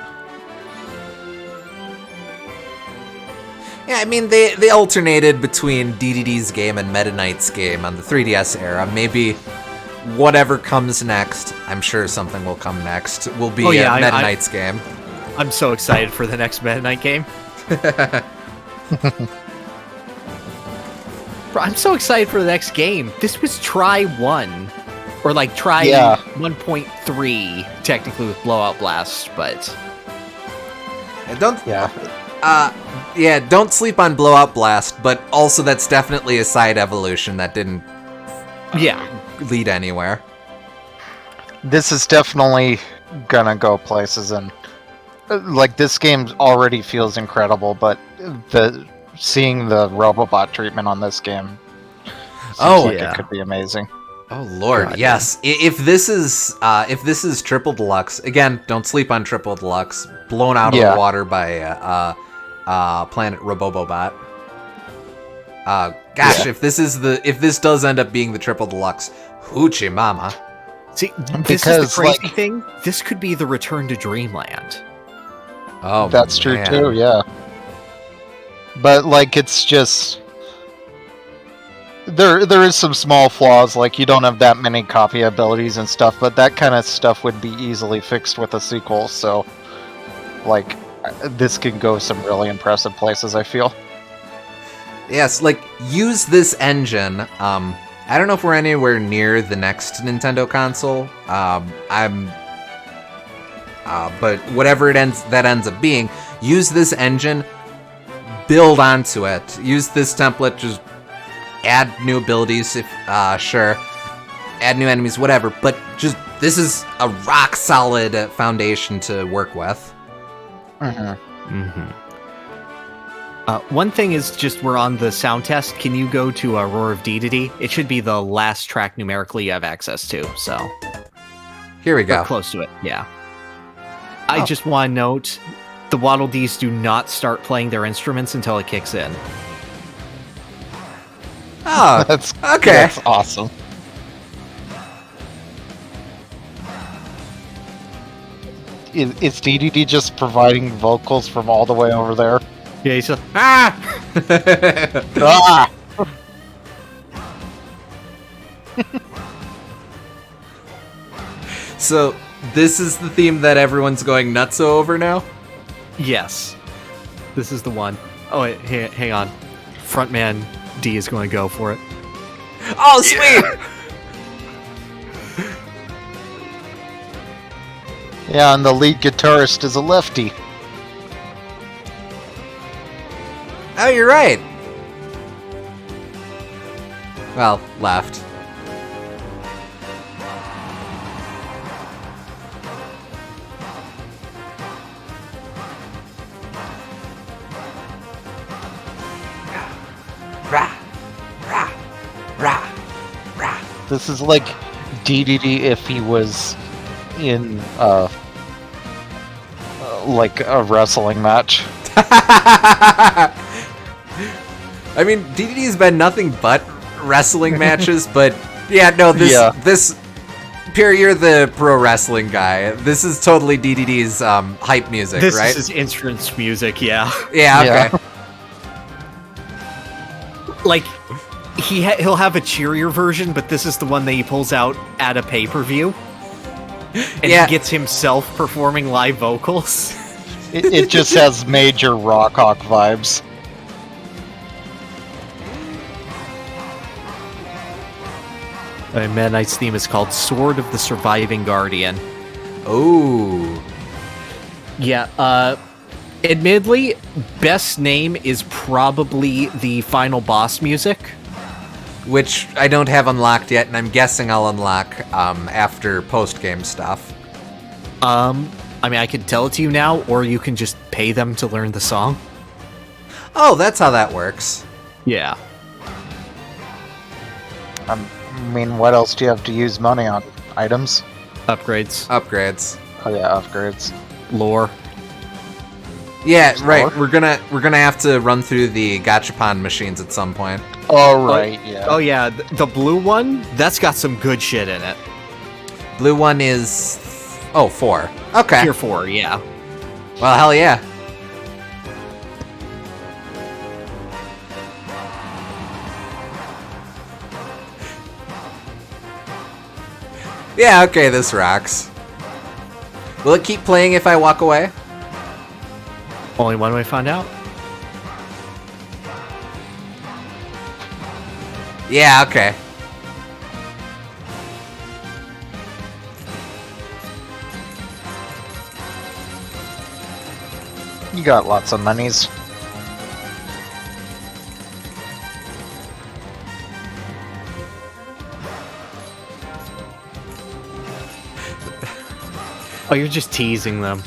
Yeah, I mean, they alternated between DDD's game and Meta Knight's game on the 3DS era. Maybe whatever comes next, I'm sure something will come next, will be Meta Knight's game. I'm so excited for the next Meta Knight game. Bro, I'm so excited for the next game. This was Try 1. Or like Try 1.3, technically with Blowout Blast, but... Yeah, don't sleep on Blowout Blast, but also that's definitely a side evolution that didn't Yeah. lead anywhere. This is definitely gonna go places, and like this game already feels incredible, but seeing the Robobot treatment on this game seems like yeah. it could be amazing. Oh lord, God, yes. If this is Triple Deluxe, again, don't sleep on Triple Deluxe. Blown out of Yeah. the water by Planet Robobot. Gosh, Yeah. if this does end up being the Triple Deluxe, hoochie mama. See, this is Because, the crazy like- thing. This could be the return to Dreamland. Oh, That's true man. too, yeah. But like it's just there is some small flaws, like you don't have that many copy abilities and stuff, but that kind of stuff would be easily fixed with a sequel, so like this can go some really impressive places, I feel. Yes, like use this engine. I don't know if we're anywhere near the next Nintendo console. But whatever it ends up being, use this engine, build onto it. Use this template, just add new abilities if sure, add new enemies, whatever. But just this is a rock solid foundation to work with. One thing is just we're on the sound test. Can you go to Roar of Dedede? It should be the last track numerically you have access to, so Here we or go. close to it. Yeah. I just want to note the Waddle Dees do not start playing their instruments until it kicks in. Oh, That's okay. That's awesome. Is DDD just providing vocals from all the way over there? Yeah, he's just, ah! Ah! So this is the theme that everyone's going nutso over now? Yes. This is the one. Oh, wait, hang on. Frontman D is going to go for it. Oh, sweet! Yeah, and the lead guitarist is a lefty. Oh, you're right. Well, left. Rah, rah, rah, rah. This is like DDD if he was in like a wrestling match. I mean, DDD's been nothing but wrestling matches, but yeah, no, this Pierre, you're the pro wrestling guy. This is totally DDD's hype music, This right? is his entrance music, yeah. Yeah, okay. Yeah. Like, he'll have a cheerier version, but this is the one that he pulls out at a pay-per-view. And Yeah. he gets himself performing live vocals. It just has major rock hawk vibes. Meta Knight's theme is called Sword of the Surviving Guardian. Ooh. Yeah, admittedly, best name is probably the final boss music. Which I don't have unlocked yet, and I'm guessing I'll unlock after post-game stuff. I mean, I could tell it to you now, or you can just pay them to learn the song. Oh, that's how that works. Yeah. I mean, what else do you have to use money on? Items? Upgrades. Upgrades. Oh yeah, upgrades. Lore. Yeah, right. Store? We're gonna have to run through the gachapon machines at some point. Oh right, yeah. Oh yeah, the blue one, that's got some good shit in it. Blue one is 4. Okay. Tier 4, yeah. Well, hell yeah. Yeah, okay, this rocks. Will it keep playing if I walk away? Only one way to find out. Yeah, okay. You got lots of monies. Oh, you're just teasing them.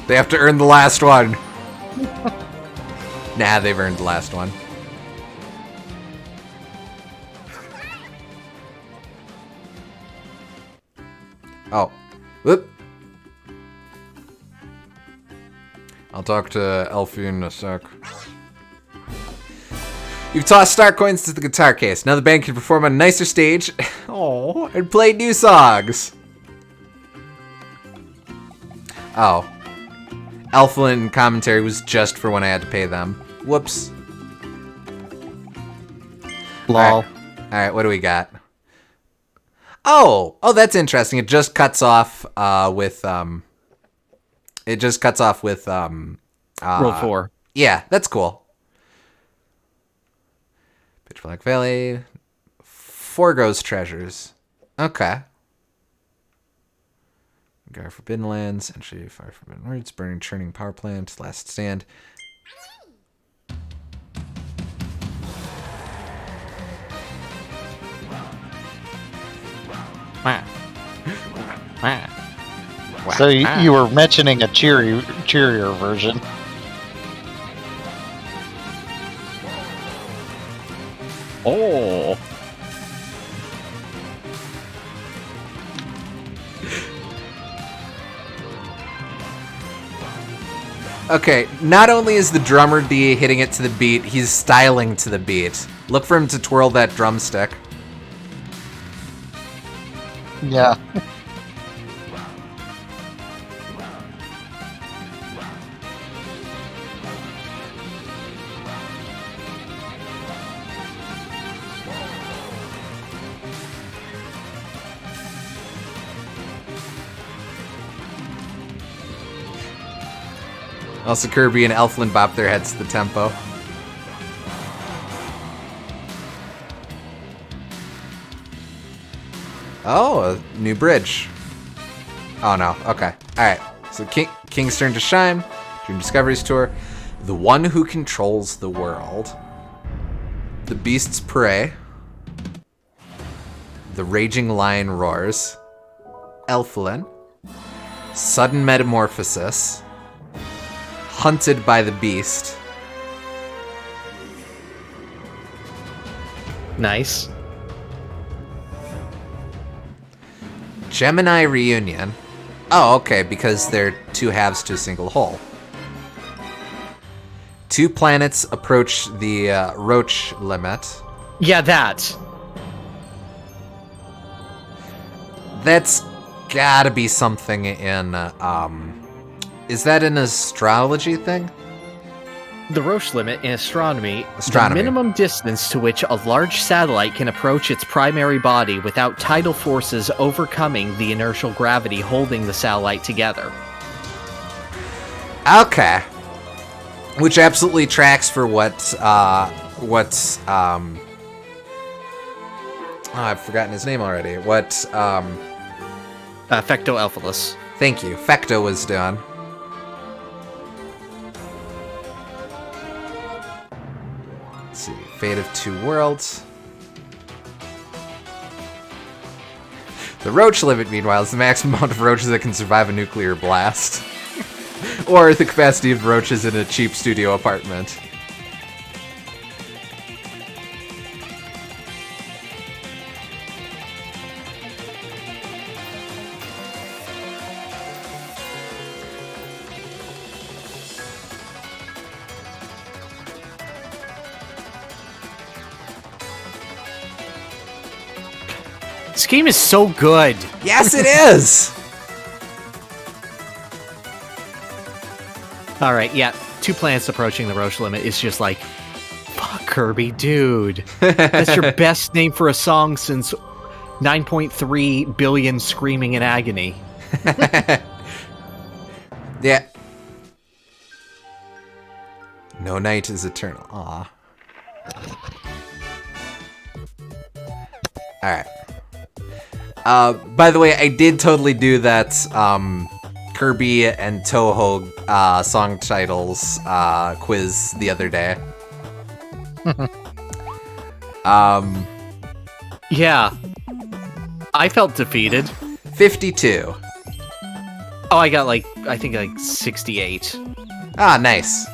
They have to earn the last one. Nah, they've earned the last one. Oh. Whoop. I'll talk to Elfie in a sec. You've tossed star coins to the guitar case. Now the band can perform on a nicer stage and play new songs. Oh. Elflin commentary was just for when I had to pay them. Whoops. Lol. Alright, what do we got? Oh, that's interesting. It just cuts off with Rule 4. Yeah, that's cool. Pitch Black Valley. Forgo's Treasures. Okay. Guard Forbidden Lands. Entry Fire Forbidden Roots. Burning Churning Power Plant. Last Stand. So you were mentioning a cheerier version. Oh. Okay, not only is the drummer D hitting it to the beat, he's styling to the beat. Look for him to twirl that drumstick. Yeah. Also, Kirby and Elflin bop their heads to the tempo. Oh, a new bridge. Oh no, okay. Alright, so King's Turn to Shine, Dream Discoveries Tour, The One Who Controls the World, The Beast's Prey, The Raging Lion Roars, Elflin, Sudden Metamorphosis, Hunted by the Beast. Nice. Gemini Reunion. Oh, okay, because they're two halves to a single whole. Two planets approach the Roach limit. Yeah, that. That's gotta be something in, is that an astrology thing? The Roche limit in astronomy, Astronomy. the minimum distance to which a large satellite can approach its primary body without tidal forces overcoming the inertial gravity holding the satellite together. Okay. Which absolutely tracks for what, I've forgotten his name already. What, Fecto Elphalus. thank you, Fecto was doing. Let's see, Fate of Two Worlds. The Roach limit, meanwhile, is the maximum amount of roaches that can survive a nuclear blast. Or the capacity of roaches in a cheap studio apartment. This game is so good. Yes, it is! All right, yeah, two planets approaching the Roche limit is just like, fuck Kirby, dude. That's your best name for a song since 9.3 billion Screaming in Agony. Yeah. No night is eternal. Aw. Alright. By the way, I did totally do that Kirby and Toho song titles quiz the other day. Yeah. I felt defeated. 52. Oh, I got I think 68. Ah, nice.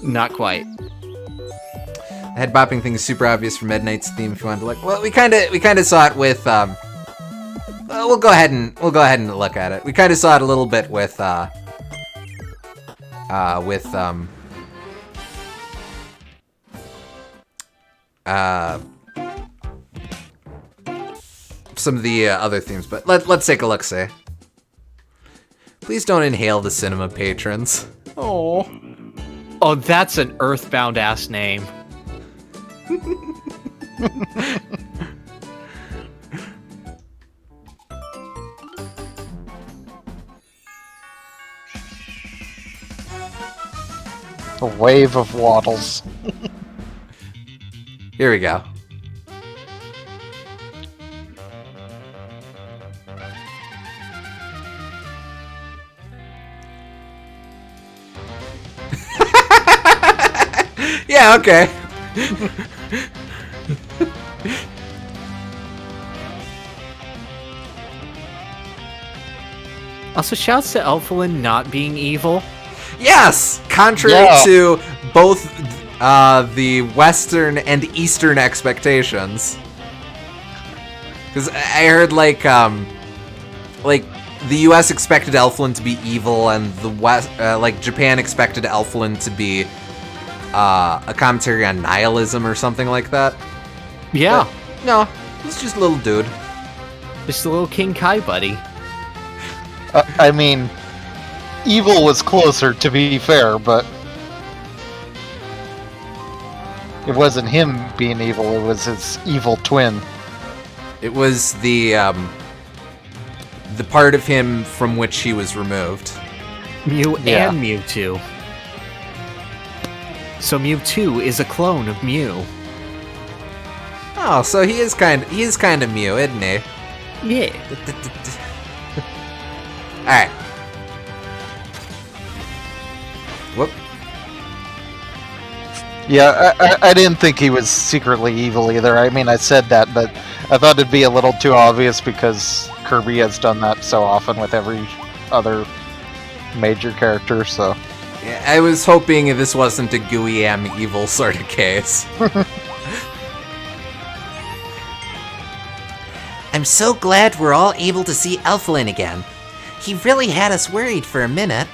Not quite. The head bopping thing is super obvious from Ed Knight's theme. If you want to look, well, we kind of saw it with. We'll go ahead and look at it. We kind of saw it a little bit with some of the other themes, but let's take a look. See. Please don't inhale the cinema patrons. Oh. Oh, that's an Earthbound ass name. A wave of waddles. Here we go. Yeah, okay. Also, shouts to Elflin not being evil. Yes! Contrary to both the Western and Eastern expectations. Because I heard, like, the US expected Elflin to be evil, and the West, Japan expected Elflin to be a commentary on nihilism or something like that. Yeah. But, no, he's just a little dude. Just a little King Kai buddy. I mean, evil was closer, to be fair, but it wasn't him being evil, it was his evil twin. It was the part of him from which he was removed. Mew and Mewtwo. So Mewtwo is a clone of Mew. Oh, so he is kind of Mew, isn't he? Yeah. Alright. Whoop. Yeah, I didn't think he was secretly evil either. I mean, I said that, but I thought it'd be a little too obvious because Kirby has done that so often with every other major character, so... Yeah, I was hoping this wasn't a Guiam evil sort of case. I'm so glad we're all able to see Elflin again. He really had us worried for a minute.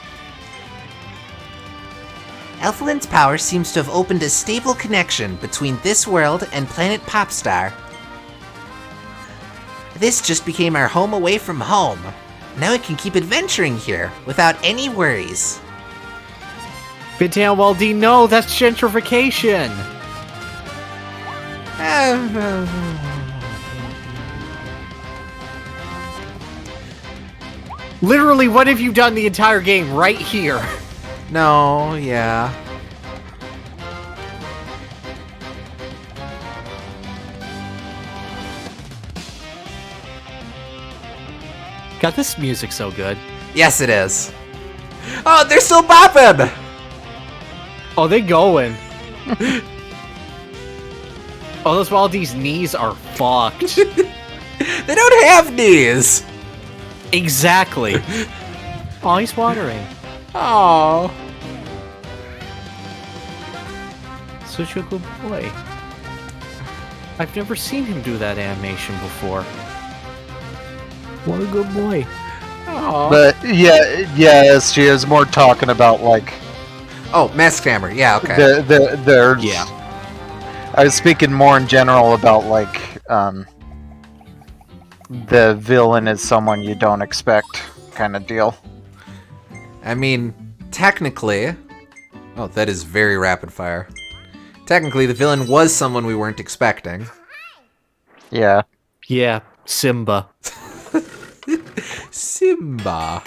Elflin's power seems to have opened a stable connection between this world and planet Popstar. This just became our home away from home. Now we can keep adventuring here without any worries. But damn well, D, no, that's gentrification. Literally, what have you done the entire game right here? No, yeah. God, this music's so good. Yes, it is. Oh, they're still bopping! Oh, they going. Oh, those Waldy's knees are fucked. They don't have knees! Exactly. Oh, he's watering. Oh. Such a good boy. I've never seen him do that animation before. What a good boy. Oh. But, SG is more talking about, like... Oh, Mask Hammer, yeah, okay. There's... Yeah. I was speaking more in general about, like, the villain is someone you don't expect kind of deal. I mean, technically... Oh, that is very rapid fire. Technically, the villain was someone we weren't expecting. Yeah. Yeah, Simba. Simba.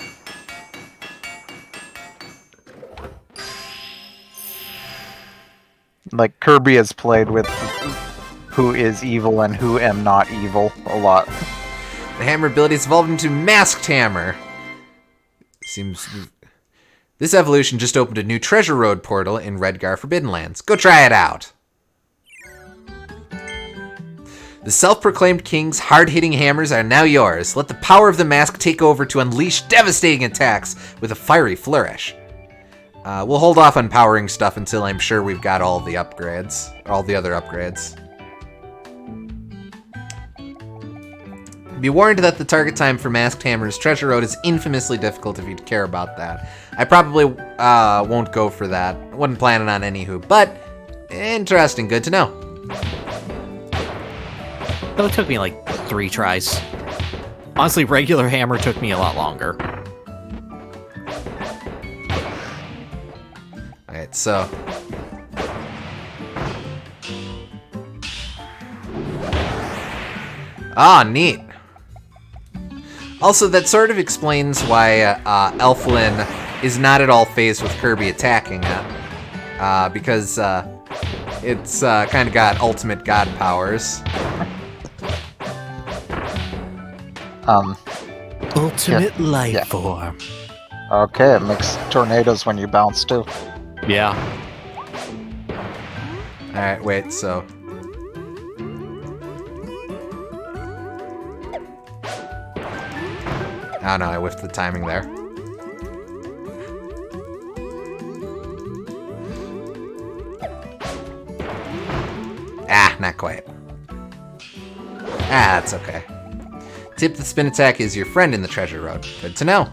Like, Kirby has played with who is evil and who am not evil a lot. The hammer ability has evolved into Masked Hammer. This evolution just opened a new Treasure Road portal in Redgar Forbidden Lands. Go try it out. The self-proclaimed king's hard-hitting hammers are now yours. Let the power of the mask take over to unleash devastating attacks with a fiery flourish. We'll hold off on powering stuff until I'm sure we've got all the upgrades. All the other upgrades. Be warned that the target time for Masked Hammer's Treasure Road is infamously difficult if you'd care about that. I probably won't go for that. Wasn't planning on anywho, but interesting, good to know. Though it took me like 3 tries. Honestly, regular hammer took me a lot longer. Alright, so... Ah, neat. Also, that sort of explains why Elflin is not at all phased with Kirby attacking it. Because it's kind of got ultimate god powers. Ultimate life form. Okay, it makes tornadoes when you bounce too. Yeah. Alright, wait, so... Oh no, I whiffed the timing there. Ah, not quite. Ah, that's okay. Tip: the spin attack is your friend in the Treasure Road. Good to know.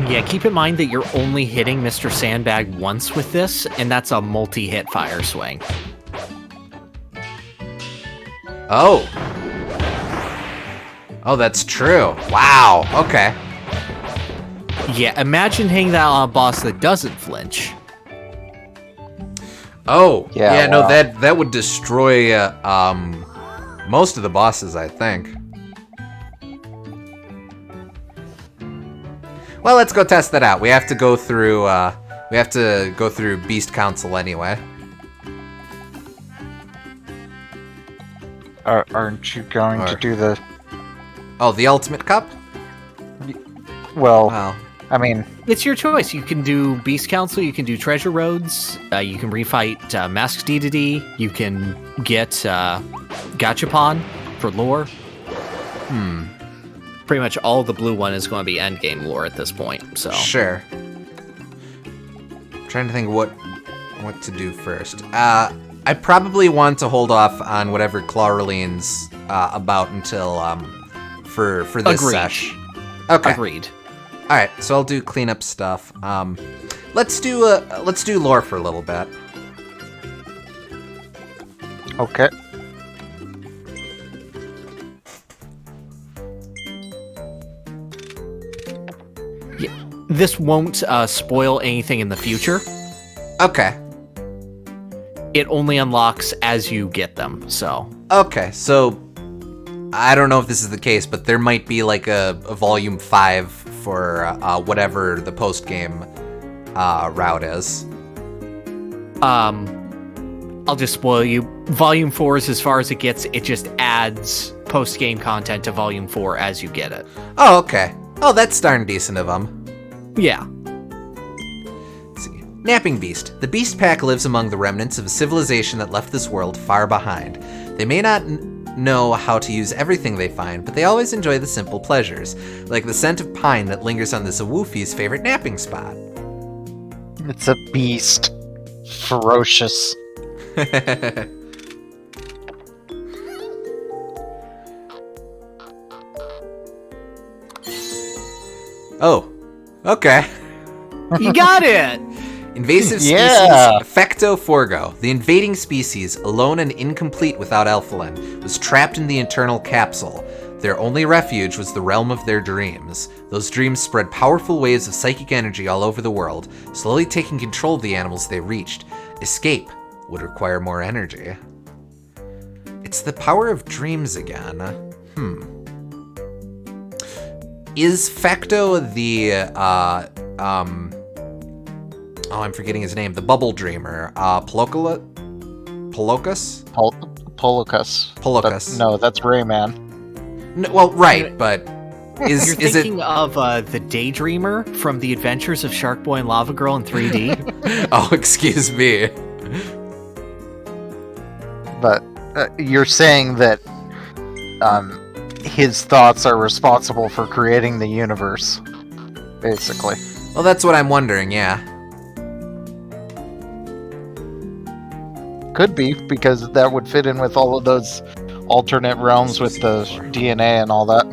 Yeah, keep in mind that you're only hitting Mr. Sandbag once with this, and that's a multi-hit fire swing. Oh. Oh, that's true. Wow, okay. Yeah, imagine hitting that on a boss that doesn't flinch. Oh, yeah, no, wow. that would destroy most of the bosses, I think. Well, let's go test that out. We have to go through Beast Council anyway. Aren't you going to do the... Oh, the Ultimate Cup? Well, Wow. I mean, It's your choice. You can do Beast Council, you can do Treasure Roads, you can refight Masked Dedede, you can get Gachapon for lore. Pretty much all the blue one is going to be endgame lore at this point, so... Sure. I'm trying to think what to do first. I probably want to hold off on whatever Clauraline's about until for this Agreed. sesh. Okay. Agreed. All right, so I'll do cleanup stuff. Let's do lore for a little bit. okay. This won't spoil anything in the future. Okay. It only unlocks as you get them, so... Okay, so I don't know if this is the case, but there might be like a volume 5 for whatever the post-game route is. I'll just spoil you. Volume 4 is as far as it gets. It just adds post-game content to Volume 4 as you get it. Oh, okay. Oh, that's darn decent of them. Yeah. Let's see. Napping Beast. The Beast Pack lives among the remnants of a civilization that left this world far behind. They may not know how to use everything they find, but they always enjoy the simple pleasures, like the scent of pine that lingers on this Awoofi's favorite napping spot. It's a beast. Ferocious. Oh, okay. You got it! Invasive species, Yeah. Fecto Forgo. The invading species, alone and incomplete without Elflin, was trapped in the internal capsule. Their only refuge was the realm of their dreams. Those dreams spread powerful waves of psychic energy all over the world, slowly taking control of the animals they reached. Escape would require more energy. It's the power of dreams again. Is Fecto the, oh, I'm forgetting his name. The Bubble Dreamer. Plocula? Polocus? Polocus. Polocus. No, that's Rayman. Well, right, but You're is thinking it? of the Daydreamer from The Adventures of Shark Boy and Lava Girl in 3D. Oh, excuse me. But you're saying that his thoughts are responsible for creating the universe, basically. Well, that's what I'm wondering. Yeah. Could be, because that would fit in with all of those alternate realms with the DNA and all that.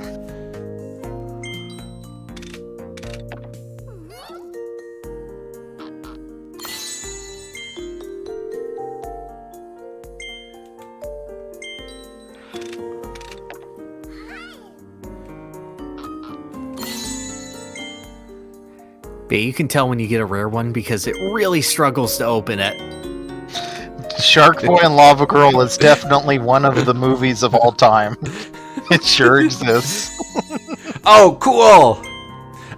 Yeah, you can tell when you get a rare one because it really struggles to open it. Shark Boy and Lava Girl is definitely one of the movies of all time. It sure exists. Oh, cool!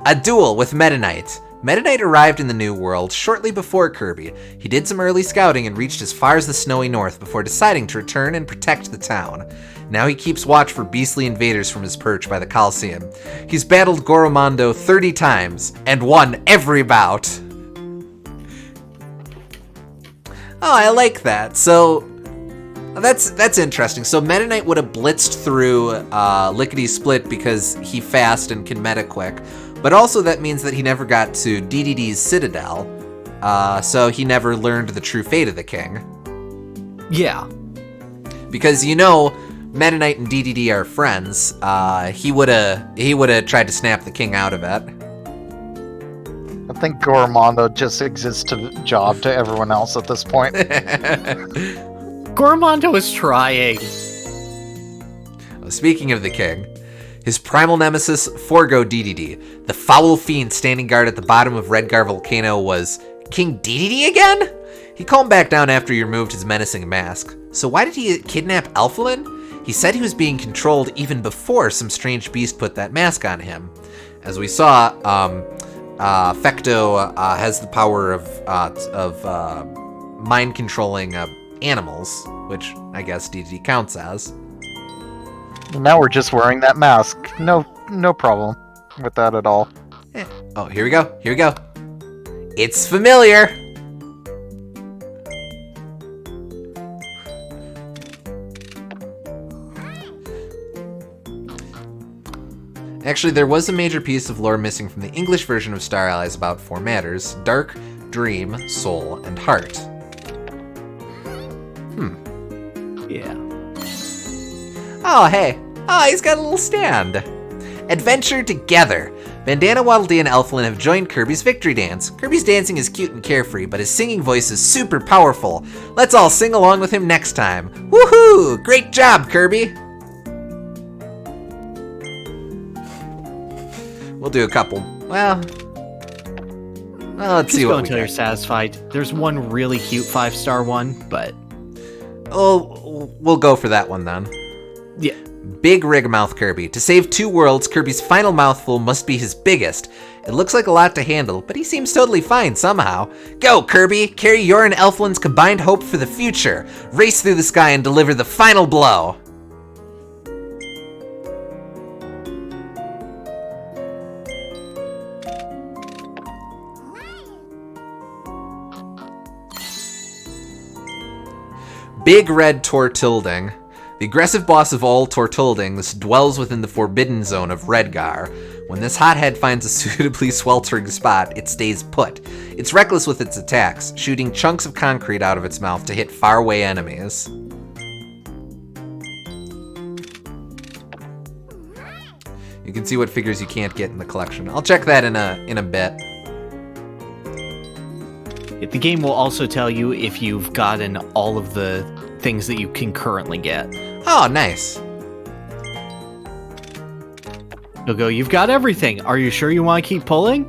A duel with Meta Knight. Meta Knight arrived in the New World shortly before Kirby. He did some early scouting and reached as far as the snowy north before deciding to return and protect the town. Now he keeps watch for beastly invaders from his perch by the Colosseum. He's battled Goromondo 30 times and won every bout. Oh, I like that. So that's interesting. So Meta Knight would have blitzed through Lickety Split because he fast and can meta quick. But also that means that he never got to DDD's Citadel. So he never learned the true fate of the king. Yeah. Because Meta Knight and DDD are friends. He would have tried to snap the king out of it. I think Goromondo just exists to job to everyone else at this point. Goromondo is trying. Speaking of the king, his primal nemesis, Forgo DDD, the foul fiend standing guard at the bottom of Redgar Volcano, was King DDD again? He calmed back down after he removed his menacing mask. So why did he kidnap Alphalin? He said he was being controlled even before some strange beast put that mask on him. As we saw, Fecto has the power of mind controlling animals, which I guess DDD counts as. Now we're just wearing that mask. No problem with that at all. Oh, here we go. It's familiar. Actually, there was a major piece of lore missing from the English version of Star Allies about four matters: Dark, Dream, Soul, and Heart. Yeah. Oh, hey. Oh, he's got a little stand. Adventure together. Bandana Waddle Dee and Elflin have joined Kirby's victory dance. Kirby's dancing is cute and carefree, but his singing voice is super powerful. Let's all sing along with him next time. Woohoo! Great job, Kirby! We'll do a couple. Well, let's see what we until you're satisfied. There's one really cute 5-star one, but we'll go for that one then. yeah. Big Rig Mouth Kirby. To save 2 worlds, Kirby's final mouthful must be his biggest. It looks like a lot to handle, but he seems totally fine somehow. Go, Kirby! Carry your and Elflin's combined hope for the future. Race through the sky and deliver the final blow. Big Red Tortilding. The aggressive boss of all Tortildings dwells within the forbidden zone of Redgar. When this hothead finds a suitably sweltering spot, it stays put. It's reckless with its attacks, shooting chunks of concrete out of its mouth to hit faraway enemies. You can see what figures you can't get in the collection. I'll check that in a bit. The game will also tell you if you've gotten all of the things that you can currently get. Oh, nice. You'll go, you've got everything. Are you sure you want to keep pulling?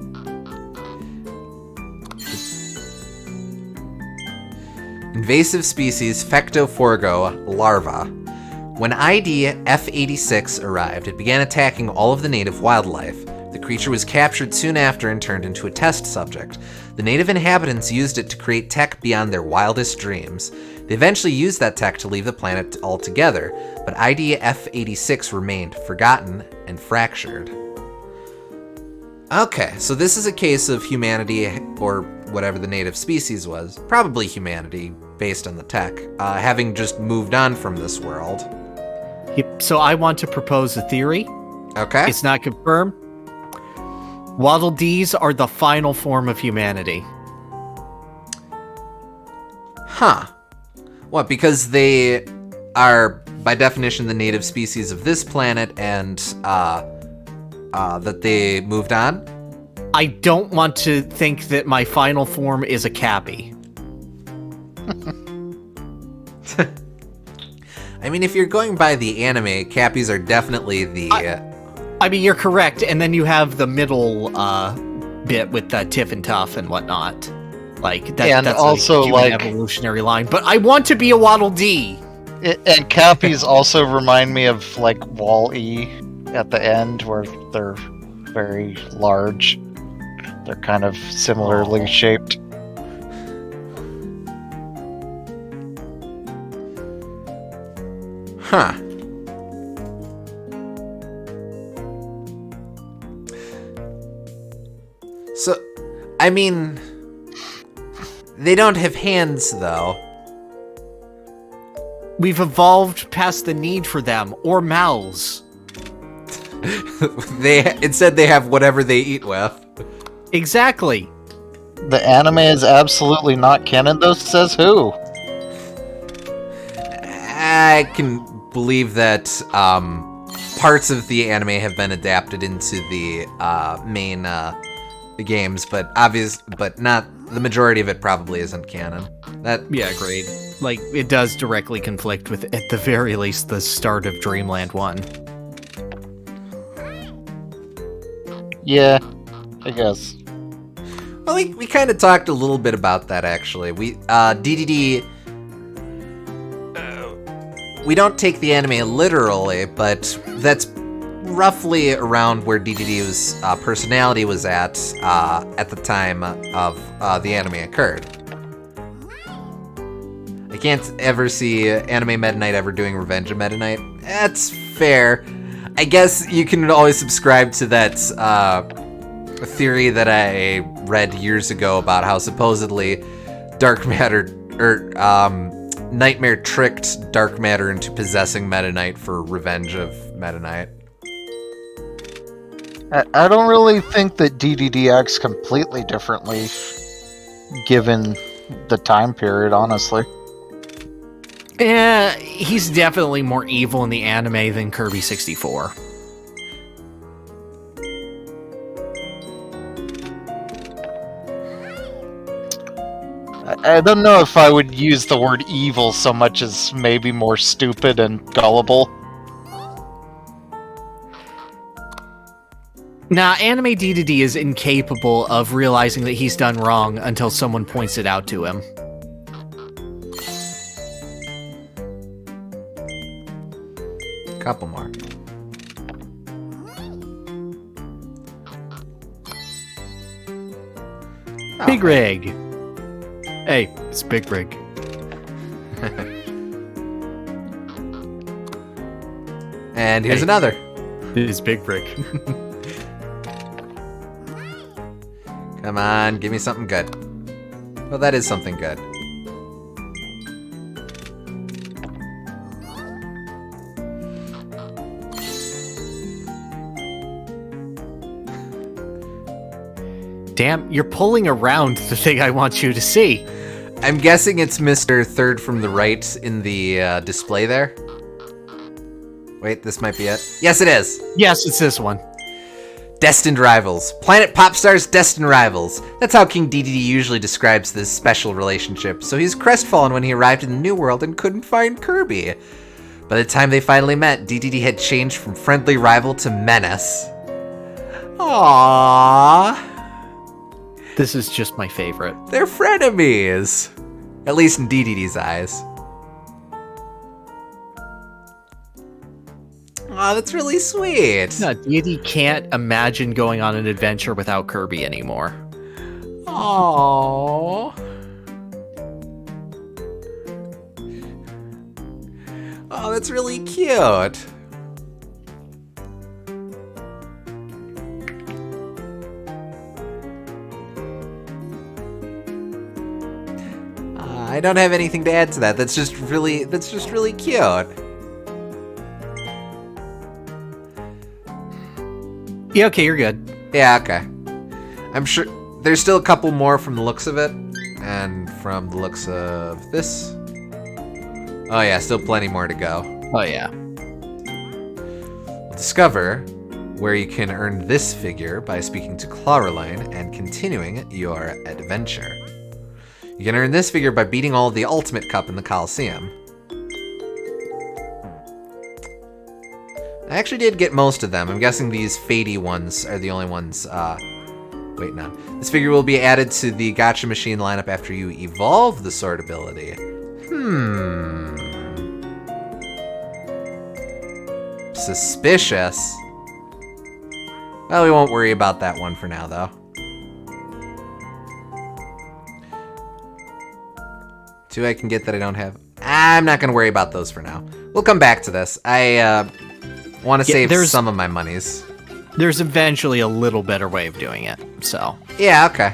Invasive species Fectoforgo larva. When ID F86 arrived, it began attacking all of the native wildlife. The creature was captured soon after and turned into a test subject. The native inhabitants used it to create tech beyond their wildest dreams. They eventually used that tech to leave the planet altogether, but IDF-86 remained forgotten and fractured. Okay, so this is a case of humanity, or whatever the native species was, probably humanity, based on the tech, having just moved on from this world. Yep, so I want to propose a theory. Okay. It's not confirmed. Waddle Dees are the final form of humanity. Huh. What, because they are, by definition, the native species of this planet, and that they moved on? I don't want to think that my final form is a Cappy. I mean, if you're going by the anime, Cappies are definitely the... I mean, you're correct, and then you have the middle bit with Tiff and Tuff and whatnot. Like, And that's also, a human like- evolutionary line. But I want to be a Waddle Dee! And Cappies also remind me of, like, Wall-E at the end, where they're very large. They're kind of similarly shaped. Huh. So, I mean, they don't have hands, though. We've evolved past the need for them, or mouths. Instead, they have whatever they eat with. Exactly. The anime is absolutely not canon, though, says who? I can believe that parts of the anime have been adapted into the main games, but not the majority of it probably isn't canon. Yeah, agreed. Like, it does directly conflict with, at the very least, the start of Dreamland 1. Yeah, I guess. Well, we kind of talked a little bit about that, actually. DDD... we don't take the anime literally, but that's roughly around where DDD's personality was at the time of the anime occurred. I can't ever see Anime Meta Knight ever doing Revenge of Meta Knight. That's fair. I guess you can always subscribe to that theory that I read years ago about how supposedly Dark Matter, or Nightmare tricked Dark Matter into possessing Meta Knight for Revenge of Meta Knight. I don't really think that DDD acts completely differently, given the time period, honestly. Yeah, he's definitely more evil in the anime than Kirby 64. I don't know if I would use the word evil so much as maybe more stupid and gullible. Nah, anime DDD is incapable of realizing that he's done wrong until someone points it out to him. Couple more. Oh. Big Rig! Hey, it's Big Rig. And here's Hey. another. It is Big Rig. Come on, give me something good. Well, that is something good. Damn, you're pulling around the thing I want you to see. I'm guessing it's Mr. Third from the right in the display there. Wait, this might be it. Yes, it is. Yes, it's this one. Destined rivals. Planet Popstar's destined rivals. That's how King DDD usually describes this special relationship, so he's crestfallen when he arrived in the New World and couldn't find Kirby. By the time they finally met, DDD had changed from friendly rival to menace. Aww. This is just my favorite. They're frenemies. At least in DDD's eyes. Aw, that's really sweet. No, Deity can't imagine going on an adventure without Kirby anymore. Aww. Oh, that's really cute. I don't have anything to add to that. That's just really cute. Yeah, okay, you're good. Yeah, okay. I'm sure there's still a couple more from the looks of it, and from the looks of this. Oh yeah, still plenty more to go. Oh, yeah. Discover where you can earn this figure by speaking to Clawroline and continuing your adventure. You can earn this figure by beating all of the Ultimate Cup in the Colosseum. I actually did get most of them. I'm guessing these fadey ones are the only ones. Wait, no. This figure will be added to the Gacha Machine lineup after you evolve the sword ability. Suspicious. Well, we won't worry about that one for now, though. Two I can get that I don't have. I'm not going to worry about those for now. We'll come back to this. I want to save some of my monies. There's eventually a little better way of doing it, so. Yeah, okay.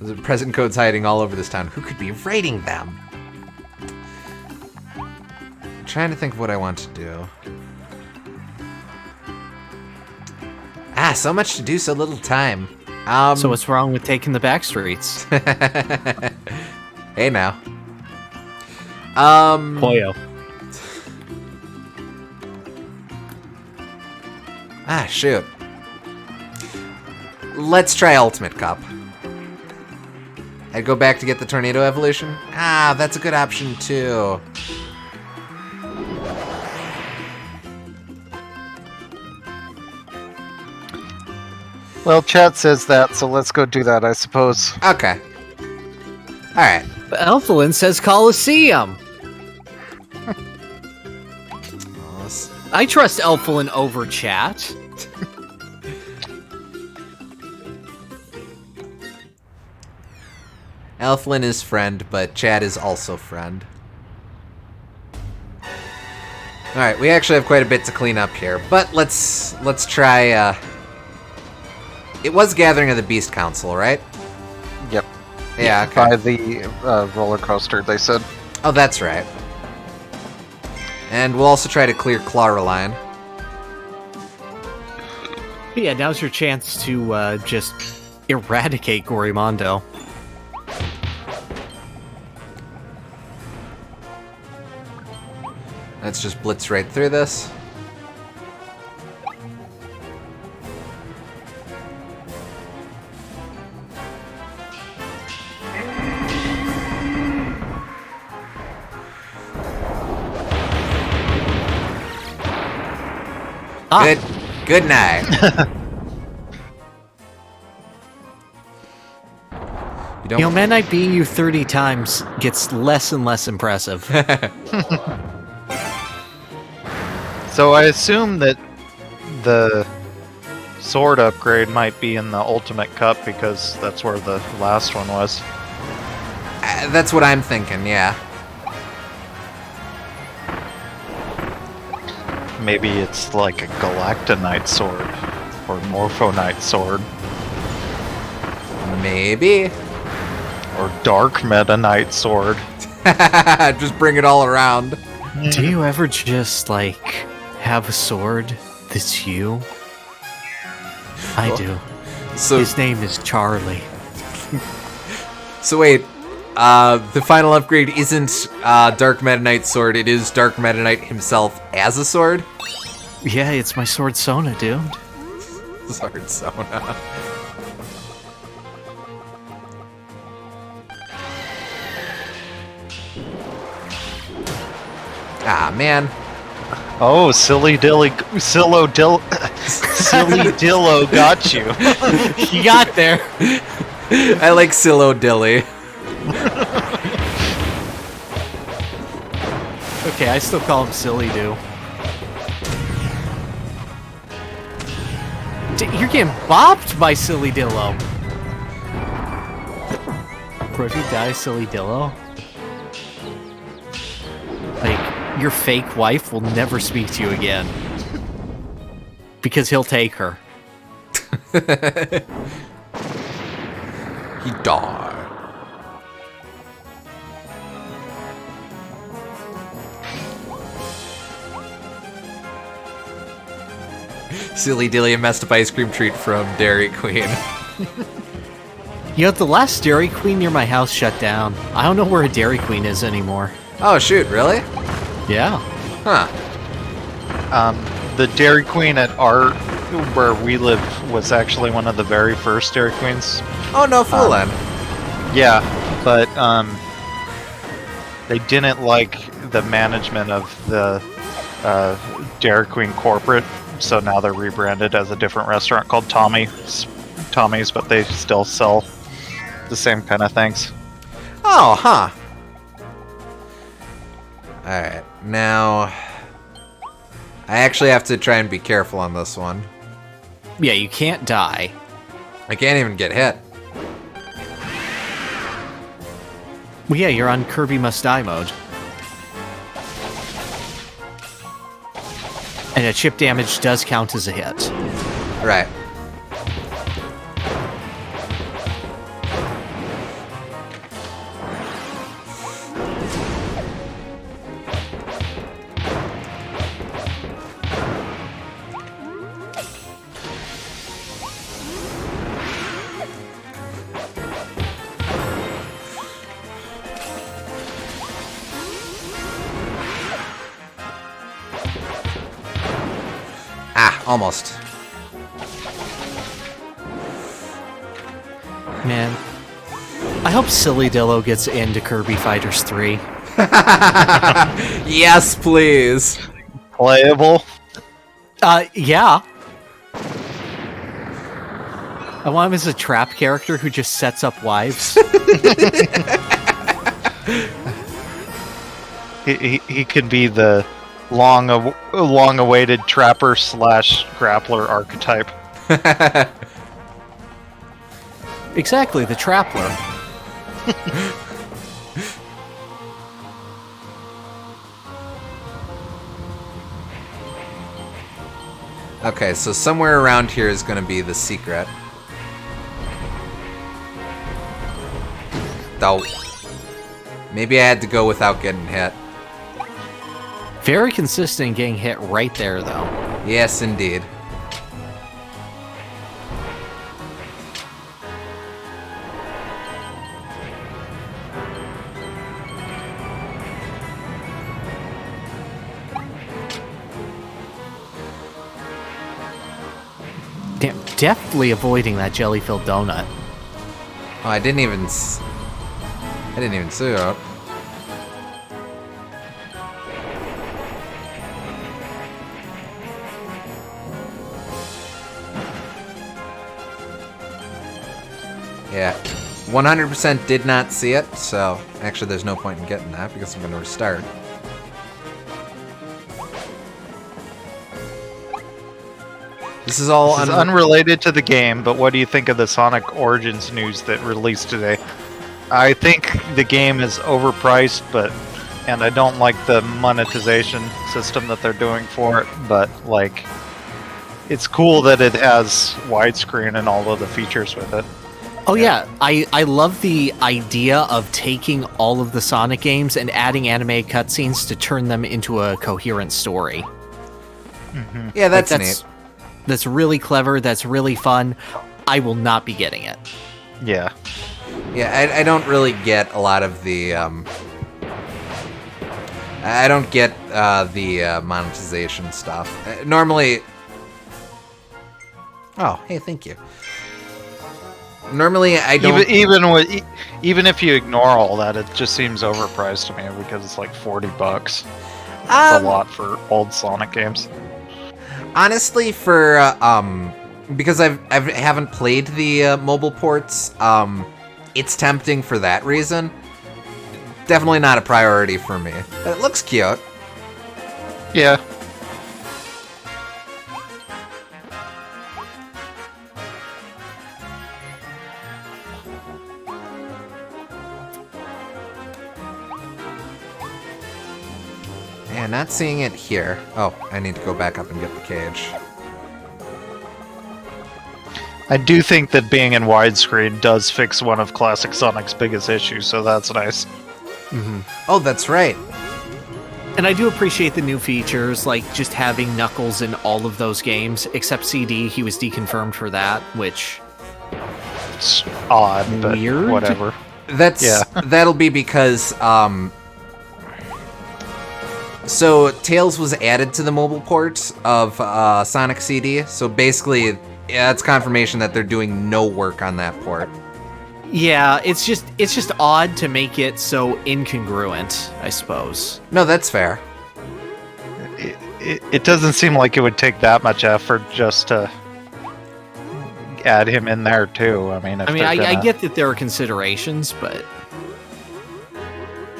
The present code's hiding all over this town. Who could be raiding them? I'm trying to think of what I want to do. So much to do, so little time. So what's wrong with taking the back streets? Hey now. Poyo. Shoot. Let's try Ultimate Cup. I'd go back to get the Tornado Evolution. That's a good option too. Well, chat says that, so let's go do that, I suppose. Okay. Alright. Elflin says Colosseum. I trust Elflin over chat. Elflin is friend, but Chad is also friend. Alright, we actually have quite a bit to clean up here, but let's try, It was Gathering of the Beast Council, right? Yep. Yeah, okay. By the roller coaster, they said. Oh, that's right. And we'll also try to clear Clawroline. Yeah, now's your chance to just eradicate Gorimondo. Let's just blitz right through this. Good night. You know, Man Knight beating you 30 times gets less and less impressive. So I assume that the sword upgrade might be in the Ultimate Cup because that's where the last one was. That's what I'm thinking, yeah. Maybe it's like a Galactonite sword or Morphonite sword. Maybe. Or Dark Meta Knight sword. Just bring it all around. Do you ever just, like, have a sword that's you? I do. So, his name is Charlie. So wait, the final upgrade isn't Dark Meta Knight sword, it is Dark Meta Knight himself as a sword? Yeah, it's my sword Sona, dude. Sword Sona. Ah, man. Oh, Silly Dillo got you. He got there. I like Silo Dilly. Okay, I still call him Silly Doo. You're getting bopped by Silly Dillo. What if you die, silly Dillo? Like, your fake wife will never speak to you again. Because he'll take her. He died. Silly dilly, a messed up ice cream treat from Dairy Queen. You know, the last Dairy Queen near my house shut down. I don't know where a Dairy Queen is anymore. Oh shoot, really? Yeah. Huh. The Dairy Queen at our where we live was actually one of the very first Dairy Queens. Oh no, fooling. Yeah, but they didn't like the management of the Dairy Queen corporate, so now they're rebranded as a different restaurant called Tommy's, but they still sell the same kind of things. Oh, huh. Alright, now... I actually have to try and be careful on this one. Yeah, you can't die. I can't even get hit. Well, yeah, you're on Kirby Must Die mode. And a chip damage does count as a hit. Right. Ah, almost. Man. I hope Silly Dillo gets into Kirby Fighters 3. Yes, please. Playable. Yeah. I want him as a trap character who just sets up wives. He could be the long-awaited trapper / grappler archetype. Exactly, the Trappler. Okay, so somewhere around here is going to be the secret. Though, maybe I had to go without getting hit. Very consistent in getting hit right there, though. Yes, indeed. Damn, definitely avoiding that jelly-filled donut. Oh, I didn't even see it. Yeah, 100% did not see it, so actually there's no point in getting that because I'm going to restart. This is all Unrelated to the game, but what do you think of the Sonic Origins news that released today? I think the game is overpriced, and I don't like the monetization system that they're doing for it, but like, it's cool that it has widescreen and all of the features with it. Oh yeah, I love the idea of taking all of the Sonic games and adding anime cutscenes to turn them into a coherent story. Mm-hmm. Yeah, that's Like, neat. That's really clever, that's really fun. I will not be getting it. Yeah. Yeah, I don't really get a lot of the, I don't get the monetization stuff. Normally... Oh, hey, thank you. Normally, I don't... Even if you ignore all that, it just seems overpriced to me because it's like $40. It's a lot for old Sonic games. Honestly, for because I haven't played the mobile ports, it's tempting for that reason. Definitely not a priority for me. It looks cute. Yeah. not seeing it here. Oh, I need to go back up and get the cage. I do think that being in widescreen does fix one of classic Sonic's biggest issues, so that's nice. Oh, that's right. And I do appreciate the new features, like just having Knuckles in all of those games, except CD. He was deconfirmed for that, which... It's odd, but Weird? whatever. That'll be because, so Tails was added to the mobile port of Sonic CD, so basically, yeah, it's confirmation that they're doing no work on that port. Yeah, it's just odd to make it so incongruent, I suppose. No, that's fair. It doesn't seem like it would take that much effort just to add him in there too. I mean, I get that there are considerations, but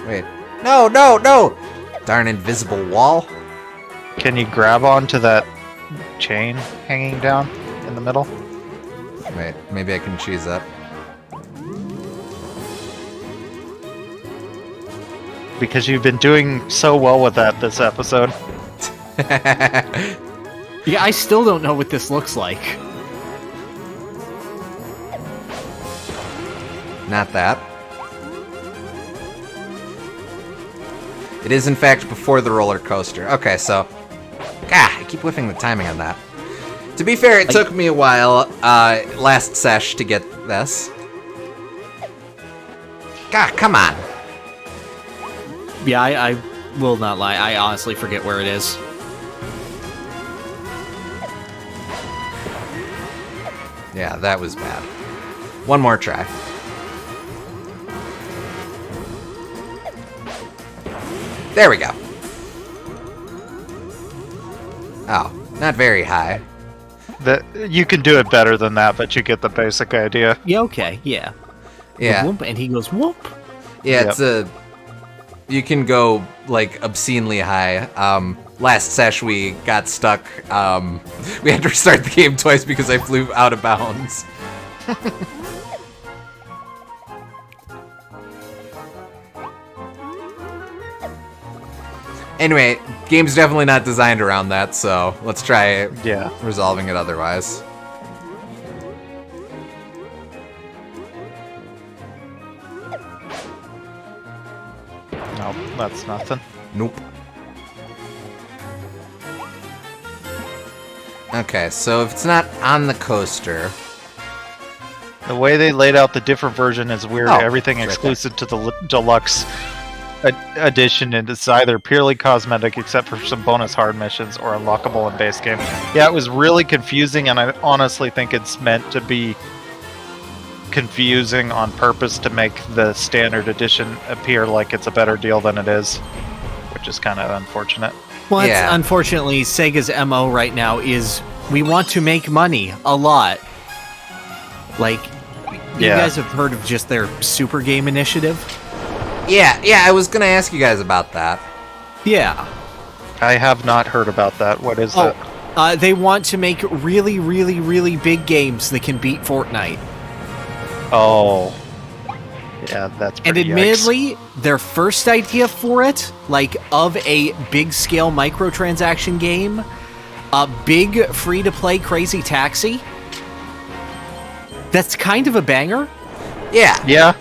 Wait. No, no, no! Darn invisible wall. Can you grab onto that chain hanging down in the middle? Wait, maybe I can choose that. Because you've been doing so well with that this episode. yeah, I still don't know what this looks like. Not that. It is, in fact, before the roller coaster. Okay, so... I keep whiffing the timing on that. To be fair, it took me a while, last sesh to get this. Come on. Yeah, I will not lie. I honestly forget where it is. Yeah, that was bad. One more try. There we go. Oh, not very high. You can do it better than that, but you get the basic idea. Yeah, okay, yeah. Yeah. Whoop, and he goes, whoop. Yeah, Yep. it's a... You can go, like, obscenely high. Last sesh we got stuck. We had to restart the game twice because I flew out of bounds. Anyway, game's definitely not designed around that, so let's try resolving it otherwise. Nope, that's nothing. Nope. Okay, so if it's not on the coaster... The way they laid out the different version is weird. Oh, Everything it's right exclusive to the deluxe edition, and it's either purely cosmetic except for some bonus hard missions or unlockable in base game. Yeah, it was really confusing, and I honestly think it's meant to be confusing on purpose to make the standard edition appear like it's a better deal than it is, which is kind of unfortunate. Well, Yeah. unfortunately, Sega's MO right now is we want to make money a lot. Like, you guys have heard of just their Super Game Initiative? Yeah, I was gonna ask you guys about that. Yeah. I have not heard about that. What is that? They want to make really, really, really big games that can beat Fortnite. Oh. Yeah, that's And pretty admittedly, their first idea for it, like of a big-scale microtransaction game, a big free-to-play Crazy Taxi, that's kind of a banger. Yeah. Yeah.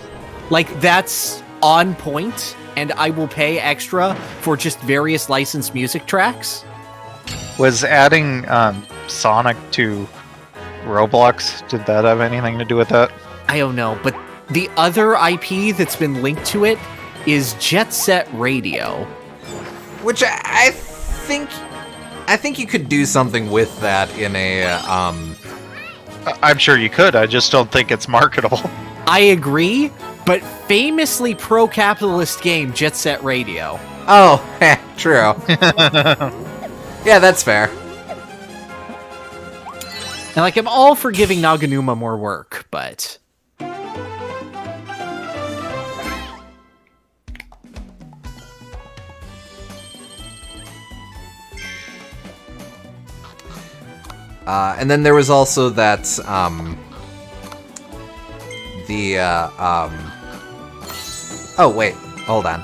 Like, that's on point, and I will pay extra for just various licensed music tracks. Was adding Sonic to Roblox, did that have anything to do with that? I don't know, but the other IP that's been linked to it is Jet Set Radio. Which I think you could do something with that in a I'm sure you could, I just don't think it's marketable. I agree, but famously pro-capitalist game Jet Set Radio. Oh, true. Yeah, that's fair. And like, I'm all for giving Naganuma more work, but... And then there was also that, oh wait, hold on.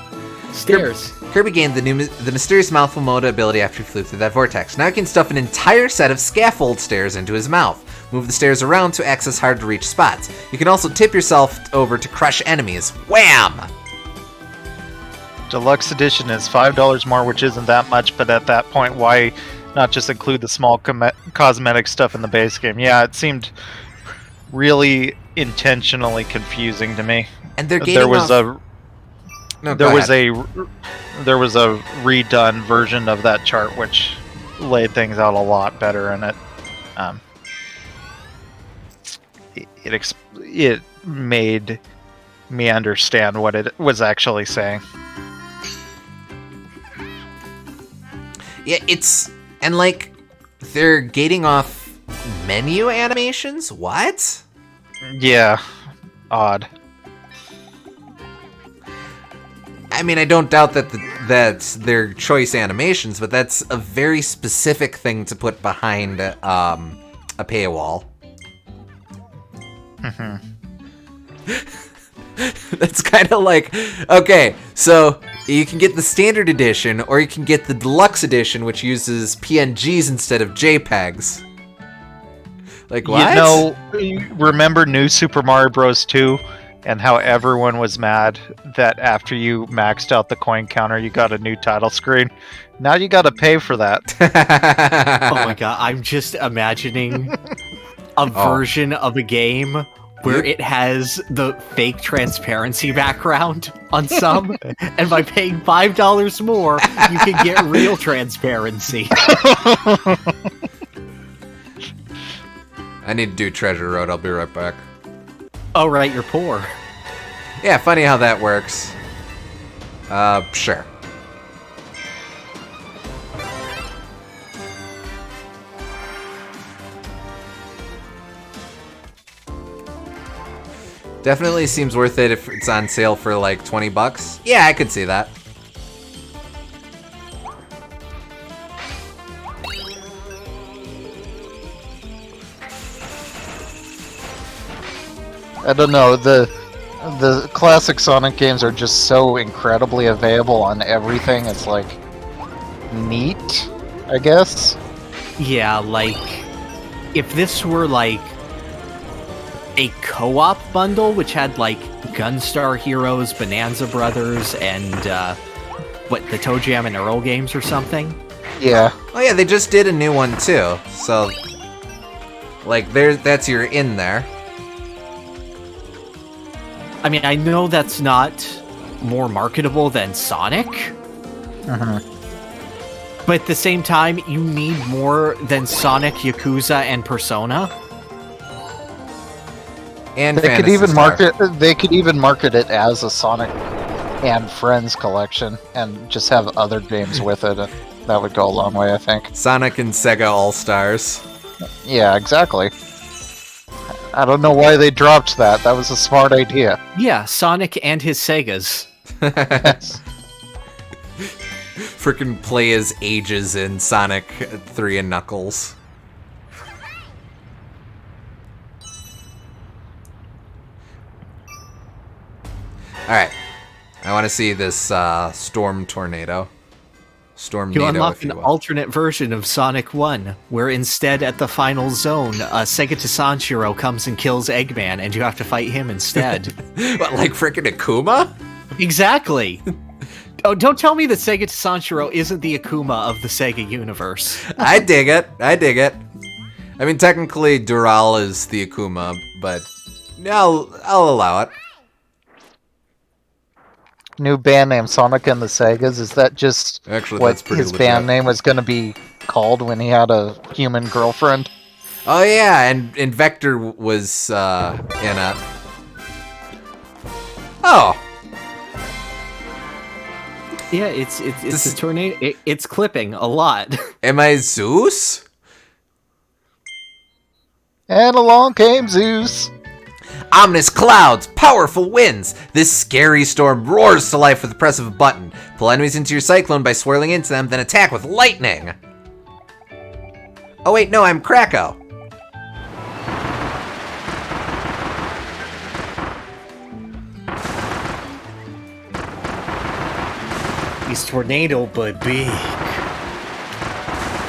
Stairs. Kirby gained the mysterious mouthful mode ability after he flew through that vortex. Now he can stuff an entire set of scaffold stairs into his mouth. Move the stairs around to access hard-to-reach spots. You can also tip yourself over to crush enemies. Wham! Deluxe edition is $5 more, which isn't that much, but at that point, why not just include the small cosmetic stuff in the base game? Yeah, it seemed really intentionally confusing to me. And they're There was off... there was a redone version of that chart which laid things out a lot better, and it made me understand what it was actually saying. Yeah, and like they're gating off menu animations. What? Yeah, odd. I mean, I don't doubt that that's their choice animations, but that's a very specific thing to put behind a paywall. That's kind of like, okay, so you can get the standard edition, or you can get the deluxe edition, which uses PNGs instead of JPEGs. Like, what? Remember New Super Mario Bros. 2? And how everyone was mad that after you maxed out the coin counter, you got a new title screen. Now you got to pay for that. Oh my god, I'm just imagining a version of a game where it has the fake transparency background on some, and by paying $5 more, you can get real transparency. I need to do Treasure Road. I'll be right back. Oh, right, you're poor. Yeah, funny how that works. Sure. Definitely seems worth it if it's on sale for like $20. Yeah, I could see that. I don't know, the classic Sonic games are just so incredibly available on everything. It's like neat, I guess. Yeah, like if this were like a co-op bundle which had like Gunstar Heroes, Bonanza Brothers, and the Toe Jam and Earl games or something. Yeah. Oh yeah, they just did a new one too. So like that's your in there. I mean, I know that's not more marketable than Sonic. But at the same time, you need more than Sonic, Yakuza, and Persona. And They could Phantasy even market it as a Sonic and Friends collection and just have other games with it. That would go a long way, I think. Sonic and Sega All-Stars. Yeah, exactly. I don't know why they dropped that. That was a smart idea. Yeah, Sonic and his Segas. Frickin' play as ages in Sonic 3 and Knuckles. Alright. I want to see this Storm Tornado. You unlock an alternate version of Sonic 1, where instead at the final zone, Sega to Sanshiro comes and kills Eggman, and you have to fight him instead. What, like frickin' Akuma? Exactly! Oh, don't tell me that Sega to Sanshiro isn't the Akuma of the Sega universe. I dig it. I mean, technically, Dural is the Akuma, but I'll allow it. New band name, Sonic and the Segas. Is that just Actually, what that's pretty his legit. band name was going to be called when he had a human girlfriend? Oh yeah, and Vector was in it. Oh. Yeah, it's a tornado. It's clipping a lot. Am I Zeus? And along came Zeus. Ominous clouds, powerful winds. This scary storm roars to life with the press of a button. Pull enemies into your cyclone by swirling into them, then attack with lightning. Oh wait, no, I'm Krakow. He's tornado, but big.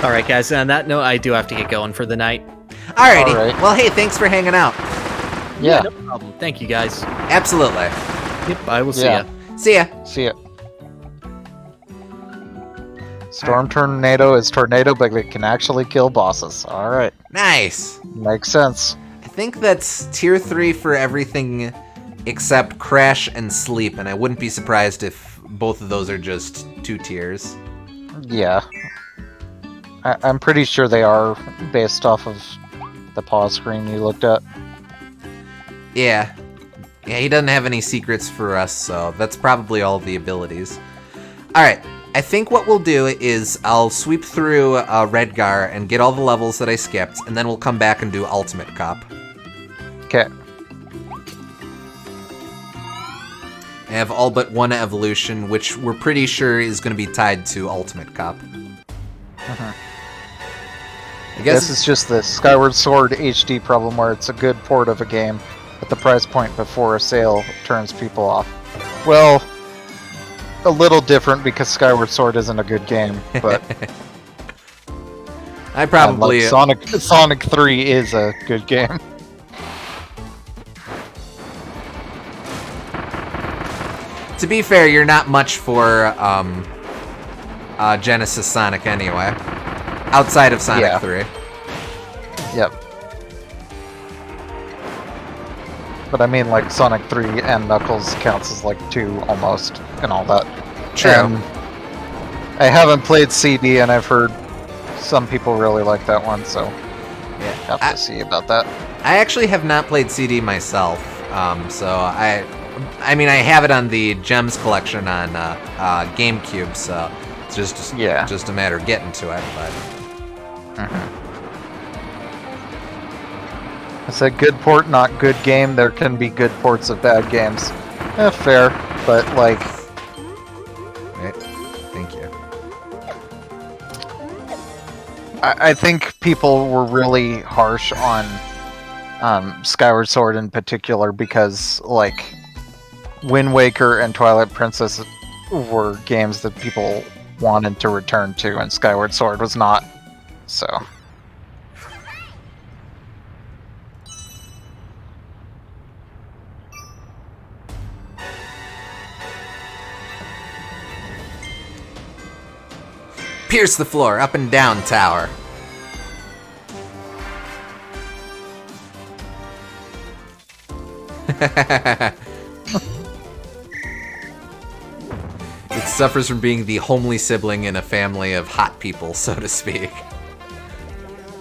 All right, guys. On that note, I do have to get going for the night. Alrighty. All right. Well, hey, thanks for hanging out. Yeah. No problem. Thank you, guys. Absolutely. Yep, I will see Yeah. ya. See ya. See ya. Storm Tornado is tornado, but it can actually kill bosses. Alright. Nice. Makes sense. I think that's tier 3 for everything except Crash and Sleep, and I wouldn't be surprised if both of those are just 2 tiers. Yeah. I'm pretty sure they are based off of the pause screen you looked at. Yeah. Yeah, he doesn't have any secrets for us, so that's probably all the abilities. Alright, I think what we'll do is I'll sweep through Redgar and get all the levels that I skipped, and then we'll come back and do Ultimate Cup. Okay. I have all but one evolution, which we're pretty sure is going to be tied to Ultimate Cup. I guess This is just the Skyward Sword HD problem where it's a good port of a game, but the price point before a sale turns people off. Well, a little different because Skyward Sword isn't a good game, but I probably... Sonic 3 is a good game. To be fair, you're not much for Genesis Sonic anyway. Outside of Sonic Yeah. 3. Yep. But I mean, like, Sonic 3 and Knuckles counts as, like, 2 almost, and all that. True. And I haven't played CD, and I've heard some people really like that one, so Yeah. have to see about that. I actually have not played CD myself, so I mean, I have it on the Gems collection on GameCube, so it's just a matter of getting to it. But I said good port, not good game. There can be good ports of bad games. Fair, but, like... right. Thank you. I think people were really harsh on Skyward Sword in particular because, like, Wind Waker and Twilight Princess were games that people wanted to return to, and Skyward Sword was not. So. Pierce the floor, up and down tower. It suffers from being the homely sibling in a family of hot people, so to speak.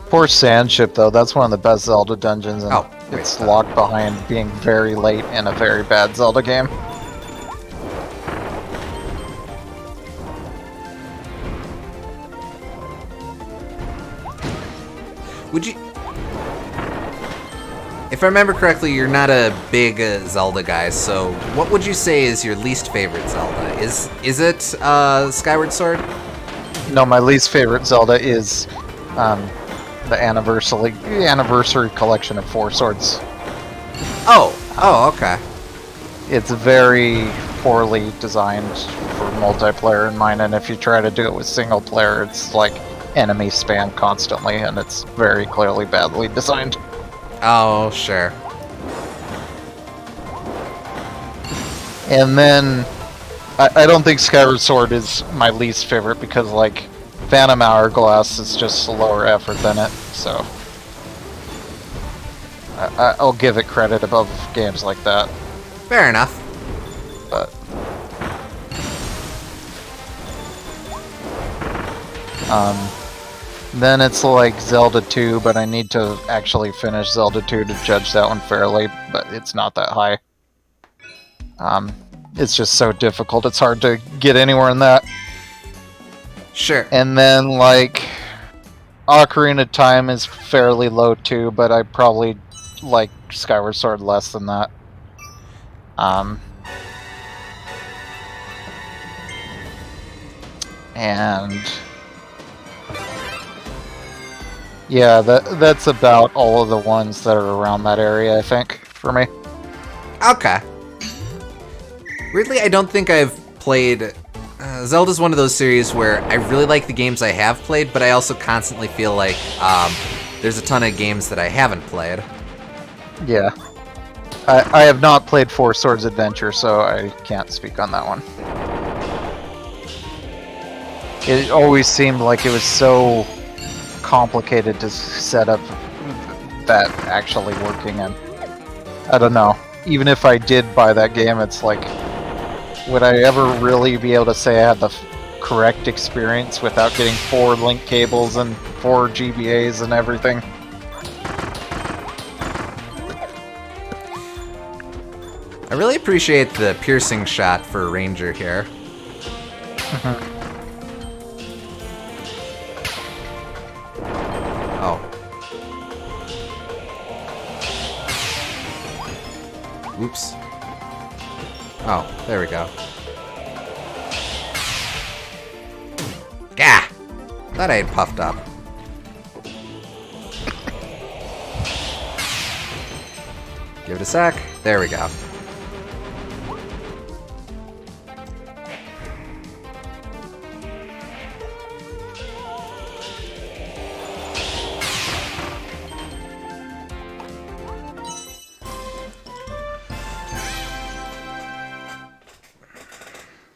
Poor Sandship, though. That's one of the best Zelda dungeons, and wait, it's locked behind being very late in a very bad Zelda game. Would you... If I remember correctly, you're not a big Zelda guy, so what would you say is your least favorite Zelda? Is it Skyward Sword? No, my least favorite Zelda is the anniversary collection of Four Swords. Oh, okay. It's very poorly designed for multiplayer in mine, and if you try to do it with single player, it's like enemy spam constantly, and it's very clearly badly designed. Oh, sure. And then, I don't think Skyward Sword is my least favorite because, like, Phantom Hourglass is just slower effort than it, so I'll give it credit above games like that. Fair enough. But then it's like Zelda 2, but I need to actually finish Zelda 2 to judge that one fairly, but it's not that high. It's just so difficult, it's hard to get anywhere in that. Sure. And then, like, Ocarina of Time is fairly low too, but I probably like Skyward Sword less than that. And yeah, that's about all of the ones that are around that area, I think, for me. Okay. Weirdly, I don't think I've played Zelda's one of those series where I really like the games I have played, but I also constantly feel like there's a ton of games that I haven't played. Yeah. I have not played Four Swords Adventure, so I can't speak on that one. It always seemed like it was so complicated to set up that actually working, and I don't know. Even if I did buy that game, it's like, would I ever really be able to say I had the correct experience without getting 4 link cables and 4 GBAs and everything? I really appreciate the piercing shot for Ranger here. Oh. Oops. Oh, there we go. Gah! Thought I had puffed up. Give it a sec. There we go.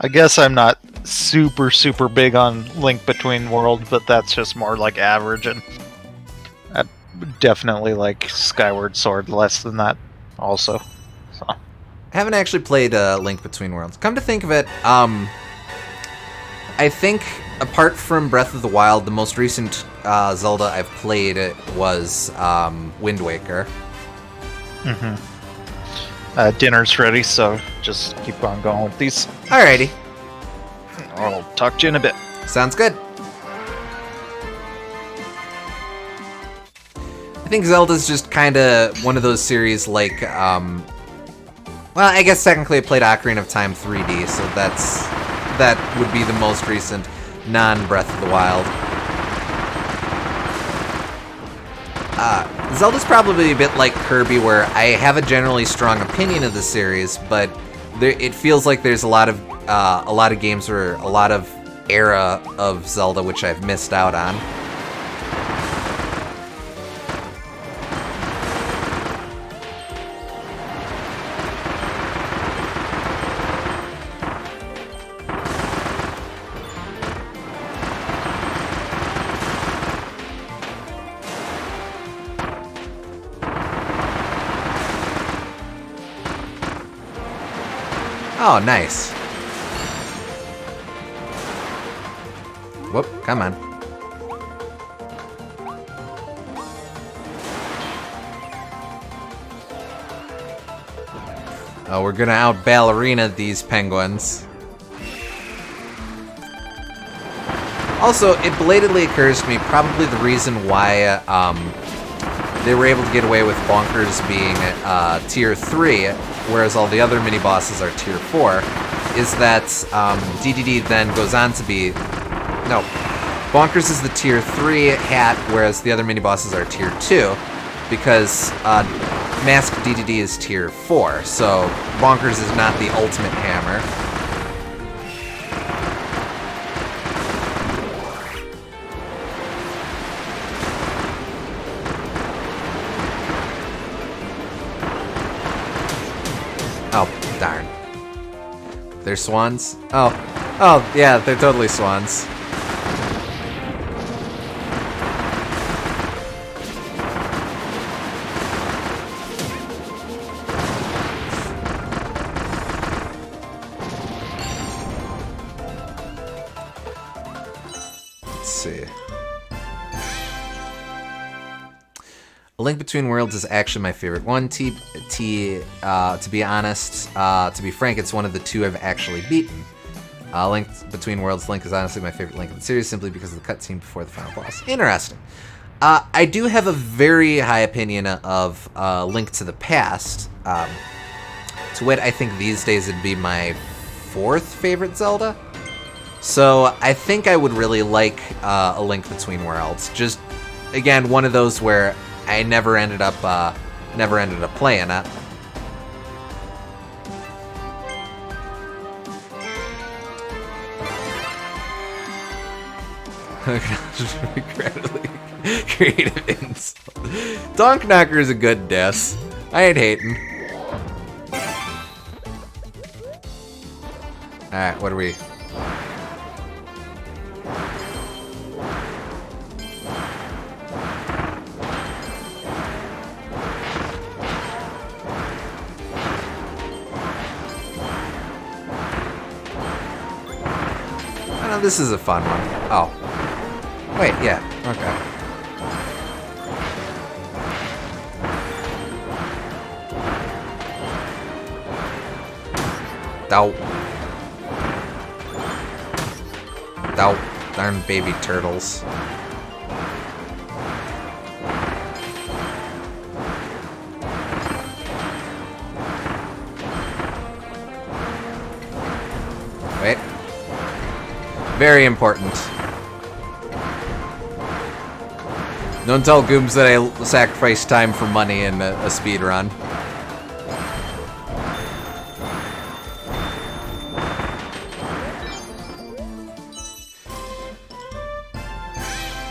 I guess I'm not super big on Link Between Worlds, but that's just more like average, and I definitely like Skyward Sword less than that also. So I haven't actually played Link Between Worlds. Come to think of it, I think apart from Breath of the Wild, the most recent Zelda I've played was Wind Waker. Dinner's ready, so just keep on going with these. Alrighty. I'll talk to you in a bit. Sounds good. I think Zelda's just kind of one of those series like, well, I guess technically I played Ocarina of Time 3D, so that would be the most recent non-Breath of the Wild. Zelda's probably a bit like Kirby, where I have a generally strong opinion of the series, but it feels like there's a lot of games or a lot of era of Zelda which I've missed out on. Oh, nice. Whoop, come on. Oh, we're gonna out-ballerina these penguins. Also, it belatedly occurs to me, probably the reason why they were able to get away with Bonkers being Tier 3, whereas all the other mini-bosses are Tier 4, is that DDD then goes on to be... No, Bonkers is the Tier 3 hat, whereas the other mini-bosses are Tier 2, because Mask DDD is Tier 4, so Bonkers is not the ultimate hammer. Oh, darn. They're swans? Oh, yeah, they're totally swans. Let's see. A Link Between Worlds is actually my favorite one. To be honest, to be frank, it's one of the two I've actually beaten. Link Between Worlds, Link is honestly my favorite Link in the series, simply because of the cutscene before the final boss. Interesting. I do have a very high opinion of Link to the Past. To wit, I think these days it'd be my 4th favorite Zelda. So I think I would really like A Link Between Worlds. Just, again, one of those where I never ended up playing it. Incredibly creative insult. Donk Knocker is a good diss. I ain't hating. Alright, what are we? Oh, no, this is a fun one. Oh. Wait, yeah, okay. Dow. Darn baby turtles. Wait. Very important. Don't tell Gooms that I sacrificed time for money in a speed run.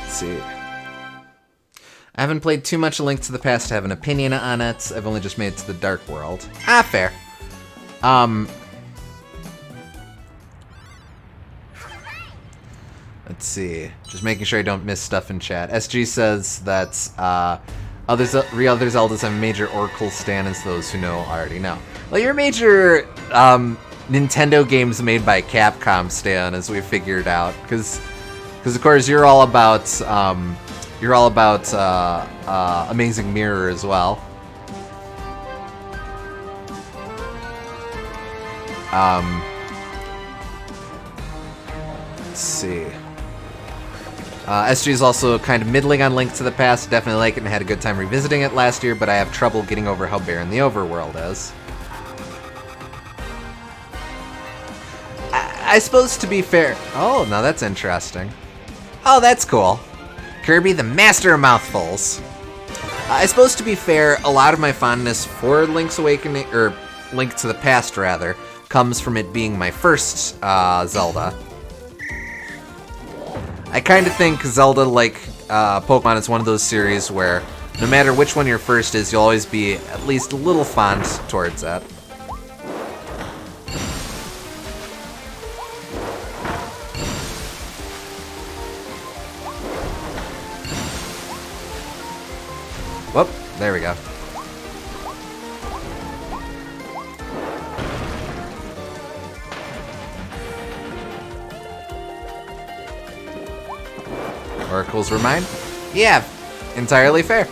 See. I haven't played too much A Link to the Past to have an opinion on it. I've only just made it to the Dark World. Ah, fair. Let's see. Just making sure I don't miss stuff in chat. SG says that other Zeldas have major Oracle stan as those who know already know. Well, your major Nintendo games made by Capcom stan, as we figured out, because of course you're all about Amazing Mirror as well. Let's see. SG is also kind of middling on Link to the Past. Definitely like it and had a good time revisiting it last year, but I have trouble getting over how barren the overworld is. I suppose to be fair... Oh, now that's interesting. Oh, that's cool. Kirby, the master of mouthfuls. I suppose to be fair, a lot of my fondness for Link's Awakening, or Link to the Past rather, comes from it being my first Zelda. I kind of think Zelda, like Pokemon, is one of those series where no matter which one your first is, you'll always be at least a little fond towards it. Whoop, there we go. Oracles were mine? Yeah, entirely fair.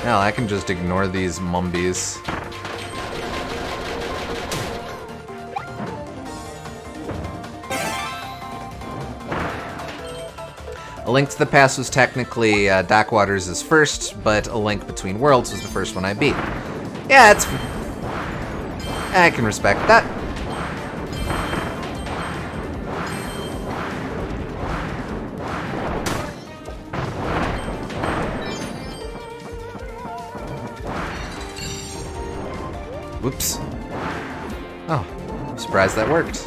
Hell, I can just ignore these mumbies. A Link to the Past was technically Doc Waters' first, but A Link Between Worlds was the first one I beat. Yeah, it's... I can respect that. Whoops. Oh, I'm surprised that worked.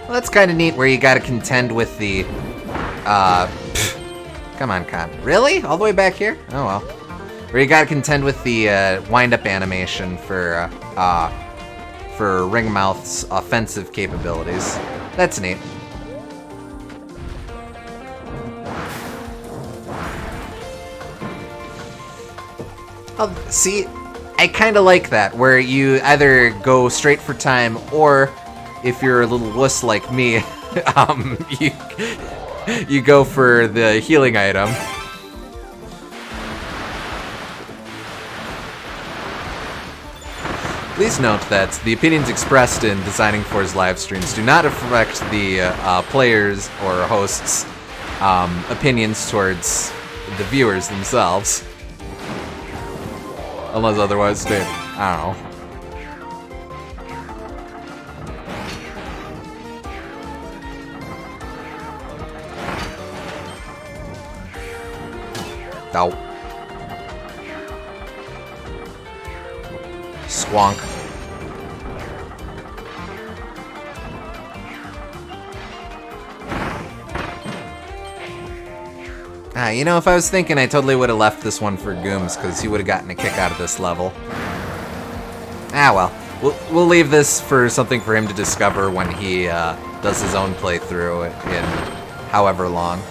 Well, that's kind of neat where you gotta contend with the, come on, Con. Really? All the way back here? Oh, well. Where you gotta contend with the, wind-up animation for Ringmouth's offensive capabilities. That's neat. Oh, see, I kind of like that, where you either go straight for time, or if you're a little wuss like me, you go for the healing item. Please note that the opinions expressed in Designing For's live streams do not affect the players or hosts' opinions towards the viewers themselves. Unless otherwise stated. I don't know. Nope. Squonk. You know, if I was thinking, I totally would have left this one for Gooms, because he would have gotten a kick out of this level. Well. We'll leave this for something for him to discover when he does his own playthrough in however long.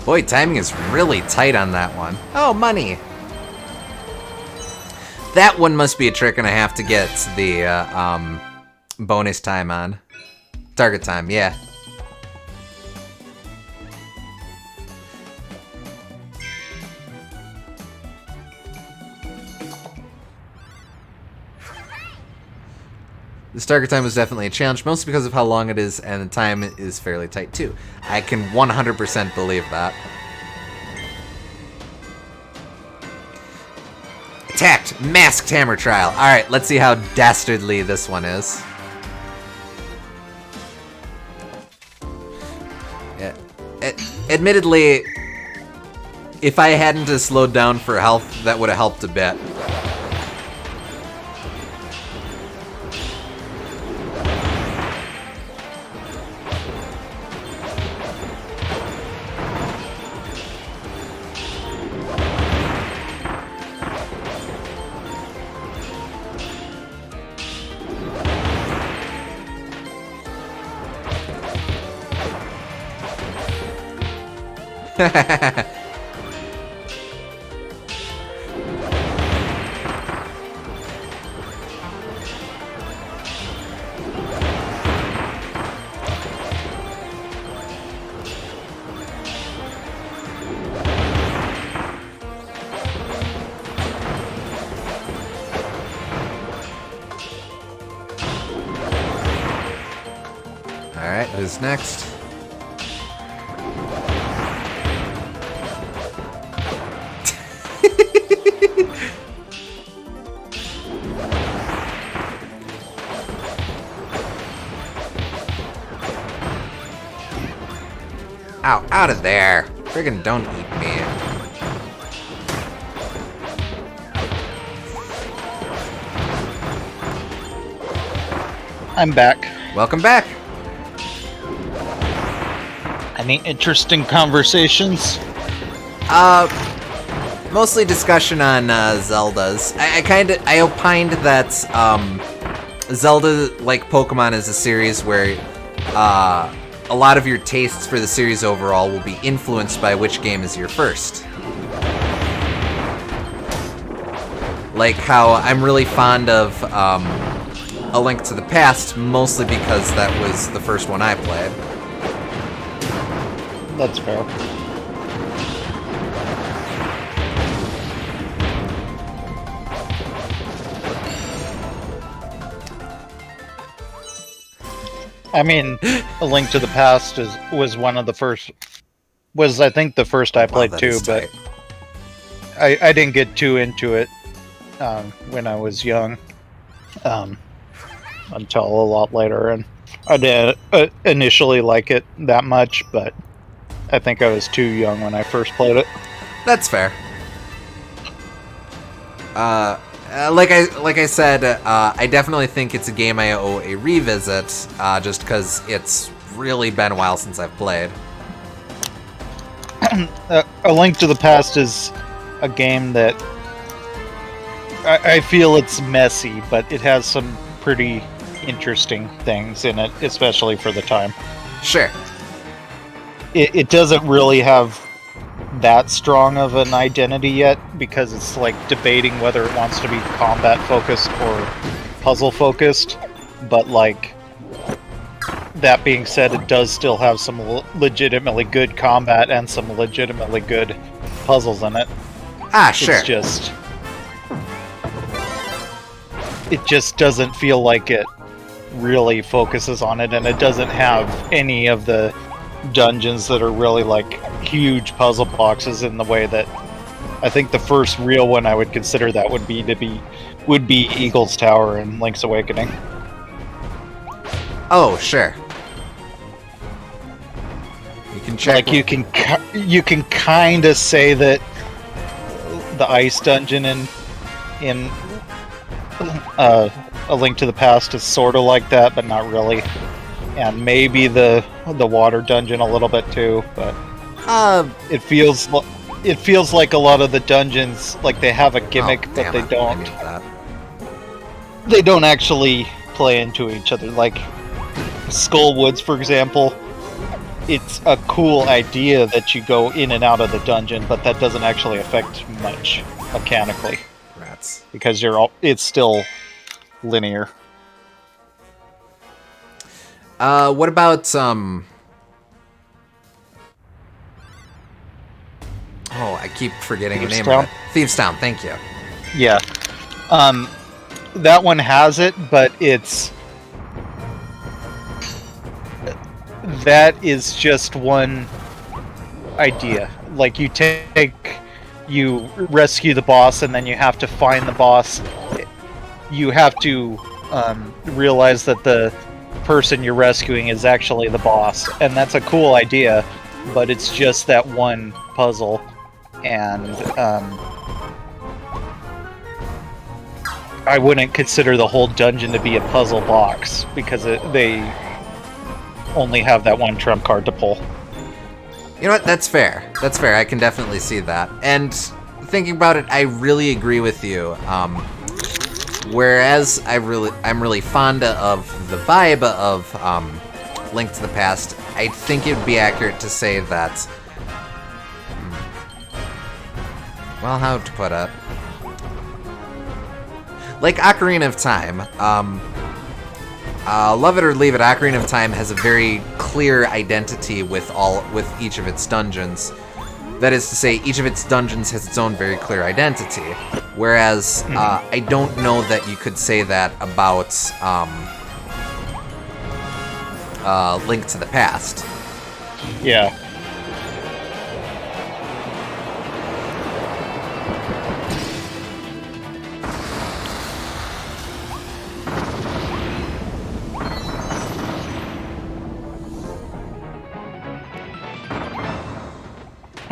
Boy, timing is really tight on that one. Oh, money! That one must be a trick and I have to get the bonus time on. Target time, yeah. This target time was definitely a challenge, mostly because of how long it is, and the time is fairly tight too. I can 100% believe that. Attacked! Masked Hammer Trial. Alright, let's see how dastardly this one is. Yeah. Admittedly, if I hadn't slowed down for health, that would have helped a bit. Alright, who's next? Ow, out of there! Friggin' don't eat me. I'm back. Welcome back! Any interesting conversations? Mostly discussion on Zeldas. I opined that Zelda, like Pokemon, is a series where a lot of your tastes for the series overall will be influenced by which game is your first. Like how I'm really fond of A Link to the Past, mostly because that was the first one I played. That's fair. I mean, A Link to the Past was one of the first. Was I think the first I played too, but I didn't get too into it when I was young until a lot later, and I didn't initially like it that much, but I think I was too young when I first played it. That's fair. Like I said, I definitely think it's a game I owe a revisit, just because it's really been a while since I've played. A Link to the Past is a game that I feel it's messy, but it has some pretty interesting things in it, especially for the time. Sure. It doesn't really have that strong of an identity yet, because it's like debating whether it wants to be combat focused or puzzle focused, but like that being said, it does still have some legitimately good combat and some legitimately good puzzles in it. Sure. It just doesn't feel like it really focuses on it, and it doesn't have any of the dungeons that are really like huge puzzle boxes in the way that I think the first real one I would consider that would be Eagle's Tower in Link's Awakening. Oh, sure. You can check. Like you can kind of say that the ice dungeon in A Link to the Past is sort of like that, but not really. And maybe the water dungeon a little bit too, but it feels like a lot of the dungeons, like they have a gimmick, but they don't actually play into each other. Like Skull Woods, for example, it's a cool idea that you go in and out of the dungeon, but that doesn't actually affect much mechanically. Rats. Because it's still linear. What about Oh, I keep forgetting the name of it. Thieves Town, thank you. Yeah. That one has it, but that is just one idea. Like you rescue the boss, and then you have to find the boss. You have to realize that the person you're rescuing is actually the boss, and that's a cool idea, but it's just that one puzzle, and I wouldn't consider the whole dungeon to be a puzzle box, because they only have that one trump card to pull. You know what? That's fair. That's fair. I can definitely see that. And thinking about it, I really agree with you. Whereas I'm really fond of the vibe of Link to the Past, I think it would be accurate to say that. Well, how to put it? Like Ocarina of Time, love it or leave it, Ocarina of Time has a very clear identity with each of its dungeons. That is to say, each of its dungeons has its own very clear identity. Whereas, I don't know that you could say that about Link to the Past. Yeah.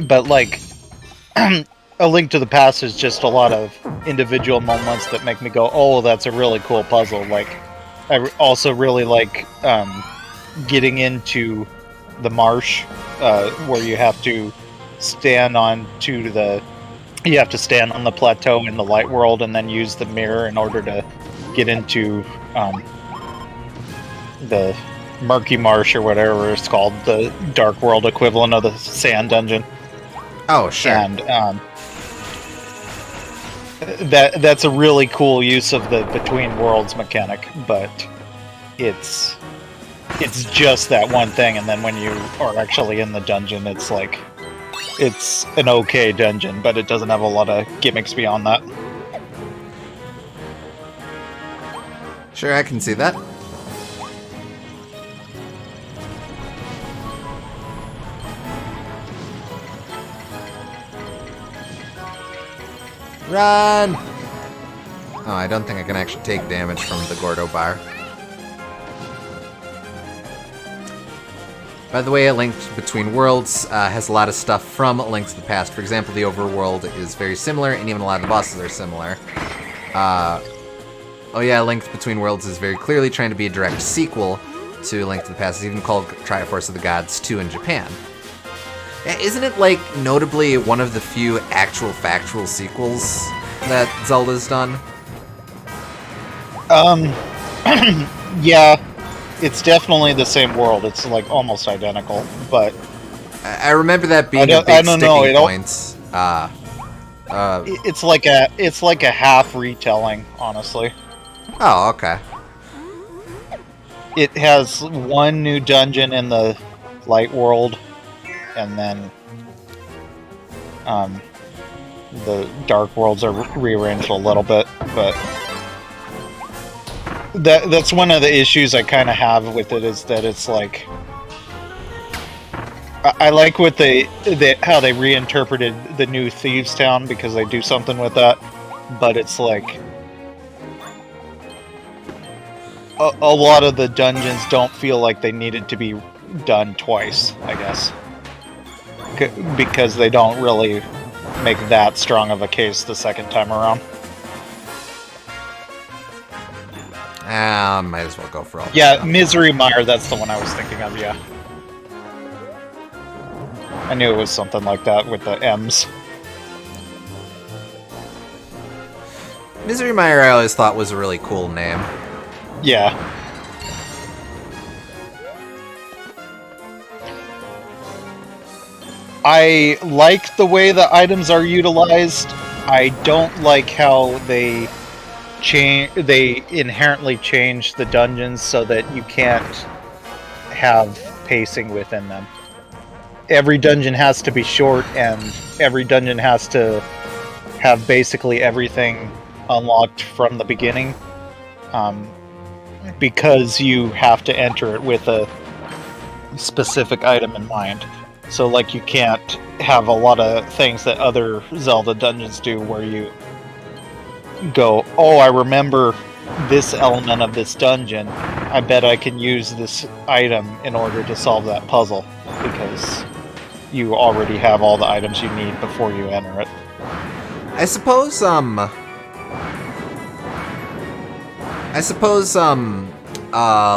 But like, A Link to the Past is just a lot of individual moments that make me go, oh, that's a really cool puzzle. Like, I also really like getting into the marsh, where you have to stand on the plateau in the light world and then use the mirror in order to get into the murky marsh or whatever it's called, the dark world equivalent of the sand dungeon. Oh, sure. And that's a really cool use of the between worlds mechanic, but it's just that one thing, and then when you are actually in the dungeon, it's like it's an okay dungeon, but it doesn't have a lot of gimmicks beyond that. Sure, I can see that. Run! Oh, I don't think I can actually take damage from the Gordo bar. By the way, A Link Between Worlds has a lot of stuff from A Link to the Past. For example, the overworld is very similar, and even a lot of the bosses are similar. Oh yeah, A Link Between Worlds is very clearly trying to be a direct sequel to A Link to the Past. It's even called Triforce of the Gods 2 in Japan. Isn't it, like, notably one of the few actual factual sequels that Zelda's done? Yeah, it's definitely the same world. It's, like, almost identical, but... I remember that being a big sticking point. It's like a half retelling, honestly. Oh, okay. It has one new dungeon in the light world, and then the dark worlds are rearranged a little bit, but that's one of the issues I kind of have with it, is that it's like I like what how they reinterpreted the new Thieves Town because they do something with that, but it's like a lot of the dungeons don't feel like they needed to be done twice, I guess, because they don't really make that strong of a case the second time around. Might as well go for all. Yeah, Misery Mire, that's the one I was thinking of, yeah. I knew it was something like that with the M's. Misery Mire I always thought was a really cool name. Yeah. I like the way the items are utilized. I don't like how they inherently change the dungeons so that you can't have pacing within them. Every dungeon has to be short, and every dungeon has to have basically everything unlocked from the beginning, because you have to enter it with a specific item in mind. So, like, you can't have a lot of things that other Zelda dungeons do where you go, oh, I remember this element of this dungeon. I bet I can use this item in order to solve that puzzle, because you already have all the items you need before you enter it. I suppose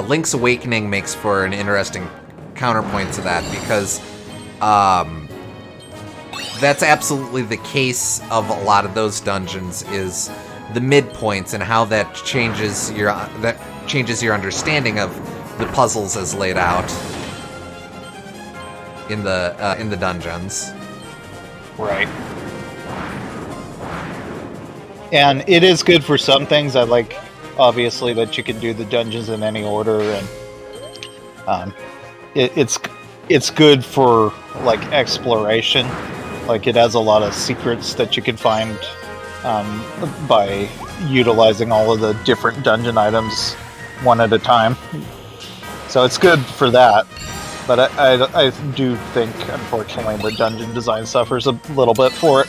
Link's Awakening makes for an interesting counterpoint to that, because that's absolutely the case of a lot of those dungeons, is the midpoints and how that changes your understanding of the puzzles as laid out in the dungeons. Right. And it is good for some things. I like, obviously, that you can do the dungeons in any order, and it's good for, like, exploration. Like, it has a lot of secrets that you can find by utilizing all of the different dungeon items one at a time. So it's good for that. But I do think, unfortunately, the dungeon design suffers a little bit for it.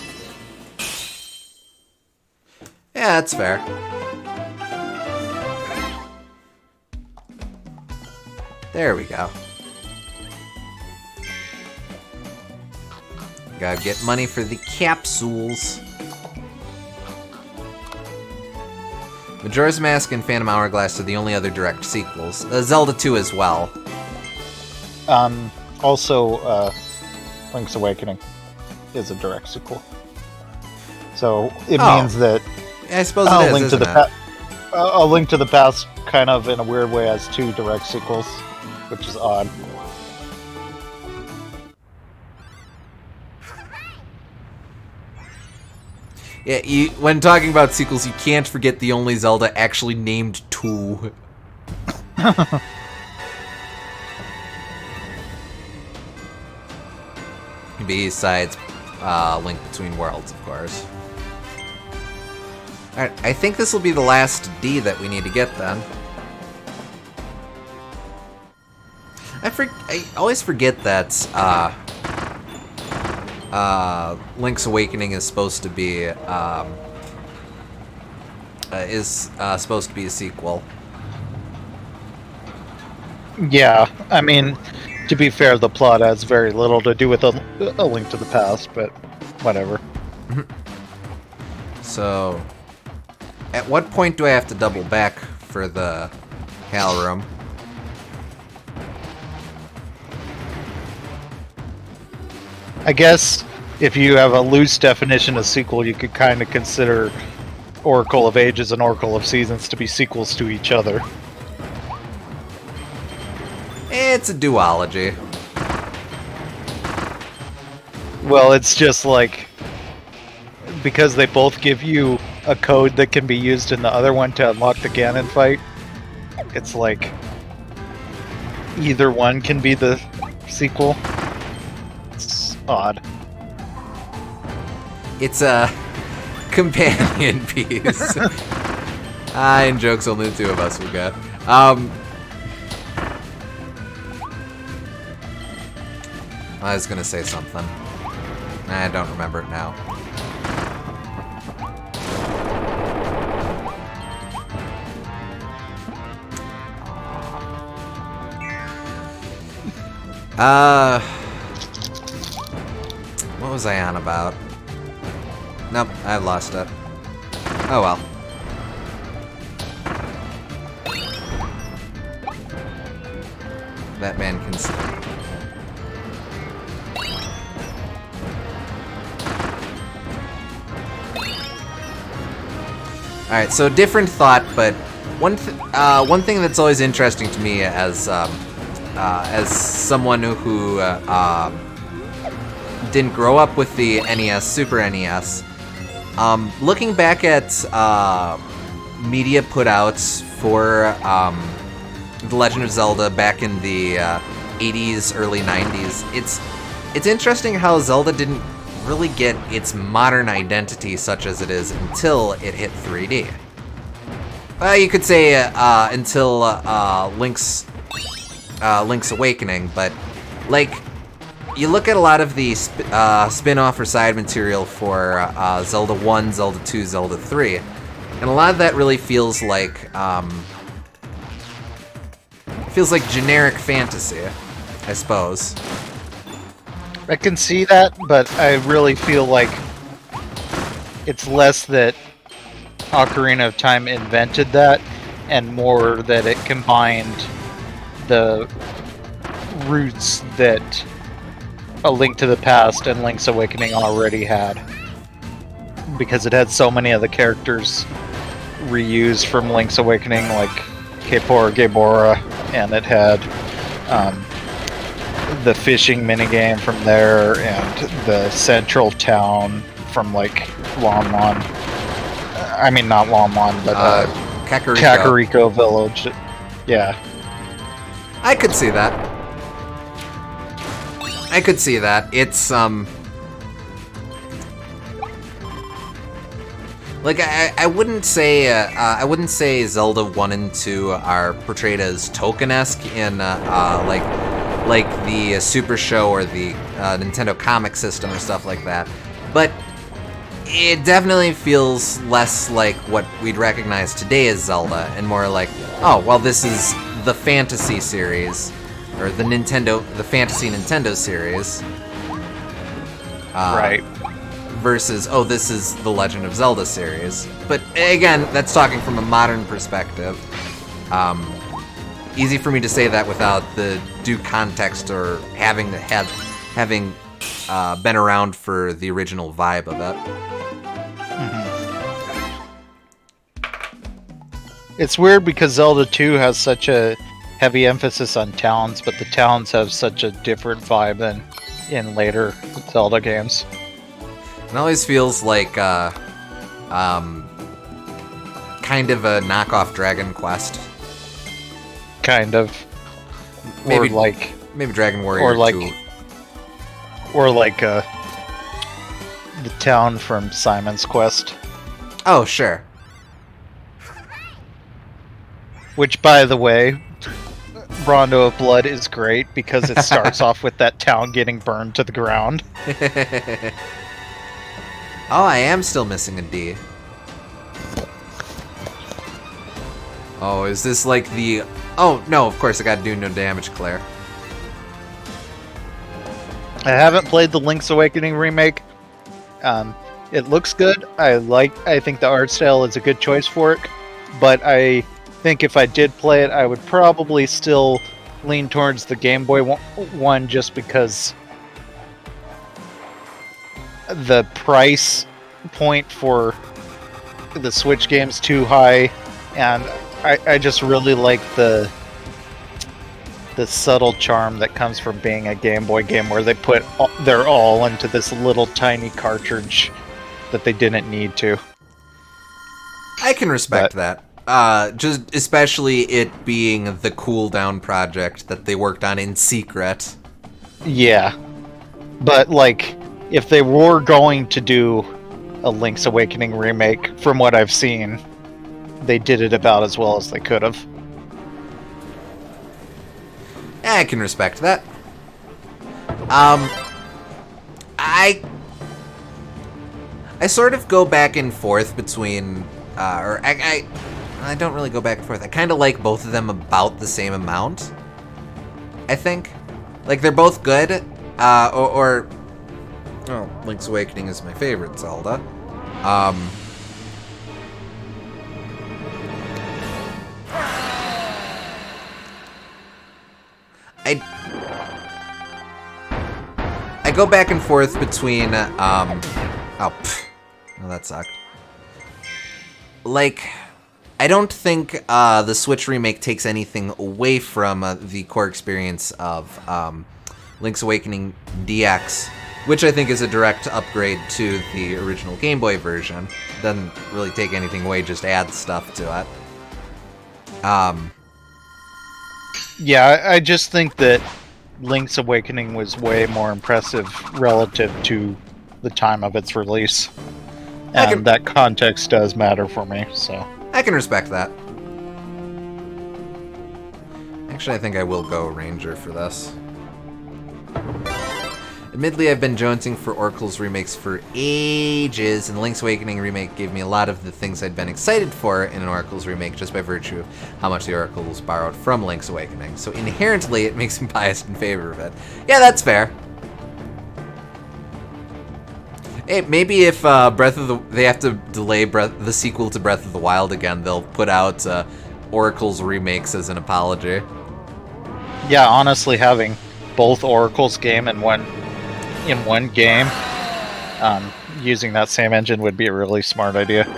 Yeah, that's fair. There we go. Gotta get money for the capsules. Majora's Mask and Phantom Hourglass are the only other direct sequels. Zelda 2 as well. Also, Link's Awakening is a direct sequel. So it means that I suppose it is, isn't it? A Link to the Past kind of, in a weird way, has two direct sequels, which is odd. Yeah, when talking about sequels, you can't forget the only Zelda actually named 2. Besides Link Between Worlds, of course. Alright, I think this will be the last D that we need to get then. I always forget that Link's Awakening is supposed to be a sequel. Yeah, I mean, to be fair, the plot has very little to do with a Link to the Past, but whatever. So, at what point do I have to double back for the Hal room? I guess if you have a loose definition of sequel, you could kind of consider Oracle of Ages and Oracle of Seasons to be sequels to each other. It's a duology. Well, it's just like, because they both give you a code that can be used in the other one to unlock the Ganon fight, it's like either one can be the sequel. It's odd. It's a companion piece. And jokes only the two of us will get. I was gonna say something. I don't remember it now. What was I on about? Nope, I lost it. Oh well. That man can see. Alright, so different thought, but one thing that's always interesting to me as someone who didn't grow up with the NES, Super NES, looking back at media putouts for The Legend of Zelda back in the 80s, early 90s, it's interesting how Zelda didn't really get its modern identity such as it is until it hit 3D. You could say until Link's Awakening, but like you look at a lot of the spin-off or side material for Zelda 1, Zelda 2, Zelda 3, and a lot of that really feels like generic fantasy, I suppose. I can see that, but I really feel like it's less that Ocarina of Time invented that, and more that it combined the roots that A Link to the Past and Link's Awakening already had. Because it had so many of the characters reused from Link's Awakening, like Kaepora Gaebora, and it had the fishing minigame from there, and the central town from like Lon Lon. I mean, not Lon Lon, but Kakariko Village. Yeah. I could see that. It's like I wouldn't say Zelda 1 and 2 are portrayed as token-esque in like the Super Show or the Nintendo comic system or stuff like that, but it definitely feels less like what we'd recognize today as Zelda, and more like, oh, well, this is the Fantasy series, or the Fantasy Nintendo series. Right. Versus, oh, this is the Legend of Zelda series. But again, that's talking from a modern perspective. Easy for me to say that without the due context or having been around for the original vibe of it. It's weird because Zelda 2 has such a heavy emphasis on towns, but the towns have such a different vibe than in later Zelda games. It always feels like kind of a knockoff Dragon Quest. Kind of. Maybe or like maybe Dragon Warrior 2. Or like the town from Simon's Quest. Oh, sure. Which, by the way, Rondo of Blood is great because it starts off with that town getting burned to the ground. Oh, I am still missing a D. Oh, is this like the... Oh, no, of course I gotta do no damage, Claire. I haven't played the Link's Awakening remake. It looks good. I think the art style is a good choice for it, but I think if I did play it, I would probably still lean towards the Game Boy one just because the price point for the Switch game's too high, and I just really like the subtle charm that comes from being a Game Boy game where they put their all into this little tiny cartridge that they didn't need to. I can respect that. Just especially it being the cooldown project that they worked on in secret. Yeah. But, like, if they were going to do a Link's Awakening remake, from what I've seen, they did it about as well as they could have. I can respect that. I sort of go back and forth between, or I don't really go back and forth. I kind of like both of them about the same amount, I think. Like, they're both good, well, Link's Awakening is my favorite Zelda. I go back and forth between, well, that sucked. Like, I don't think the Switch remake takes anything away from the core experience of Link's Awakening DX, which I think is a direct upgrade to the original Game Boy version. Doesn't really take anything away, just adds stuff to it. Yeah, I just think that Link's Awakening was way more impressive relative to the time of its release. And that context does matter for me, so... I can respect that. Actually, I think I will go Ranger for this. Admittedly, I've been jonesing for Oracle's remakes for ages, and Link's Awakening remake gave me a lot of the things I'd been excited for in an Oracle's remake just by virtue of how much the Oracle's borrowed from Link's Awakening. So inherently, it makes me biased in favor of it. Yeah, that's fair. Hey, maybe if they have to delay the sequel to Breath of the Wild again, they'll put out Oracle's remakes as an apology. Yeah, honestly, having both Oracle's game in one game, using that same engine would be a really smart idea.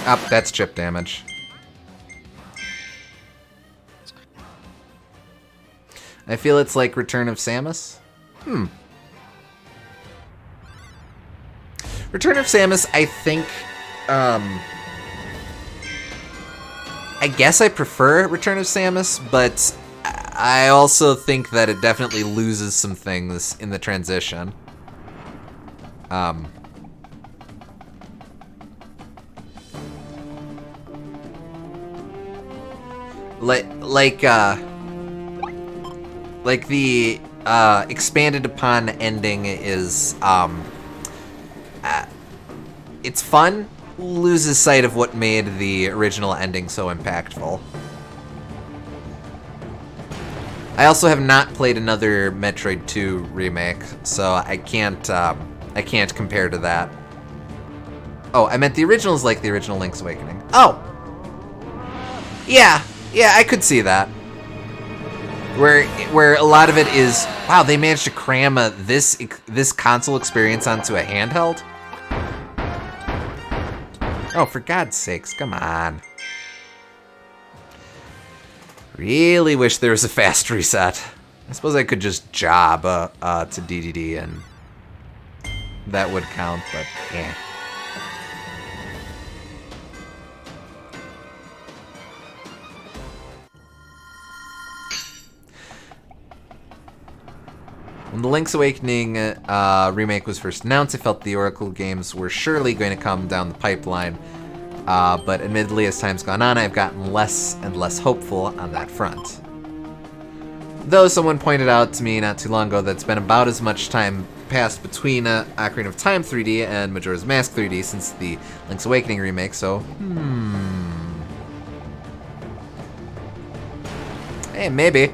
Up, that's chip damage. I feel it's like Return of Samus. Return of Samus, I think, I guess I prefer Return of Samus, but I also think that it definitely loses some things in the transition. Like the expanded upon ending is it's fun, loses sight of what made the original ending so impactful. I also have not played another Metroid 2 remake, so I can't compare to that. Oh, I meant the original is like the original Link's Awakening. Oh! Yeah, I could see that. Where a lot of it is, wow, they managed to cram this console experience onto a handheld? Oh, for God's sakes, come on. Really wish there was a fast reset. I suppose I could just job to DDD and that would count, but yeah. When the Link's Awakening remake was first announced, I felt the Oracle games were surely going to come down the pipeline, but admittedly, as time's gone on, I've gotten less and less hopeful on that front. Though someone pointed out to me not too long ago that it's been about as much time passed between Ocarina of Time 3D and Majora's Mask 3D since the Link's Awakening remake, so hey, maybe.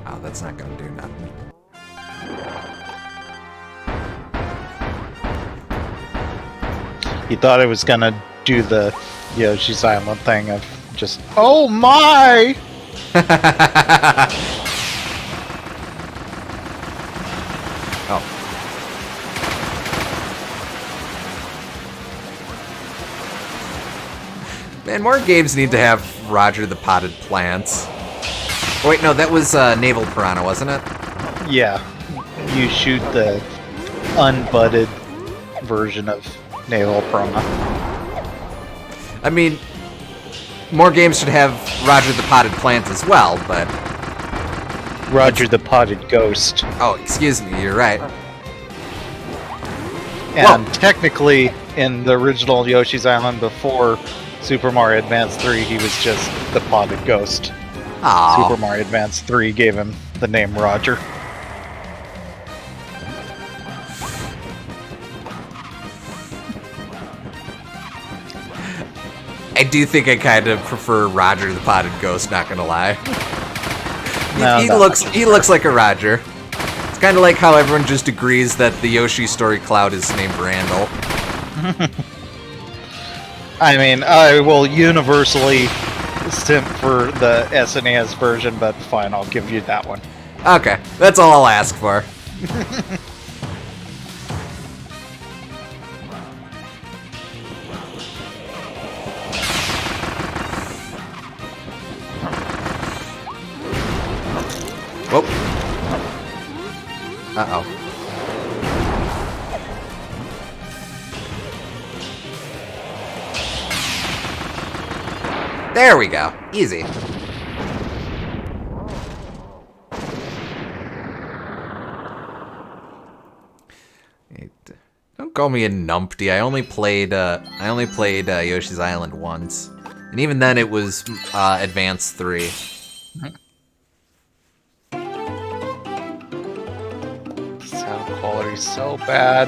Oh, that's not gonna do nothing. He thought it was gonna do the Yoshi's Island thing of just, oh my! Oh. Man, more games need to have Roger the Potted Plants. Oh, wait, no, that was Naval Piranha, wasn't it? Yeah, you shoot the unbudded version of Naval Proma. I mean, more games should have Roger the Potted Plant as well, but... Roger the Potted Ghost. Oh, excuse me, you're right. And technically, in the original Yoshi's Island before Super Mario Advance 3, he was just the Potted Ghost. Aww. Super Mario Advance 3 gave him the name Roger. I do think I kind of prefer Roger the Potted Ghost, not gonna lie. No, he looks like a Roger. It's kind of like how everyone just agrees that the Yoshi Story Cloud is named Randall. I mean, I will universally simp for the SNES version, but fine, I'll give you that one. Okay, that's all I'll ask for. Whoop. Uh-oh. There we go. Easy. Don't call me a numpty. I only played Yoshi's Island once. And even then it was Advance 3. Sound quality's so bad.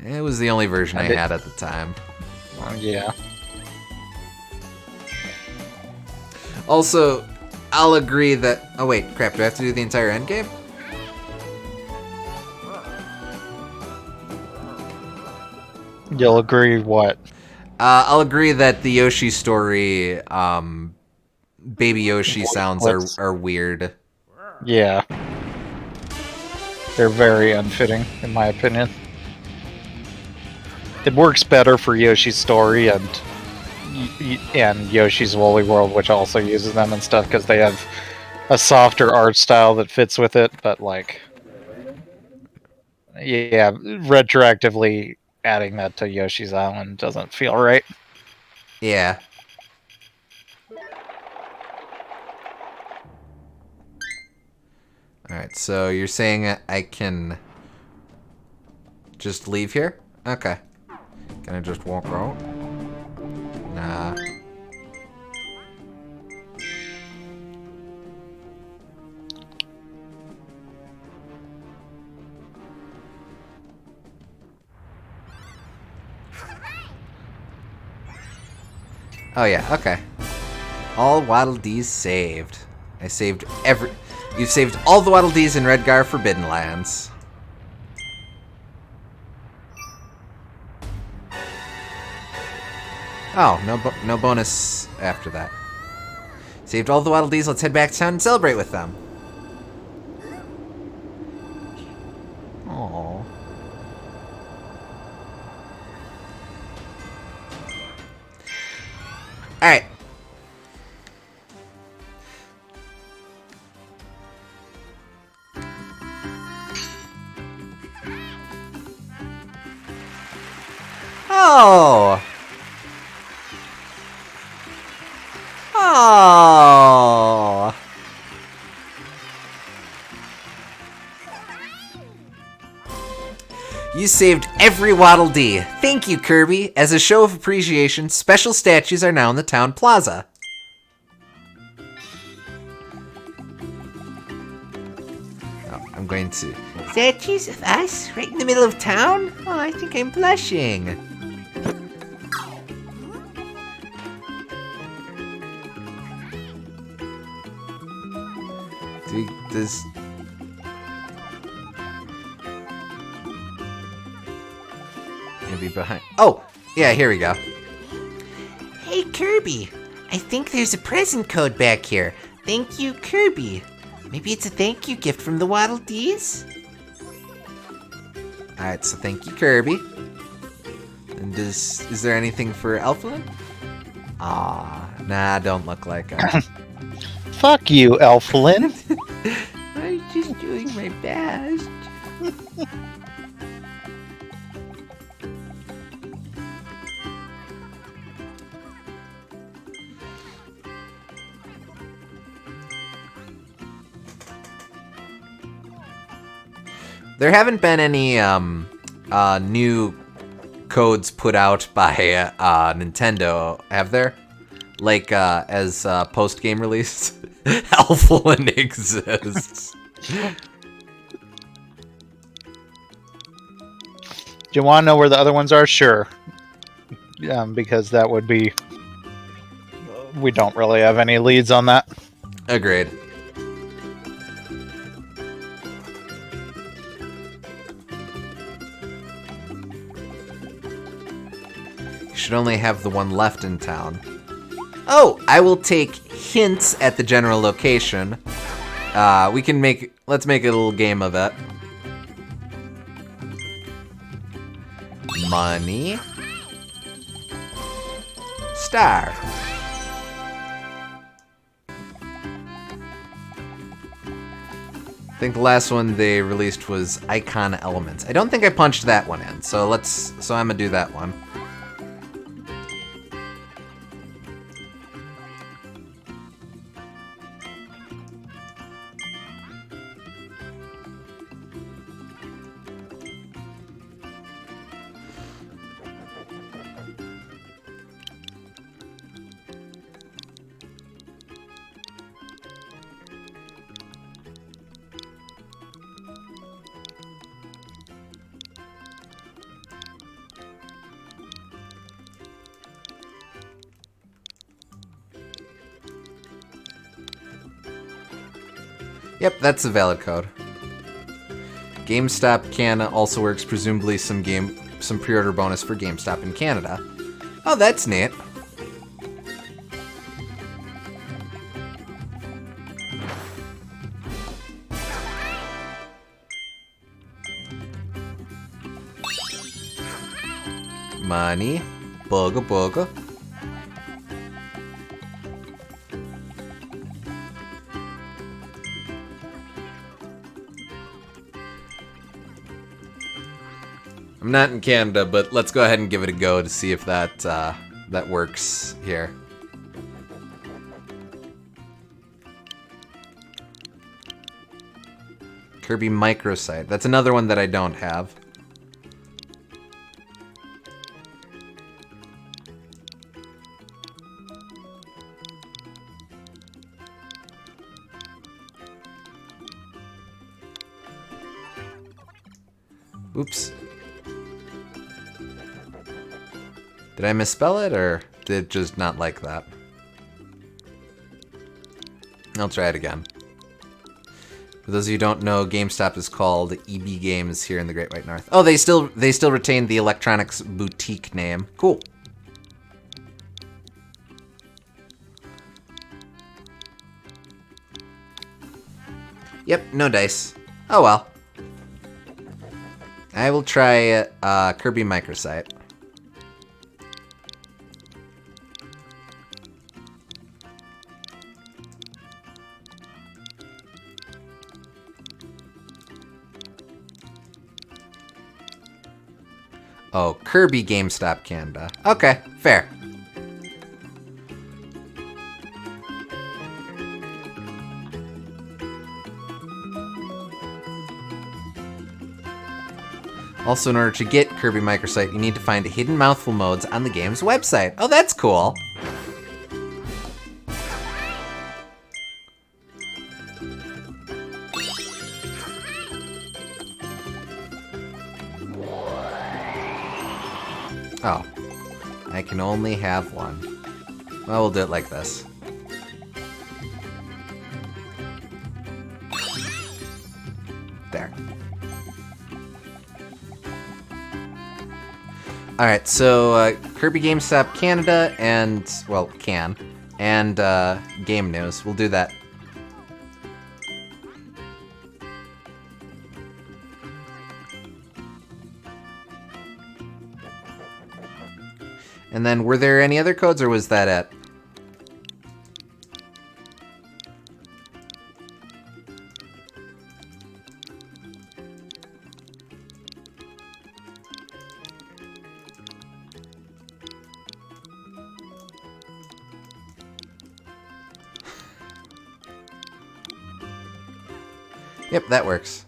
It was the only version I had at the time. Yeah. Also, I'll agree that... Oh wait, crap, do I have to do the entire endgame? You'll agree what? I'll agree that the Yoshi story, Baby Yoshi sounds are weird. Yeah. They're very unfitting, in my opinion. It works better for Yoshi's Story and Yoshi's Woolly World, which also uses them and stuff, because they have a softer art style that fits with it, but like... Yeah, retroactively adding that to Yoshi's Island doesn't feel right. Yeah. Alright, so you're saying I can just leave here? Okay. Can I just walk out? Nah. Oh yeah, okay. All Waddle Dees saved. I saved You've saved all the Waddle Dees in Redgar Forbidden Lands. Oh, no bonus after that. Saved all the Waddle Dees, let's head back to town and celebrate with them. Aww. Alright. Oh! Oh! You saved every Waddle Dee. Thank you, Kirby. As a show of appreciation, special statues are now in the town plaza. Oh, I'm going to... Statues of us? Right in the middle of town? Oh, I think I'm blushing. Does... Maybe behind... Oh! Yeah, here we go. Hey, Kirby. I think there's a present code back here. Thank you, Kirby. Maybe it's a thank you gift from the Waddle Dees? Alright, so thank you, Kirby. And is there anything for Elflin? Aw, nah, don't look like him. Fuck you, Elflin. I'm just doing my best. There haven't been any new codes put out by Nintendo, have there? Like as post-game release? Alphalin exists. Do you want to know where the other ones are? Sure. Because that would be... We don't really have any leads on that. Agreed. You should only have the one left in town. Oh, I will take hints at the general location. Let's make a little game of it. Money. Star. I think the last one they released was Icon Elements. I don't think I punched that one in, so I'm gonna do that one. Yep, that's a valid code. GameStop Canada also works, presumably some pre-order bonus for GameStop in Canada. Oh, that's neat. Money. Booga booga. I'm not in Canada, but let's go ahead and give it a go to see if that works here. Kirby Microsite. That's another one that I don't have. Oops. Did I misspell it, or did it just not like that? I'll try it again. For those of you who don't know, GameStop is called EB Games here in the Great White North. Oh, they still retain the electronics boutique name. Cool. Yep, no dice. Oh well. I will try Kirby Microsite. Oh, Kirby GameStop Canada. Okay, fair. Also, in order to get Kirby Microsite, you need to find hidden mouthful modes on the game's website. Oh, that's cool. Oh, I can only have one. Well, we'll do it like this. There. Alright, so Kirby GameStop Canada and, well, and Game News. We'll do that. And then, were there any other codes, or was that it? Yep, that works.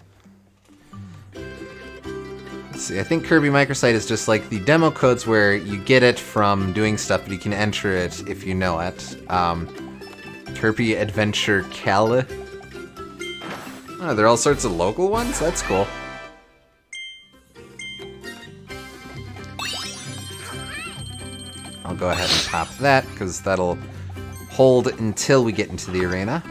See, I think Kirby Microsite is just like the demo codes where you get it from doing stuff, but you can enter it if you know it. Kirby Adventure Cal. Oh, there are all sorts of local ones? That's cool. I'll go ahead and pop that, because that'll hold until we get into the arena.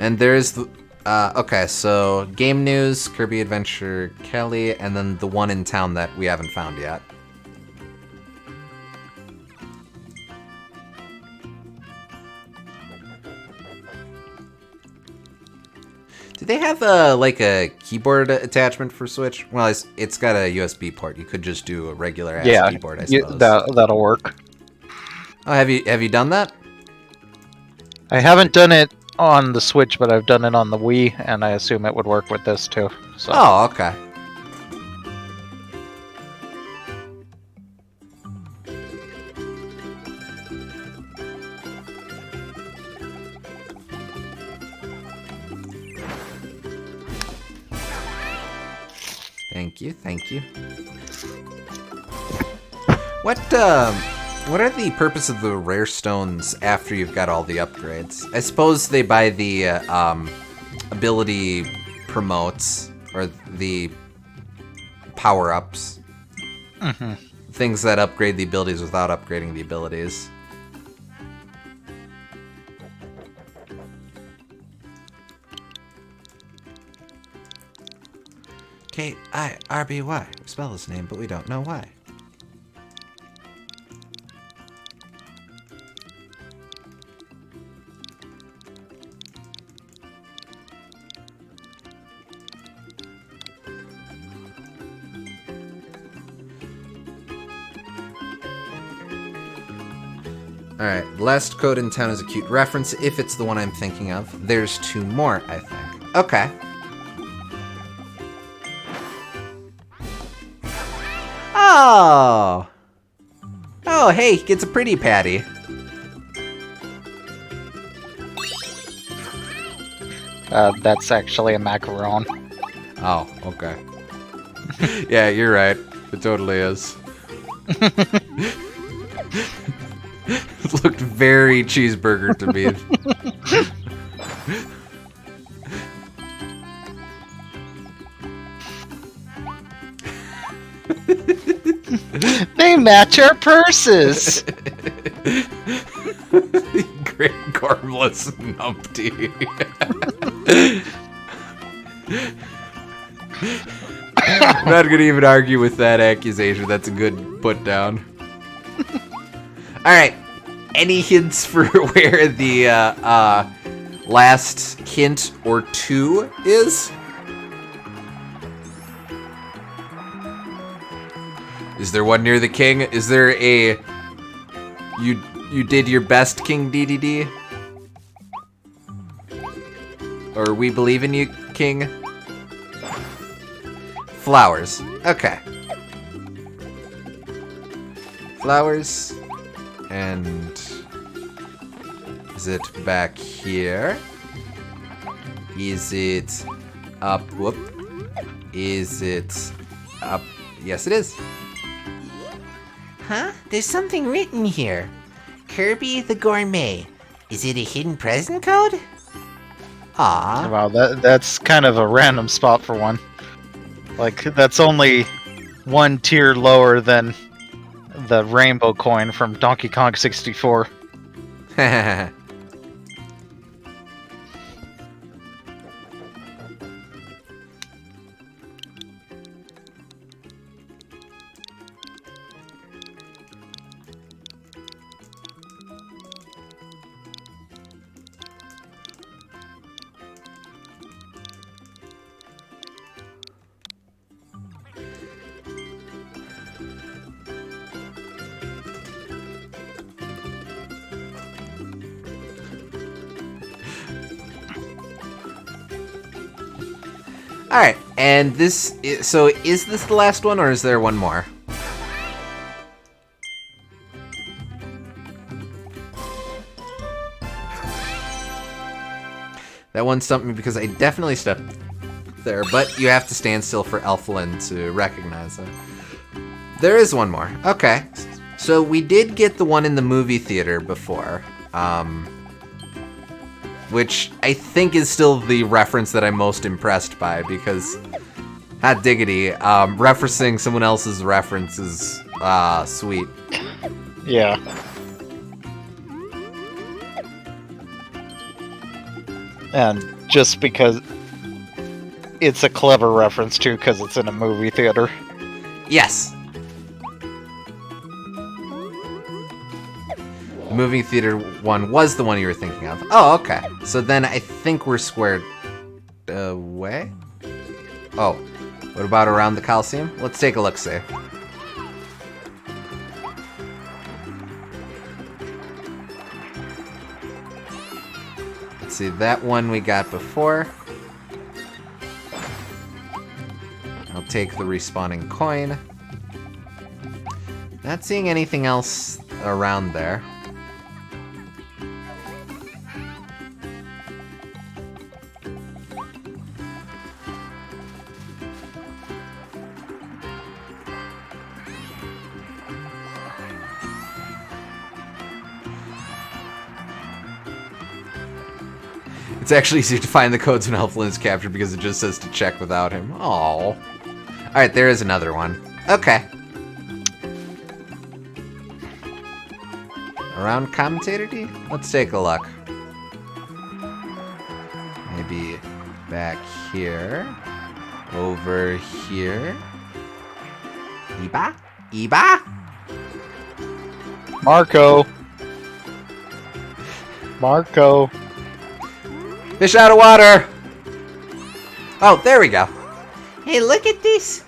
And there's the... okay, so game news, Kirby Adventure Kelly, and then the one in town that we haven't found yet. Do they have like a keyboard attachment for Switch? Well, it's got a USB port. You could just do a regular ass keyboard, I suppose. That'll work. Oh, have you done that? I haven't done it on the Switch, but I've done it on the Wii, and I assume it would work with this too. So. Oh, okay. Thank you, thank you. What are the purpose of the rare stones after you've got all the upgrades? I suppose they buy the ability promotes or the power-ups. Mm-hmm. Things that upgrade the abilities without upgrading the abilities. K-I-R-B-Y. We spell his name, but we don't know why. Alright, last code in town is a cute reference, if it's the one I'm thinking of. There's 2 more, I think. Okay. Oh! Oh, hey, he gets a pretty patty. That's actually a macaron. Oh, okay. Yeah, you're right. It totally is. It looked very cheeseburger to me. They match our purses! Great gormless numpty. I'm not gonna even argue with that accusation. That's a good put down. Alright. Any hints for where the last hint or 2 is? Is there one near the king? Is there a... You did your best, King DDD? Or we believe in you, King? Flowers. Okay. Flowers. And... is it back here? Is it up? Whoop. Is it up? Yes, it is. Huh? There's something written here. Kirby the Gourmet. Is it a hidden present code? Aw. Wow, that's kind of a random spot for one. Like, that's only 1 tier lower than the rainbow coin from Donkey Kong 64. Alright, and this... so is this the last one, or is there one more? That one stumped me because I definitely stepped there, but you have to stand still for Elflin to recognize it. There is one more. Okay. So we did get the one in the movie theater before, which I think is still the reference that I'm most impressed by, because, hot diggity, referencing someone else's reference is sweet. Yeah. And just because it's a clever reference too, because it's in a movie theater. Yes. The movie theater one was the one you were thinking of. Oh, okay. So then I think we're squared away. Oh, what about around the Colosseum? Let's take a look-see. Let's see, that one we got before. I'll take the respawning coin. Not seeing anything else around there. It's actually easier to find the codes when Elflin is captured because it just says to check without him. Aww. Alright, there is another one. Okay. Around Commentator D? Let's take a look. Maybe back here. Over here. Iba? Iba? Marco. Marco. Fish out of water! Oh, there we go. Hey, look at this.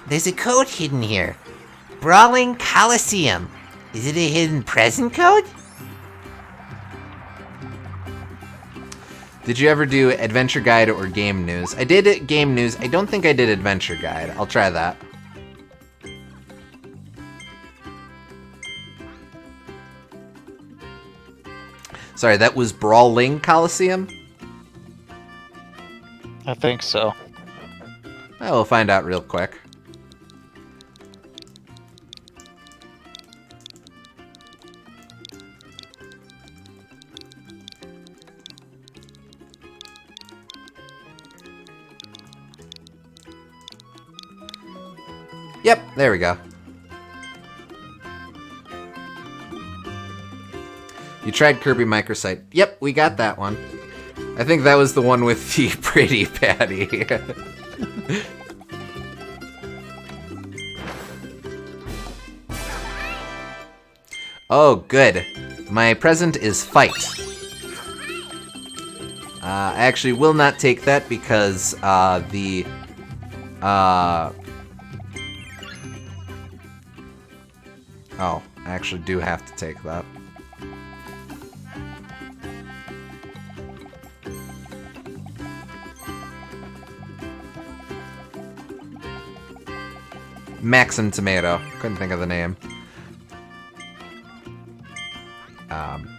There's a code hidden here. Brawling Colosseum. Is it a hidden present code? Did you ever do Adventure Guide or Game News? I did Game News. I don't think I did Adventure Guide. I'll try that. Sorry, that was Brawling Colosseum? I think so. Well, we'll find out real quick. Yep, there we go. You tried Kirby Microsite. Yep, we got that one. I think that was the one with the pretty patty. Oh, good. My present is fight. I actually will not take that because Oh, I actually do have to take that. Maxim Tomato. Couldn't think of the name.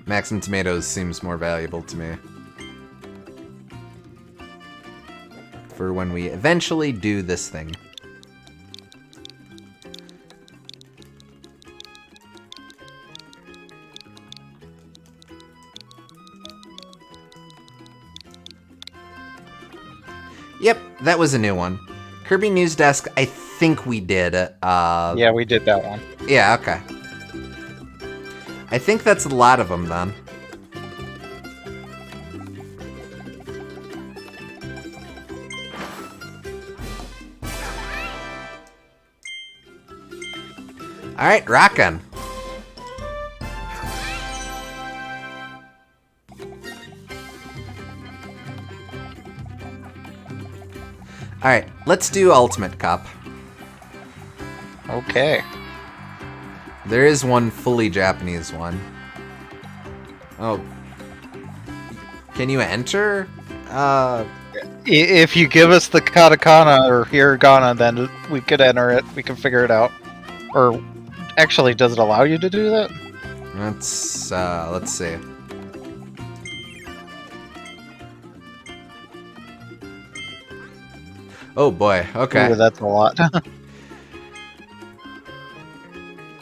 Maxim Tomatoes seems more valuable to me. For when we eventually do this thing. Yep, that was a new one. Kirby News Desk, I think we did. Yeah, we did that one. Yeah, okay. I think that's a lot of them, then. Alright, rockin'. Alright, let's do Ultimate Cup. Okay. There is one fully Japanese one. Oh. Can you enter? If you give us the katakana or hiragana, then we could enter it. We can figure it out. Or, actually, does it allow you to do that? Let's see. Oh boy, okay. Ooh, that's a lot.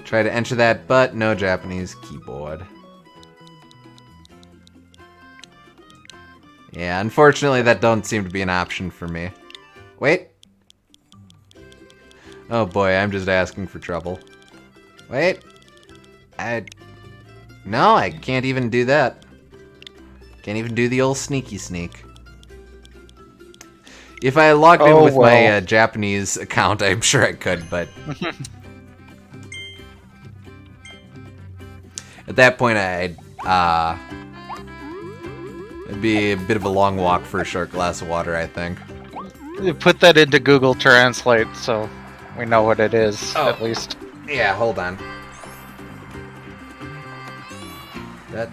Try to enter that, but no Japanese keyboard. Yeah, unfortunately that don't seem to be an option for me. Wait. Oh boy, I'm just asking for trouble. Wait. No, I can't even do that. Can't even do the old sneaky sneak. If I logged in with my Japanese account, I'm sure I could, but... At that point, it'd be a bit of a long walk for a short glass of water, I think. Put that into Google Translate so we know what it is, at least. Yeah, hold on. Yeah,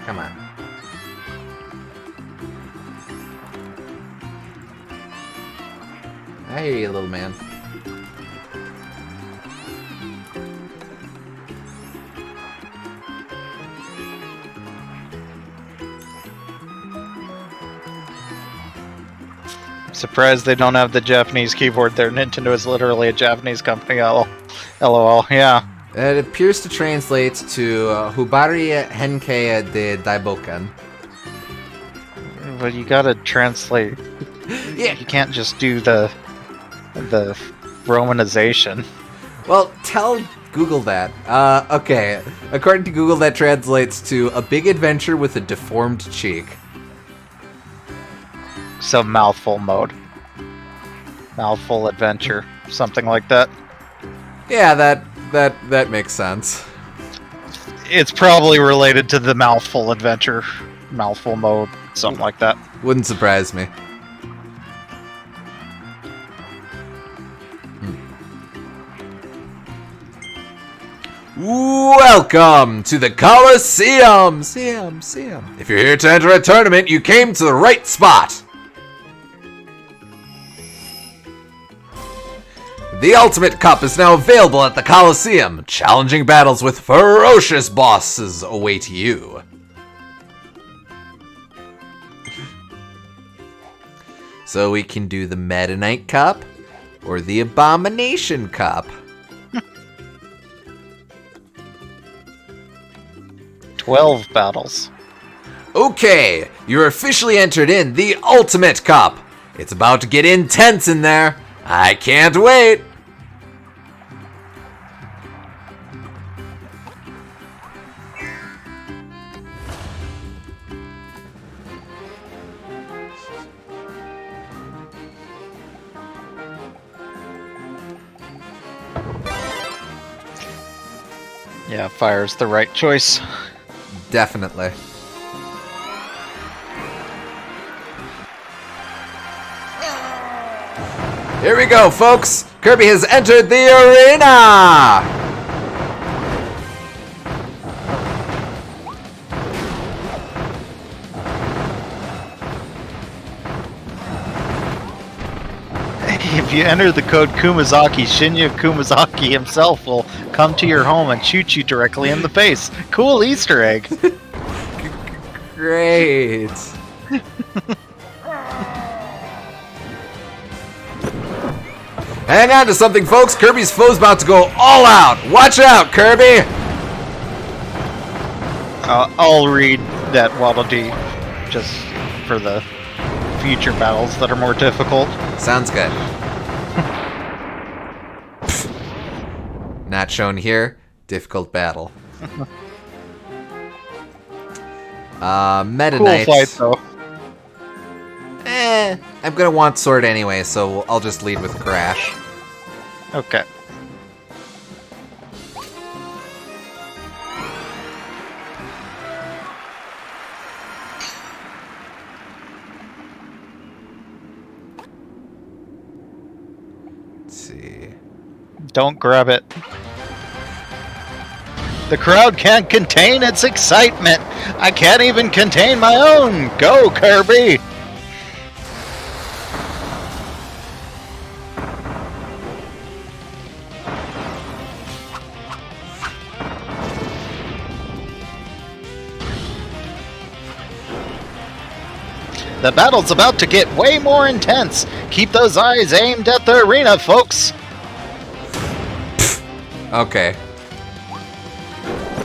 come on. I hear you, little man. Surprised they don't have the Japanese keyboard there. Nintendo is literally a Japanese company. LOL, yeah. It appears to translate to Hubari Henkei de Daiboken. But you gotta translate. Yeah. You can't just do the romanization. Well, tell Google that. Okay. According to Google, that translates to a big adventure with a deformed cheek. So mouthful mode. Mouthful adventure. Something like that. Yeah, that makes sense. It's probably related to the mouthful adventure. Mouthful mode. Something like that. Wouldn't surprise me. Welcome to the Colosseum! If you're here to enter a tournament, you came to the right spot! The Ultimate Cup is now available at the Colosseum. Challenging battles with ferocious bosses await you. So we can do the Meta Knight Cup or the Abomination Cup. 12 battles. Okay, you're officially entered in the Ultimate Cup. It's about to get intense in there. I can't wait. Yeah, fire's the right choice. Definitely. Here we go, folks! Kirby has entered the arena! If you enter the code Kumazaki, Shinya Kumazaki himself will come to your home and shoot you directly in the face. Cool Easter egg. Great. Hang on to something, folks. Kirby's foe's about to go all out. Watch out, Kirby. I'll read that Waddle Dee just for the future battles that are more difficult. Sounds good. Not shown here. Difficult battle. Meta Cool Knight. fight though. I'm gonna want sword anyway, so I'll just lead with Crash. Okay. Let's see. Don't grab it. The crowd can't contain its excitement. I can't even contain my own. Go, Kirby! The battle's about to get way more intense. Keep those eyes aimed at the arena, folks. Okay.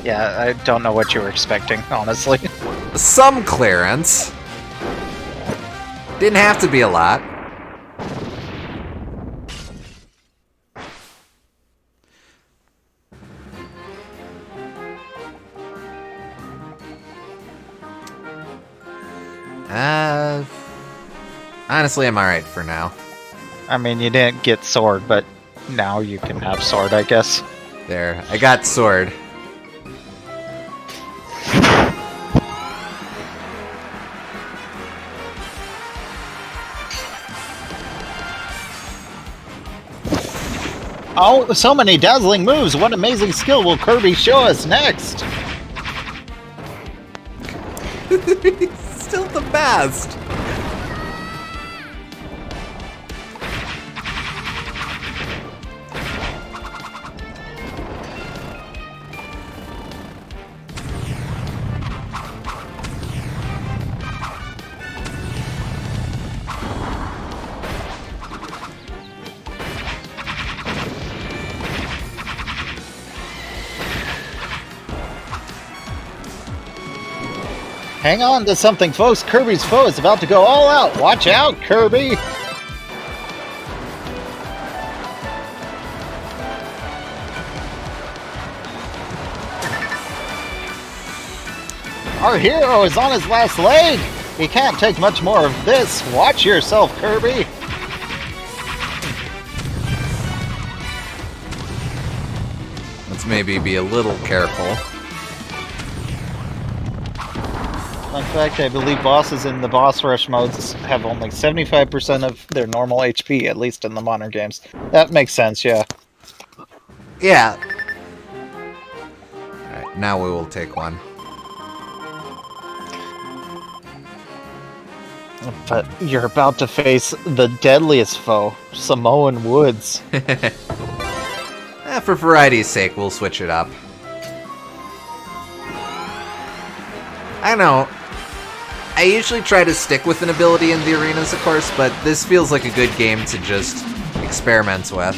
Yeah, I don't know what you were expecting, honestly. Some clearance. Didn't have to be a lot. Honestly, I'm alright for now. I mean, you didn't get sword, but now you can have sword, I guess. There, I got sword. Oh, so many dazzling moves! What amazing skill will Kirby show us next? He's still the best. Hang on to something, folks. Kirby's foe is about to go all out. Watch out, Kirby! Our hero is on his last leg. He can't take much more of this. Watch yourself, Kirby. Let's maybe be a little careful. In fact, I believe bosses in the boss rush modes have only 75% of their normal HP, at least in the modern games. That makes sense, yeah. Yeah. Alright, now we will take one. But you're about to face the deadliest foe, Samoan Woods. For variety's sake, we'll switch it up. I know. I usually try to stick with an ability in the arenas, of course, but this feels like a good game to just experiment with.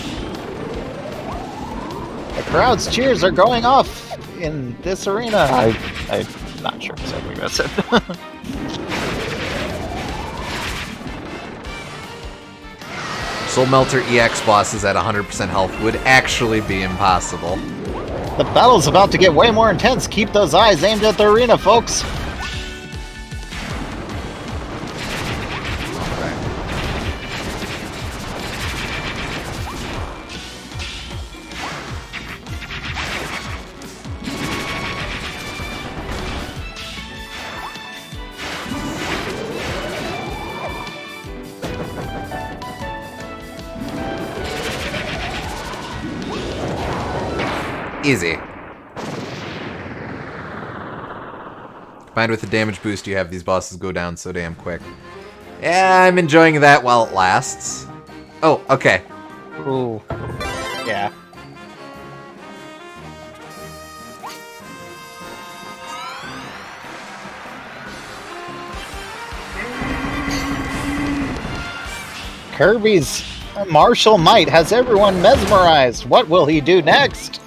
The crowd's cheers are going off in this arena. I'm not sure exactly what I said. Soul Melter EX bosses at 100% health would actually be impossible. The battle's about to get way more intense. Keep those eyes aimed at the arena, folks. Easy. Combined with the damage boost you have, these bosses go down so damn quick. Yeah, I'm enjoying that while it lasts. Oh, okay. Ooh. Yeah. Kirby's martial might has everyone mesmerized. What will he do next?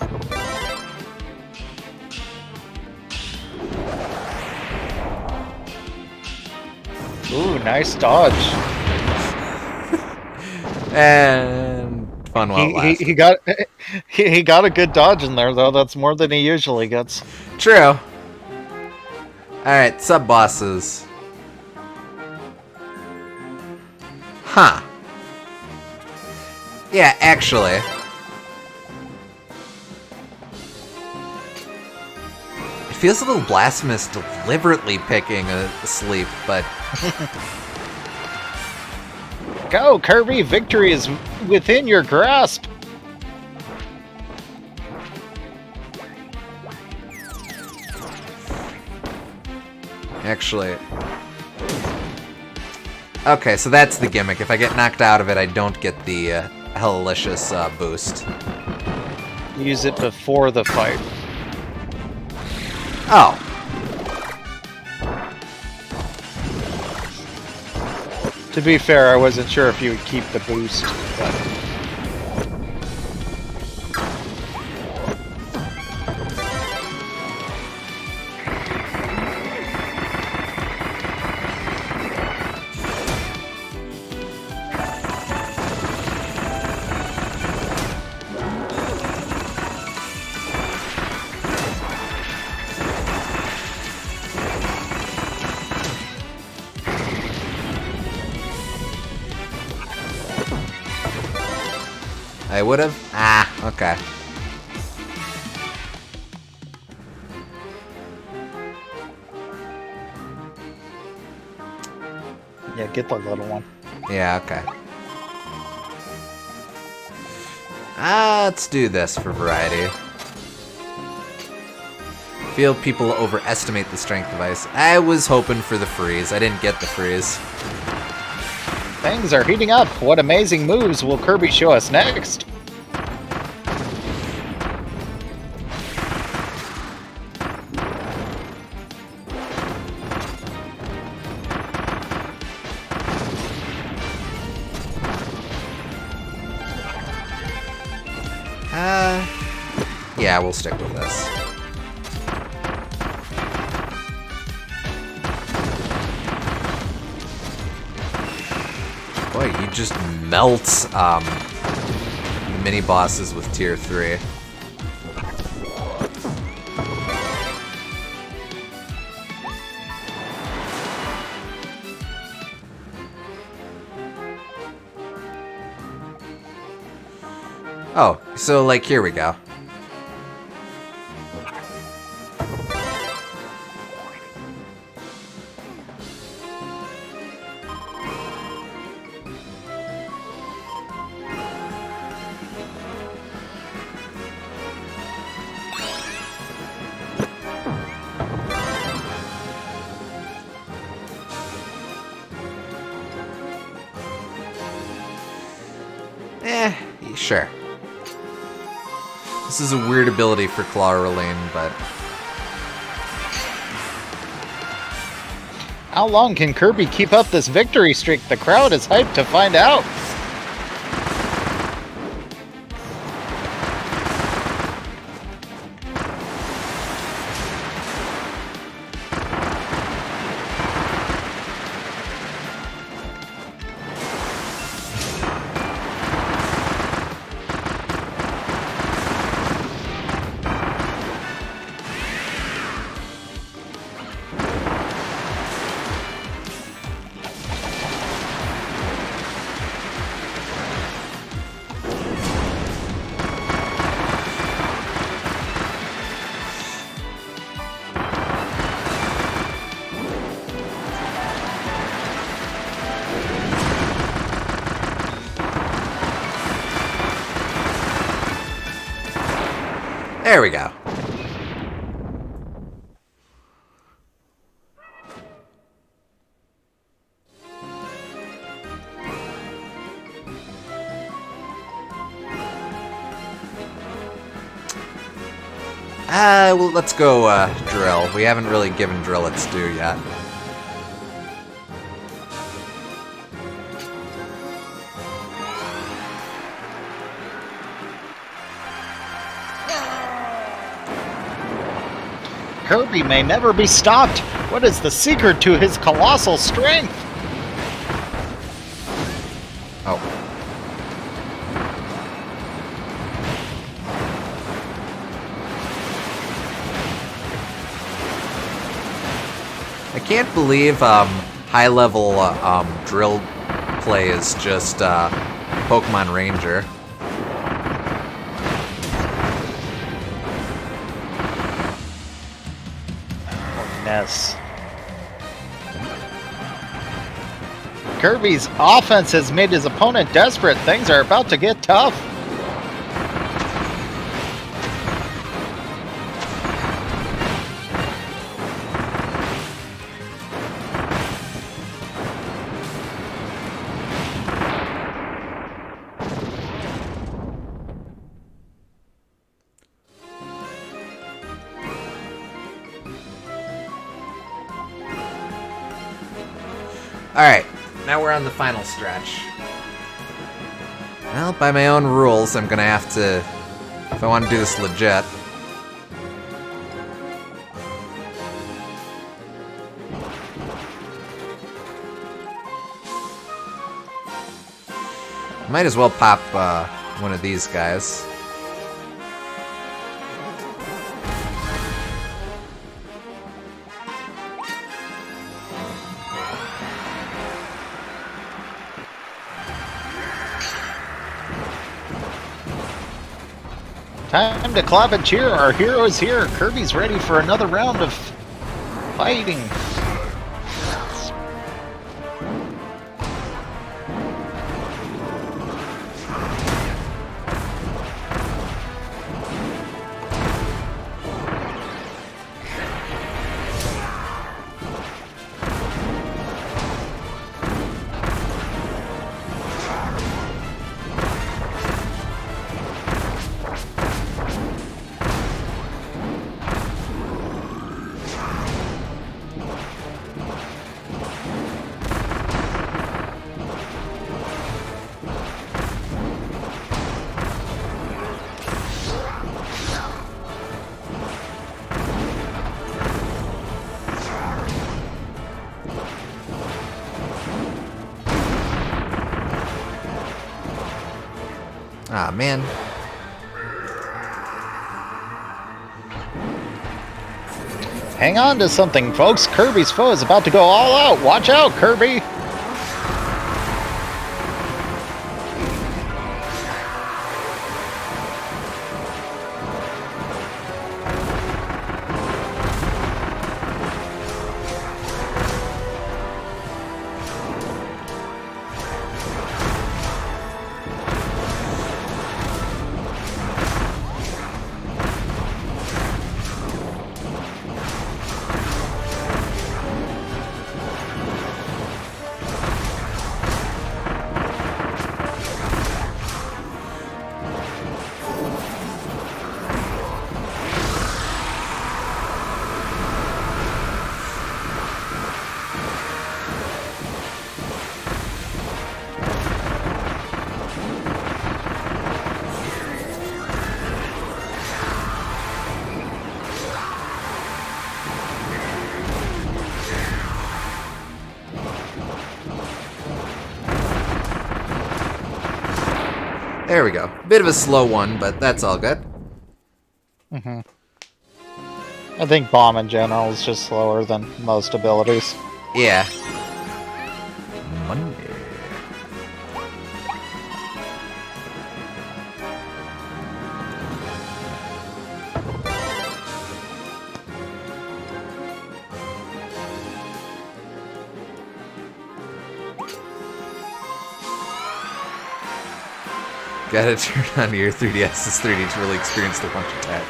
Ooh, nice dodge. And fun while it lasts. He got a good dodge in there though. That's more than he usually gets. True. Alright, sub-bosses. Huh. Yeah, actually. It feels a little blasphemous deliberately picking a sleep, but... Go, Kirby! Victory is within your grasp! Actually... Okay, so that's the gimmick. If I get knocked out of it, I don't get the Hellilicious boost. Use it before the fight. Oh. To be fair, I wasn't sure if you would keep the boost, but... I would have? Ah, okay. Yeah, get the little one. Yeah, okay. Let's do this for variety. Feel people overestimate the strength of ice. I was hoping for the freeze. I didn't get the freeze. Things are heating up. What amazing moves will Kirby show us next? Yeah, we'll stick with this. Boy, he just melts mini bosses with tier 3. Oh, so like here we go. Sure. This is a weird ability for Clawroline, but... How long can Kirby keep up this victory streak? The crowd is hyped to find out. There we go. Well, let's go, Drill. We haven't really given Drill its due yet. Kirby may never be stopped. What is the secret to his colossal strength? Oh. I can't believe high-level drill play is just Pokemon Ranger. Yes. Kirby's offense has made his opponent desperate. Things are about to get tough. Alright, now we're on the final stretch. Well, by my own rules, I'm gonna have to, if I want to do this legit. Might as well pop one of these guys. Time to clap and cheer. Our hero is here. Kirby's ready for another round of fighting. Ah, man. Hang on to something, folks. Kirby's foe is about to go all out. Watch out, Kirby! There we go. Bit of a slow one, but that's all good. I think Bomb in general is just slower than most abilities. Yeah. Monday. Gotta turn on your 3DS's 3D to really experience the punch attack.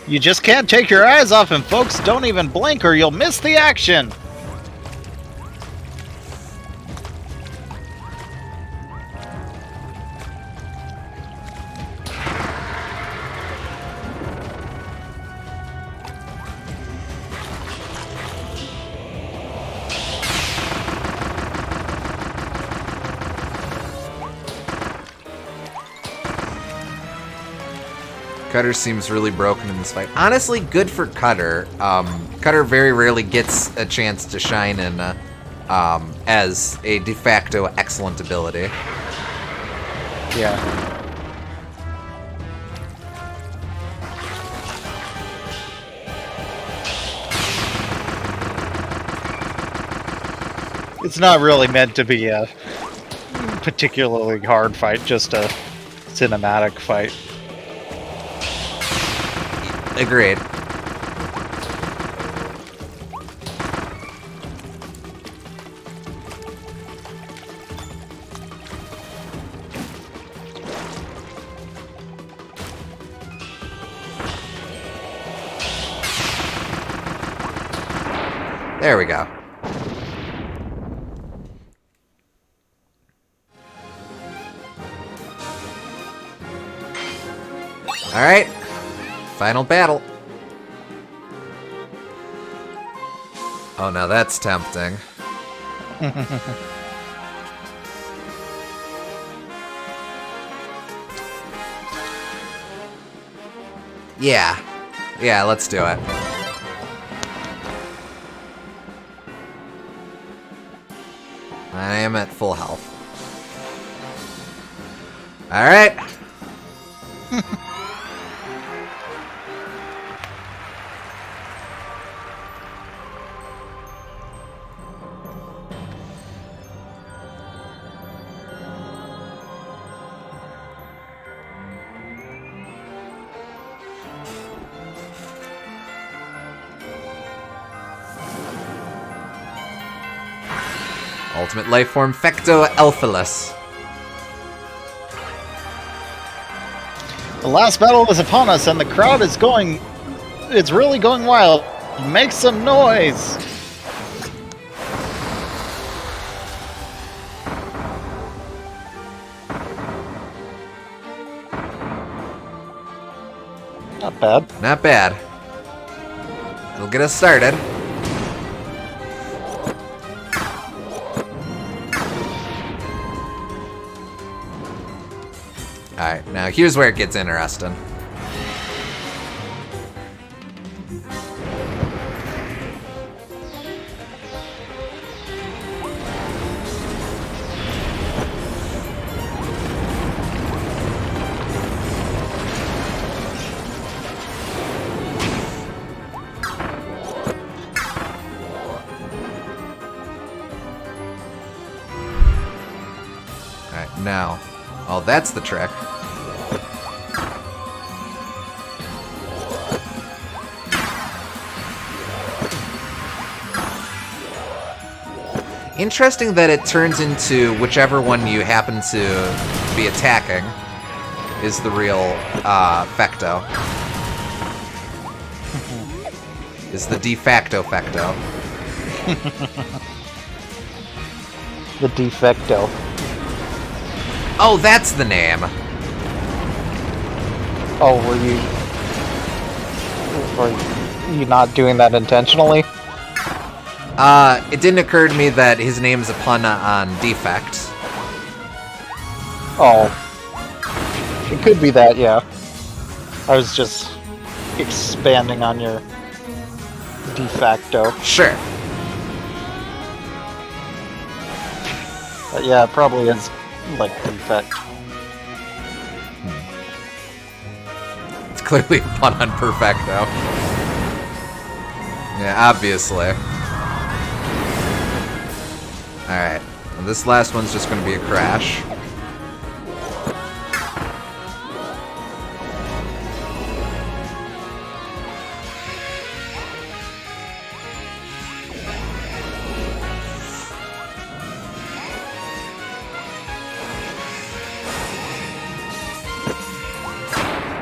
You just can't take your eyes off him, folks. Don't even blink or you'll miss the action. Cutter seems really broken in this fight. Honestly, good for Cutter. Cutter very rarely gets a chance to shine in as a de facto excellent ability. Yeah. It's not really meant to be a particularly hard fight, just a cinematic fight. Agreed. There we go. All right. Final battle. Oh, now that's tempting. Yeah. Yeah, let's do it. I am at full health. Alright. Ultimate life form Fecto Elphalus. The last battle is upon us, and the crowd is going. It's really going wild. Make some noise! Not bad. Not bad. It'll get us started. Alright, now here's where it gets interesting. Alright, now. Oh, that's the trick. Interesting that it turns into whichever one you happen to be attacking is the real Fecto. Is the de facto Fecto. The de facto. Oh, that's the name. Oh, were you not doing that intentionally? It didn't occur to me that his name's a pun on defect. Oh. It could be that, yeah. I was just expanding on your de facto. Sure. But yeah, it probably is like defect. It's clearly a pun on perfecto. Yeah, obviously. Alright, and this last one's just gonna be a crash.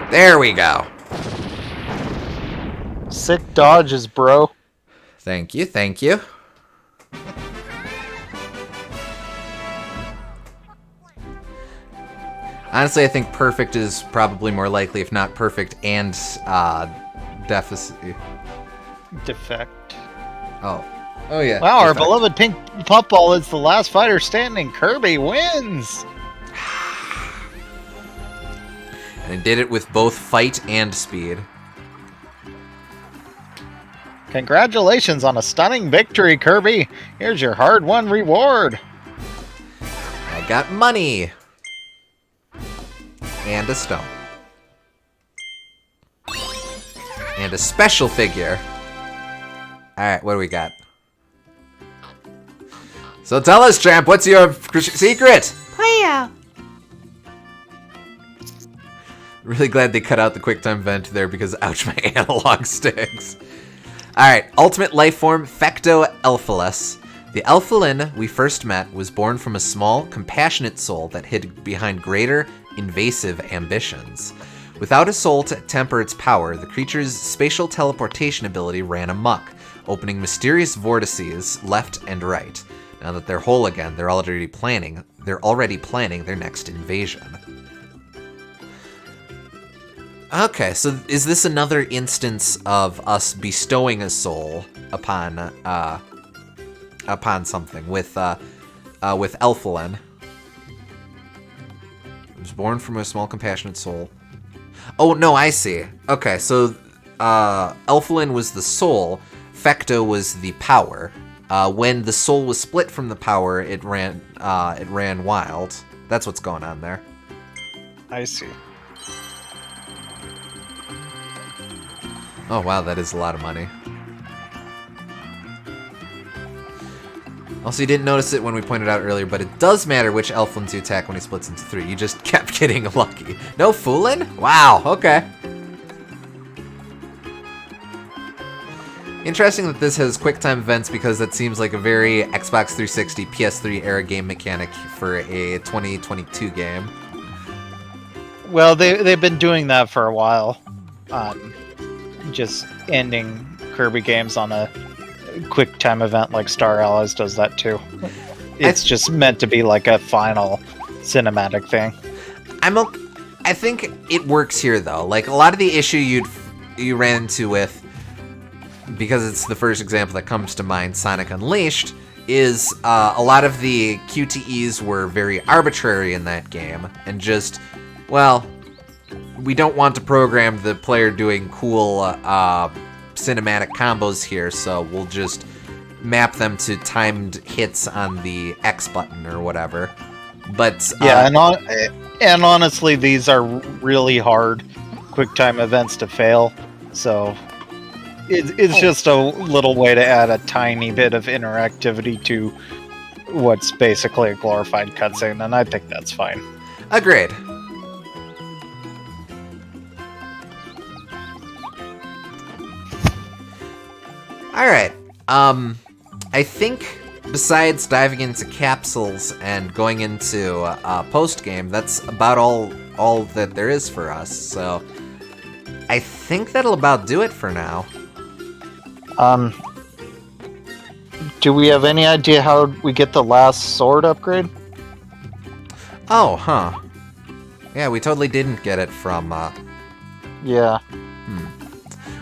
There we go. Sick dodges, bro. Thank you, thank you. Honestly, I think perfect is probably more likely, if not perfect and deficit. Defect. Oh. Oh, yeah. Wow, our defect. beloved pink puffball is the last fighter standing. Kirby wins! And it did it with both fight and speed. Congratulations on a stunning victory, Kirby. Here's your hard-won reward. I got money. And a stone. And a special figure. Alright, what do we got? So tell us, champ, what's your secret? Playa. Really glad they cut out the QuickTime vent there because, ouch, my analog sticks. Alright, ultimate life form, Fecto Elphalus. The Elphalin we first met was born from a small, compassionate soul that hid behind greater, invasive ambitions. Without a soul to temper its power, the creature's spatial teleportation ability ran amok, opening mysterious vortices left and right. Now that they're whole again, they're already planning their next invasion. Okay, so is this another instance of us bestowing a soul upon upon something with Elfilin. I was born from a small, compassionate soul. Oh, no, I see. Okay, so Elfilin was the soul. Fecto was the power. When the soul was split from the power, it ran wild. That's what's going on there. I see. Oh, wow, that is a lot of money. Also, you didn't notice it when we pointed out earlier, but it does matter which Elflins you attack when he splits into 3. You just kept getting lucky. No fooling? Wow, okay. Interesting that this has QuickTime events because that seems like a very Xbox 360, PS3 era game mechanic for a 2022 game. Well, they've been doing that for a while. Just ending Kirby games on a quick time event like Star Allies does that too. It's just meant to be like a final cinematic thing. I think it works here though. Like a lot of the issue you ran into with, because it's the first example that comes to mind, Sonic Unleashed, is a lot of the QTEs were very arbitrary in that game and just, well, we don't want to program the player doing cool cinematic combos here, so we'll just map them to timed hits on the X button or whatever. But yeah, and honestly, these are really hard QuickTime events to fail. So it's just a little way to add a tiny bit of interactivity to what's basically a glorified cutscene, and I think that's fine. Agreed. Alright, I think besides diving into capsules and going into post-game, that's about all that there is for us, so I think that'll about do it for now. Do we have any idea how we get the last sword upgrade? Oh, huh. Yeah, we totally didn't get it from, Yeah.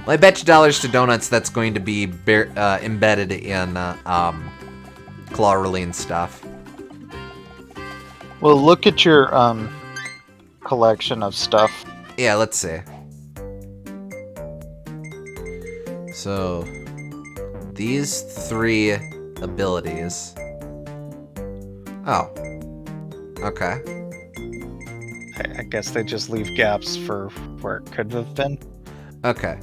Well, I bet you dollars to donuts that's going to be embedded in Claw stuff. Well, look at your collection of stuff. Yeah, let's see. So, these 3 abilities. Oh. Okay. I guess they just leave gaps for where it could have been. Okay.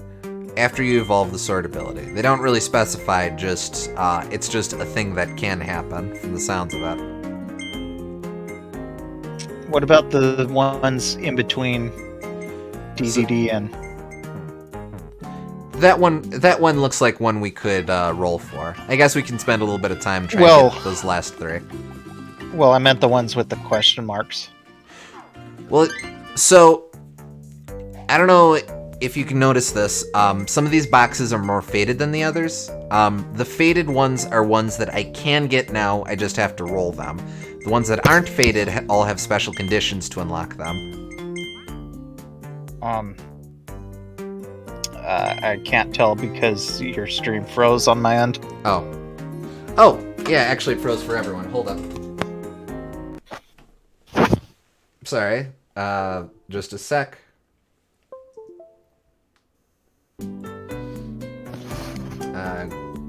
After you evolve the sword ability. They don't really specify, just, it's just a thing that can happen, from the sounds of it. What about the ones in between DDD and... That one looks like one we could roll for. I guess we can spend a little bit of time trying to get those last 3. Well, I meant the ones with the question marks. Well, so, I don't know if you can notice this, some of these boxes are more faded than the others. The faded ones are ones that I can get now, I just have to roll them. The ones that aren't faded all have special conditions to unlock them. I can't tell because your stream froze on my end. Oh. Oh, yeah, actually it froze for everyone. Hold up. Sorry. Just a sec.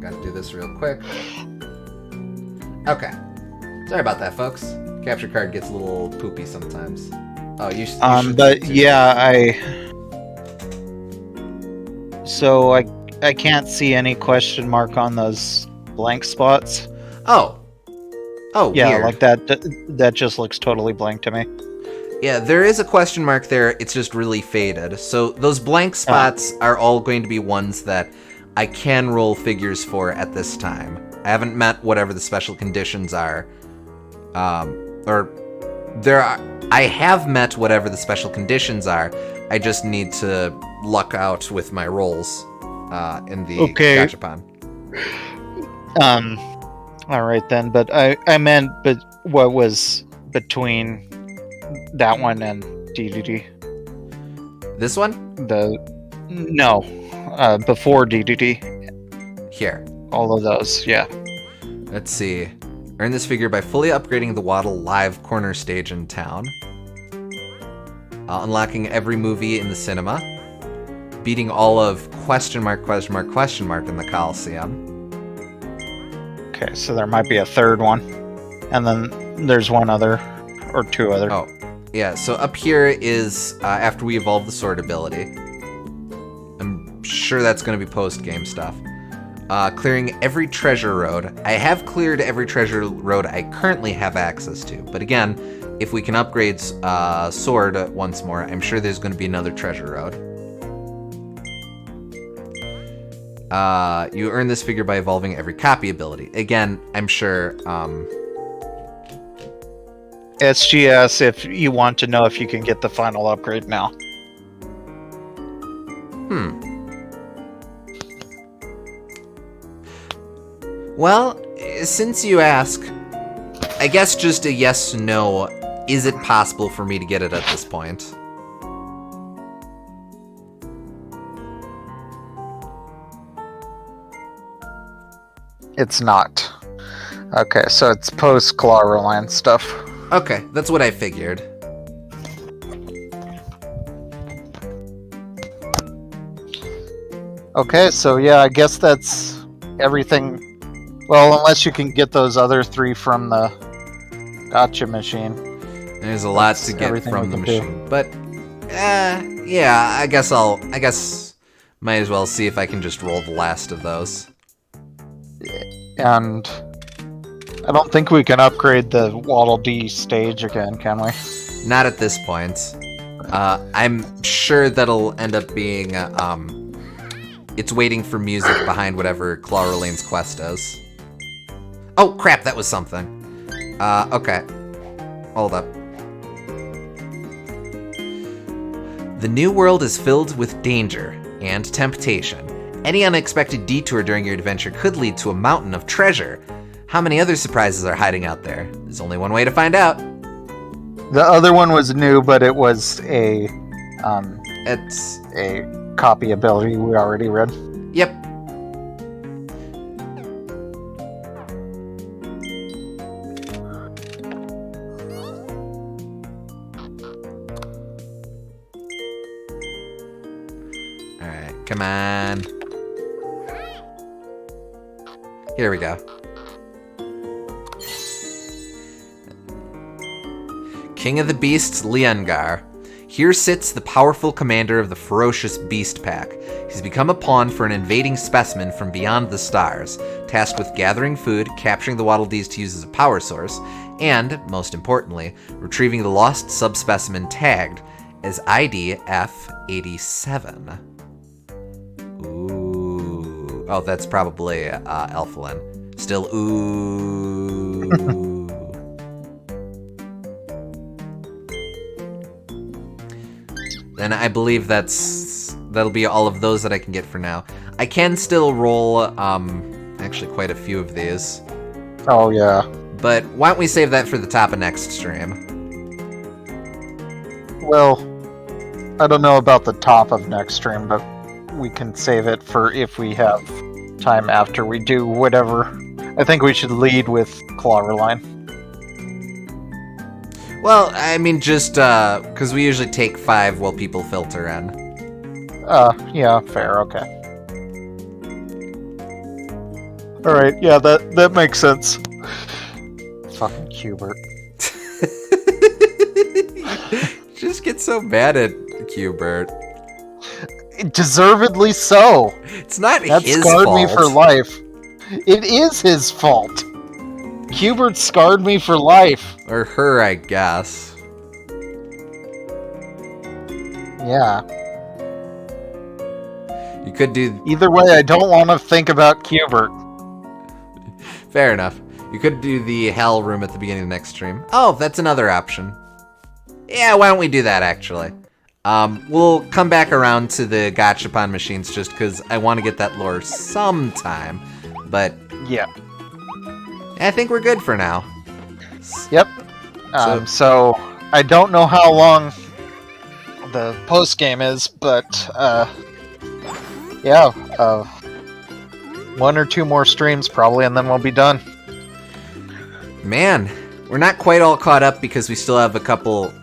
Gotta do this real quick. Okay. Sorry about that, folks. Capture card gets a little poopy sometimes. Oh, you should. But yeah, So I can't see any question mark on those blank spots. Oh. Oh, yeah, weird. like that just looks totally blank to me. Yeah, there is a question mark there. It's just really faded. So those blank spots are all going to be ones that I can roll figures for at this time. I haven't met whatever the special conditions are. I have met whatever the special conditions are. I just need to luck out with my rolls in the gachapon. Alright then, but I meant what was between that one and DDD. This one? No, before DDD. Here. All of those, yeah. Let's see. Earn this figure by fully upgrading the Waddle Live corner stage in town. Unlocking every movie in the cinema. Beating all of question mark in the Colosseum. Okay, so there might be a third one. And then there's one other, or two other. Oh, yeah, so up here is after we evolve the sword ability. I'm sure that's going to be post-game stuff. Clearing every treasure road. I have cleared every treasure road I currently have access to. But again, if we can upgrade sword once more, I'm sure there's going to be another treasure road. You earn this figure by evolving every copy ability. Again, I'm sure... SGS if you want to know if you can get the final upgrade now. Well, since you ask, I guess just a yes, no, is it possible for me to get it at this point? It's not. Okay, so it's post-Claw Line stuff. Okay, that's what I figured. Okay, so yeah, I guess that's everything. Well, unless you can get those other three from the gotcha machine. There's a lot That's to get everything from we the can do. machine, but yeah, I guess might as well see if I can just roll the last of those. And I don't think we can upgrade the Waddle Dee stage again, can we? Not at this point. I'm sure that'll end up being it's waiting for music behind whatever Clawrolane's quest is. Oh crap, that was something. Okay. Hold up. The new world is filled with danger and temptation. Any unexpected detour during your adventure could lead to a mountain of treasure. How many other surprises are hiding out there? There's only one way to find out. The other one was new, but it was It's... a copy ability we already read. Yep. Alright, come on. Here we go. King of the Beasts, Leongar. Here sits the powerful commander of the ferocious beast pack. He's become a pawn for an invading specimen from beyond the stars, tasked with gathering food, capturing the Waddle Dees to use as a power source, and, most importantly, retrieving the lost subspecimen tagged as ID F87. Ooh. Oh, that's probably Elflin. Still, ooh. And I believe that'll be all of those that I can get for now. I can still roll, actually quite a few of these. Oh, yeah. But why don't we save that for the top of next stream? Well, I don't know about the top of next stream, but we can save it for if we have time after we do whatever. I think we should lead with Clawrline. Well, I mean, just, because we usually take 5 while people filter in. Yeah, fair, okay. Alright, yeah, that makes sense. Fucking Hubert. Just get so mad at Hubert. Deservedly so. It's not That his scarred fault. me for life. It is his fault. Hubert scarred me for life. Or her, I guess. Yeah. You could do... Either way, I don't want to think about Hubert. Fair enough. You could do the hell room at the beginning of the next stream. Oh, that's another option. Yeah, why don't we do that, actually? We'll come back around to the gachapon machines just because I want to get that lore sometime. But Yeah. I think we're good for now. Yep. So I don't know how long the post game is, but yeah, 1 or 2 more streams probably, and then we'll be done. Man, we're not quite all caught up because we still have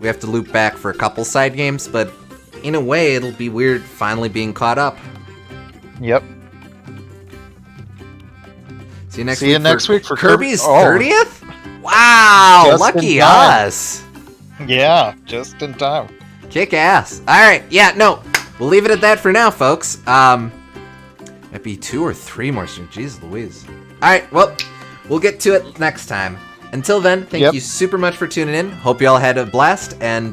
we have to loop back for a couple side games, but in a way, it'll be weird finally being caught up. Yep. See you next See week. you next week for Kirby's Oh. 30th? Wow, Just in lucky time. us. Yeah, just in time. Kick ass. Alright, yeah, no. We'll leave it at that for now, folks. Might be 2 or 3 more streams. Jeez Louise. Alright, well, we'll get to it next time. Until then, thank you super much for tuning in. Hope you all had a blast, and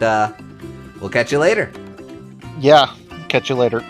we'll catch you later. Yeah, catch you later.